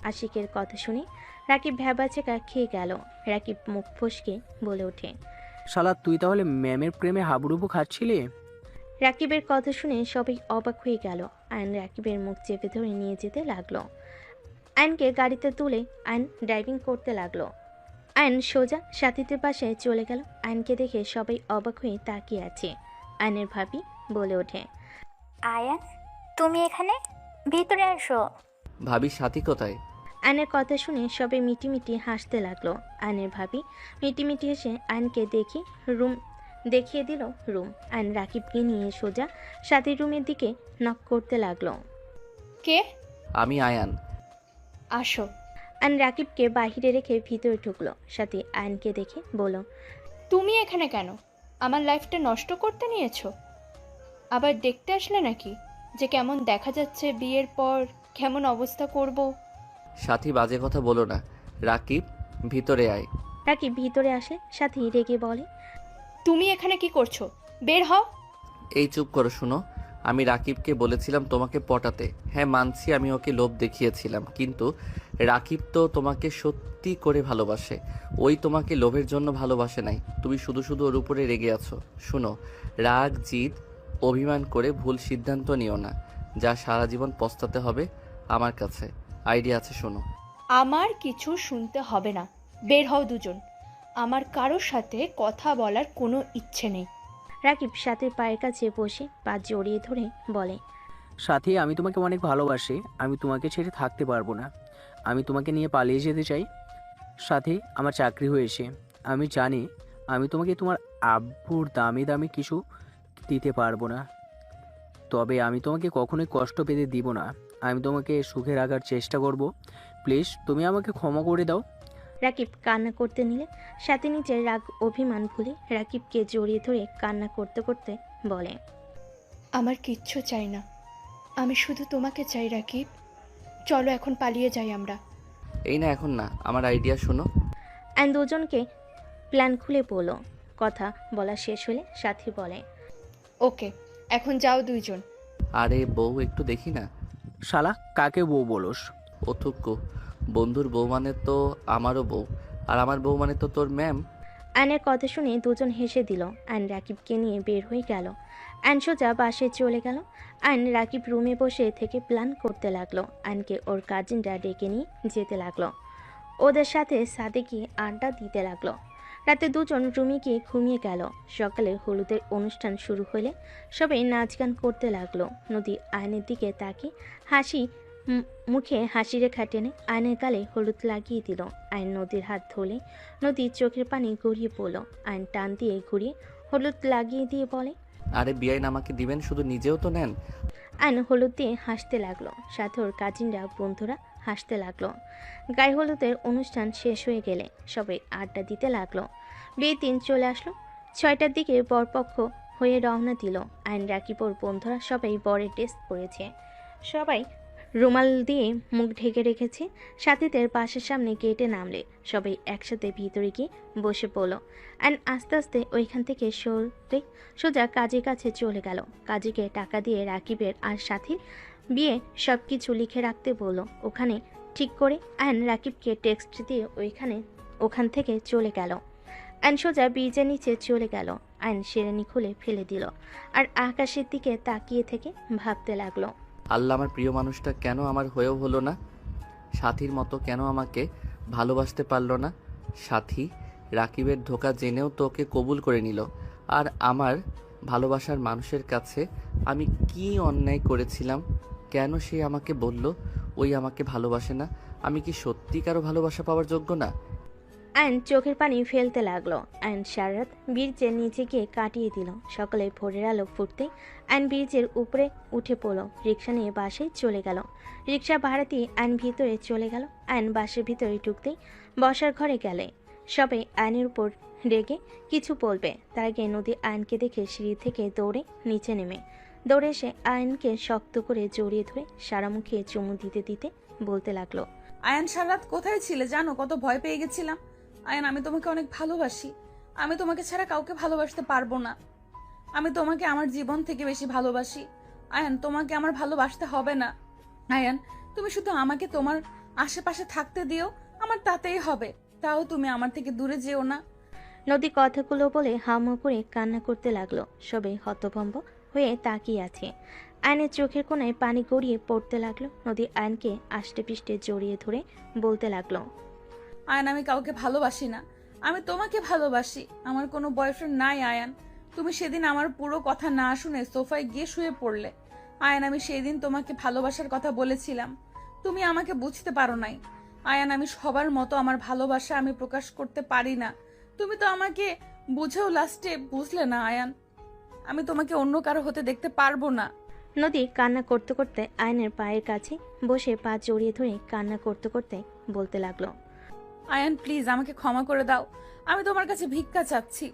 আশিকের কথা শুনে রাকিব ভ্যাবাচেকা খেয়ে গেল। রাকিব মুখ ফসকে বলে ওঠে, শালা তুই তাহলে ম্যামের প্রেমে হাবুডুবু খাচ্ছিলি? রাকিবের কথা শুনে সবাই অবাক হয়ে গেল। আইন রাকিবের মুখ চেপে ধরে নিয়ে যেতে লাগলো। আইনকে গাড়িতে তুলে আইন ড্রাইভিং করতে লাগলো। আইন সোজা সাথীদের পাশে চলে গেল। আইনকে দেখে সবাই অবাক হয়ে তাকিয়ে আছে। আইনের ভাবি বলে ওঠে, আয়ান তুমি এখানে, ভিতরে আসো। ভাবি সাথী কোথায়? আয়নের কথা শুনে সবে মিটিমিটি হাসতে লাগলো। আয়নের ভাবি মিটিমিটি হেসে আয়নকে দেখিয়ে দিল রুম। আয়ন রাকিবকে নিয়ে সোজা সাথীর রুমের দিকে নক করতে লাগলো। কে? আমি আয়ান। আসো। আয়ন রাকিবকে বাহিরে রেখে ভিতরে ঢুকলো। সাথী আয়নকে দেখে বলল, তুমি এখানে কেন? আমার লাইফটা নষ্ট করতে নিয়েছো? আবার দেখতে আসলে নাকি যে কেমন দেখা যাচ্ছে বিয়ের পর, কেমন অবস্থা করব? সাথী বাজে কথা বলো না। রাকিব ভিতরে আয়। রাকিব ভিতরে আসে। সাথী রেগে বলে, তুমি এখানে কি করছো? বের হও। এই চুপ করো। শুনো, আমি রাকিবকে বলেছিলাম তোমাকে পটাতে। হ্যাঁ মানছি আমি ওকে লোভ দেখিয়েছিলাম, কিন্তু রাকিব তো তোমাকে সত্যি করে ভালোবাসে। ওই তোমাকে লোভের জন্য ভালোবাসে নাই। তুমি শুধু শুধু ওর উপরে রেগে আছো। শুনো, রাগ জিদ অভিমান করে ভুল সিদ্ধান্ত নিও না, যা সারা জীবন পস্তাতে হবে। আমার কাছে আইডিয়া আছে, শোনো। আমার কিছু শুনতে হবে না। বের হও দুজন। আমার কারোর সাথে কথা বলার কোনো ইচ্ছে নেই। রাকিব সাথীর পায়ের কাছে বসে পা জড়িয়ে ধরে বলে, সাথী, আমি তোমাকে অনেক ভালোবাসি। আমি তোমাকে ছেড়ে থাকতে পারবো না। আমি তোমাকে নিয়ে পালিয়ে যেতে চাই। সাথী, আমার চাকরি হয়েছে। আমি জানি আমি তোমাকে তোমার আব্বুর দামি দামি কিছু দিতে পারবো না, তবে আমি তোমাকে কখনোই কষ্ট পেতে দিব না। আমি তোমাকে সুখে রাখার চেষ্টা করব। প্লিজ তুমি আমাকে ক্ষমা করে দাও। রাকিব কান্না করতে নিলে সাথী নিজের রাগ অভিমান ভুলে রাকিবকে জড়িয়ে ধরে কান্না করতে করতে বলে, আমার কিচ্ছু চাই না, আমি শুধু তোমাকে চাই রাকিব। চলো এখন পালিয়ে যাই আমরা। এই না, এখন না, আমার আইডিয়া শোনো। অ্যান্ড দুজনকে প্ল্যান খুলে বলল। কথা বলা শেষ হলে সাথী বলে, ওকে, এখন যাও দুইজন। আরে বউ একটু দেখি না। শালা, কাকে বউ বলোস? অথুক্কু, বন্ধুর বউ মানে তো আমারও বউ, আর আমার বউ মানে তো তোর ম্যাম। অ্যানের কথা শুনে দুজন হেসে দিল। অ্যান রাকিবকে নিয়ে বের হয়ে গেল। অ্যান সোজা বাসে চলে গেল। অ্যান রাকিব রুমে বসে থেকে প্ল্যান করতে লাগলো। অ্যানকে ওর কাজিনরা ডেকে নিয়ে যেতে লাগলো। ওদের সাথে সাথে গিয়ে আড্ডা দিতে লাগলো। রাতে দুজন রুমে গিয়ে ঘুমিয়ে গেল। সকালে হলুদের অনুষ্ঠান শুরু হলে সবাই নাচ গান করতে লাগলো। নদী আয়নের দিকে তাকিয়ে মুখে হাসি রেখা টেনে আয়নের গালে হলুদ লাগিয়ে দিল। আয়ন নদীর হাত ধরলে নদীর চোখের পানি গড়িয়ে পড়ল। আয়ন টান দিয়ে ঘুরিয়ে হলুদ লাগিয়ে দিয়ে বলে, আরে বিয়াইন আমাকে দিবেন, শুধু নিজেও তো নেন। আয়ন হলুদ দিয়ে হাসতে লাগলো। সাথে ওর কাজিনরা বন্ধুরা হাসতে লাগলো। গায়ে হলুদের অনুষ্ঠান শেষ হয়ে গেলে সবাই আড্ডা দিতে লাগলো। বিয়ের দিন চলে আসলো। 6টার দিকে বরপক্ষ হয়ে রওনা দিল। আয়ন রাকিব ওর বন্ধুরা সবাই বরের ড্রেস পরেছে। সবাই রুমাল দিয়ে মুখ ঢেকে রেখেছে। সাথীদের বাসার সামনে গেটে নামলে সবাই একসাথে ভিতরে গিয়ে বসে পড়ল। অ্যান্ড আস্তে আস্তে ওইখান থেকে সরে সোজা কাজীর কাছে চলে গেল। কাজীকে টাকা দিয়ে রাকিবের আর সাথীর বিয়ে সব কিছু লিখে রাখতে বলল। ওখানে ঠিক করে অ্যান রাকিবকে টেক্সট দিয়ে ওখান থেকে চলে গেল। অ্যান সোজা ব্রিজের নিচে চলে গেল। অ্যান শেরানি খুলে ফেলে দিল আর আকাশের দিকে তাকিয়ে থেকে ভাবতে লাগলো, আল্লাহ, আমার প্রিয় মানুষটা কেন আমার হয়েও হলো না? সাথীর মতো কেন আমাকে ভালোবাসতে পারলো না? সাথী রাকিবের ধোঁকা জেনেও তোকে কবুল করে নিল, আর আমার ভালোবাসার মানুষের কাছে আমি কি অন্যায় করেছিলাম? কেন সে আমাকে বলল ওই আমাকে ভালোবাসে না? আমি কি সত্যি কারো ভালোবাসা পাওয়ার যোগ্য না? অ্যান চোখের পানি ফেলতে লাগলো। অ্যান সারারাত ব্রিজের নিচে গিয়ে কাটিয়ে দিল। সকালে ভোরের আলো ফুটতেই অ্যান ব্রিজের উপরে উঠে পড়ল। রিক্সা নিয়ে বাসে চলে গেল। রিক্সা ভাড়া দিয়ে অ্যান ভিতরে চলে গেল। অ্যান বাসের ভিতরে ঢুকতেই বসার ঘরে গেলে সবাই অ্যানের উপর রেগে কিছু বলবে। তার আগে নদী অ্যানকে দেখে সিঁড়ি থেকে দৌড়ে নিচে নেমে দৌড়ে এসে অ্যানকে শক্ত করে জড়িয়ে ধরে সারা মুখে চুমু দিতে দিতে বলতে লাগলো, আয়ান সারাত কোথায় ছিলে জানো? কত ভয় পেয়ে গেছিলাম। আয়ান, আমি তোমাকে অনেক ভালোবাসি। আমি তোমাকে ছাড়া কাউকে ভালোবাসতে পারবো না। আমি তোমাকে আমার জীবন থেকে বেশি ভালোবাসি। আয়ান, তোমাকে আমার ভালোবাসতে হবে না। আয়ান, তুমি শুধু আমাকে তোমার আশেপাশে থাকতে দিও, আমার তাতেই হবে। তাও তুমি আমার থেকে দূরে যেও না। নদী কথাগুলো বলে হামা করে কান্না করতে লাগলো। সবাই হতভম্ব হয়ে তাকিয়ে আছে। আয়নের চোখের কোণায় পানি গড়িয়ে পড়তে লাগলো। নদী আয়নকে আষ্টে পিষ্টে জড়িয়ে ধরে বলতে লাগলো, আয়ান, আমি কাউকে ভালোবাসি না। আমি তোমাকে ভালোবাসি। আমার কোনো বয়ফ্রেন্ড নাই আয়ান। তুমি সেদিন আমার পুরো কথা না শুনে সোফায় গিয়ে শুয়ে পড়লে। আয়ান, আমি সেই দিন তোমাকে ভালোবাসার কথা বলেছিলাম। তুমি আমাকে বুঝতে পারো নাই আয়ান। আমি সবার মতো আমার ভালোবাসা আমি প্রকাশ করতে পারি না। তুমি তো আমাকে বুঝেও লাস্টে বুঝলে না আয়ান। আমি তোমাকে অন্য কারো হতে দেখতে পারবো না। নদী কান্না করতে করতে আয়নের পায়ের কাছে বসে পা জড়িয়ে ধরে কান্না করতে করতে বলতে লাগলো, আয়ান প্লিজ আমাকে ক্ষমা করে দাও। আমি তোমার কাছে ভিক্ষা চাচ্ছি।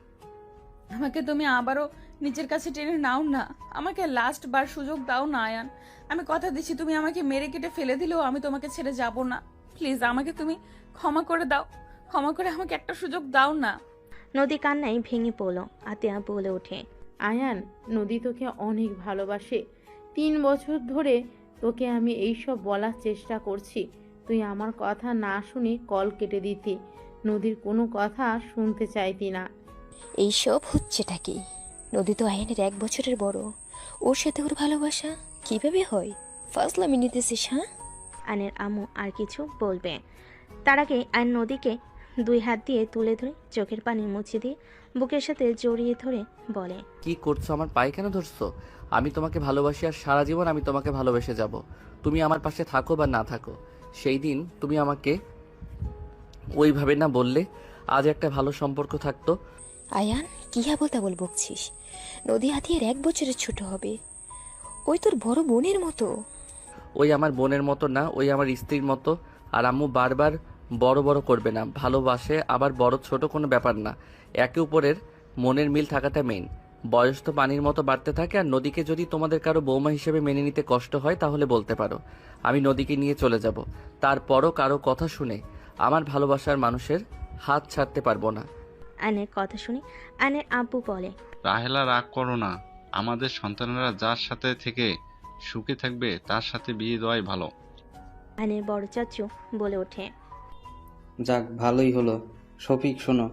আমাকে তুমি আবারও নিজের কাছে টেনে নাও না। আমাকে লাস্ট বার সুযোগ দাও না আয়ান। আমি কথা দিচ্ছি, তুমি আমাকে মেরে কেটে ফেলে দিলেও আমি তোমাকে ছেড়ে যাব না। প্লিজ আমাকে তুমি ক্ষমা করে দাও। ক্ষমা করে আমাকে একটা সুযোগ দাও না। নদী কান্নায় ভেঙে পড়ল। আতিয়া বলে ওঠে, আয়ান, নদী তোকে অনেক ভালোবাসে। 3 বছর ধরে তোকে আমি এইসব বলার চেষ্টা করছি, তুই আমার কথা না শুনে কল কেটে দিতি, নদীর কোনো কথা শুনতে চাইতি না। এইসব হচ্ছেটা কি? নদী তো আয়ানের 1 বছরের বড়, ওর সাথে ওর ভালোবাসা কিভাবে হয়? ফাজলামি নিতেছিস? হ্যাঁ? আয়নের আম্মু আর কিছু বলবে তার আগে আয়ন নদীকে 2 হাত দিয়ে তুলে ধরে চোখের পানি মুছে দিয়ে বুকের সাথে জড়িয়ে ধরে বলে, কি করছো? আমার পায়ে কেন ধরছো? আমি তোমাকে ভালোবাসি আর সারা জীবন আমি তোমাকে ভালোবেসে যাব। তুমি আমার পাশে থাকো বা না থাকো, সেই দিন তুমি আমাকে ওইভাবে না বললে আজ একটা ভালো সম্পর্ক থাকতো। আয়ান, কি আবল তাবল বকছিস? নদী আতিয়ার 1 বছরের ছোট হবে। ওই তোর বড় বোনের মতো। ওই আমার বোনের মতো না, ওই আমার স্ত্রীর মতো। আর আম্মু বারবার বড় বড় করবে না, ভালোবাসে আবার বড় ছোট কোনো ব্যাপার না, একে উপরের মনের মিল থাকাটা মেইন। বয়স তো পানির মতো বাড়তে থাকে। আর নদীকে যদি তোমাদের কারো বৌমা হিসেবে মেনে নিতে কষ্ট হয় তাহলে বলতে পারো, আমি নদীকে নিয়ে চলে যাব। তারপরও কারো কথা শুনে আমার ভালোবাসার মানুষের হাত ছাড়তে পারবো না। আয়নের কথা শুনে আয়নের আব্বু বলে, রাহেলা রাগ করো না, আমাদের সন্তানেরা যার সাথে থেকে সুখে থাকবে তার সাথে বিয়ে দেওয়াই ভালো। আয়নের বড় চাচু বলে ওঠে, যাক, ভালোই হলো। শফিক, শোনো,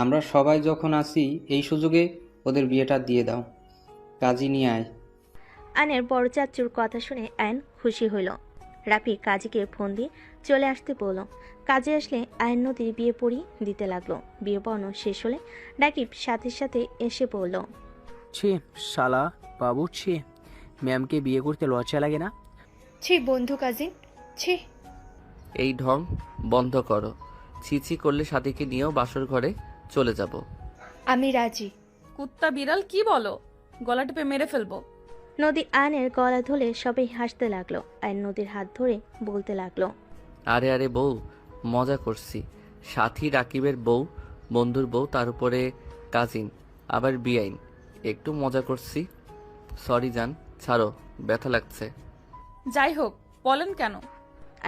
আমরা সবাই যখন আসি এই সুযোগে ওদের বিয়েটা দিয়ে দাও। কাজী নিয়ে আয়। আয়নের বড় চাচুর কথা শুনে আয়ন খুশি হইল। রাফি কাজীকে ফোন দিয়ে চলে আসতে বলল। কাজে আসলে আয়ন নদীর বিয়ে পড়িয়ে দিতে লাগলো। বিয়ে পড়ানো শেষ হলে রাকিব সাথে সাথে এসে বলল, ছি শালা বাবু, ছি, ম্যামকে বিয়ে করতে লজ্জা লাগে না? ছি বন্ধু কাজিন, ছি। এই ঢং বন্ধ করো। ছিছি করলে সাথীকে নিয়েও বাসর ঘরে চলে যাব। আমি রাজি। কুত্তা বিড়াল কি বলো? গলা টিপে মেরে ফেলবো। নদী আয়নের গলা ধরে সবাই হাসতে লাগলো। আয়ন নদীর হাত ধরে বলতে লাগলো, আরে আরে বউ, মজা করছি। সাথী রাকিবের বউ, বন্ধুর বউ, তার উপরে কাজিন, আবার বিআইন, একটু মজা করছি। সরি জান, ছাড়ো, ব্যথা লাগছে। যাই হোক, বলেন কেন?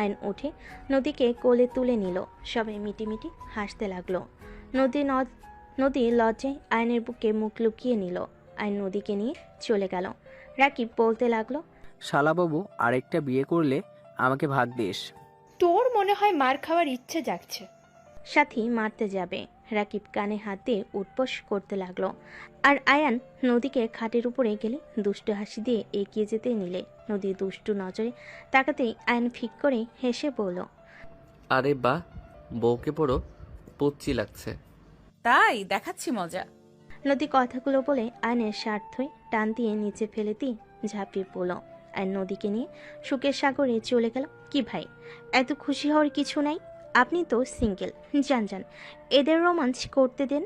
আয়ন উঠে নদীকে কোলে তুলে নিল। সবাই মিটিমিটি হাসতে লাগলো। নদী লজ্জায় আয়নের বুকে মুখ লুকিয়ে নিল। আয়ন নদীকে নিয়ে চলে গেল। রাকিব বলতে লাগলো, শালা বাবু, আরেকটা বিয়ে করলে আমাকে ভাগ দিস। তোর মনে হয় মার খাওয়ার ইচ্ছে জাগছে। সাথী মারতে যাবে। রাকিব কানে হাত দিয়ে উঠবোস করতে লাগলো। আর আয়ান নদীকে খাটের উপরে গেলে দুষ্টু হাসি দিয়ে এগিয়ে যেতে নিলে নদী দুষ্টু নজরে তাকাতেই আয়ান ফিক করে হেসে বলল, আরে বাহ, বউকে পড়ো পুচ্ছি লাগছে। তাই দেখাচ্ছি মজা। নদী কথাগুলো বলে আয়নের শার্ট ধুয়ে টান দিয়ে নিচে ফেলে দিয়ে ঝাঁপিয়ে পড়ল। আয়ন নদীকে নিয়ে সুখের সাগরে চলে গেল। কি ভাই, এত খুশি হওয়ার কিছু নাই, আপনি তো সিঙ্গেল, যান যান, এদের রোমাঞ্চ করতে দেন।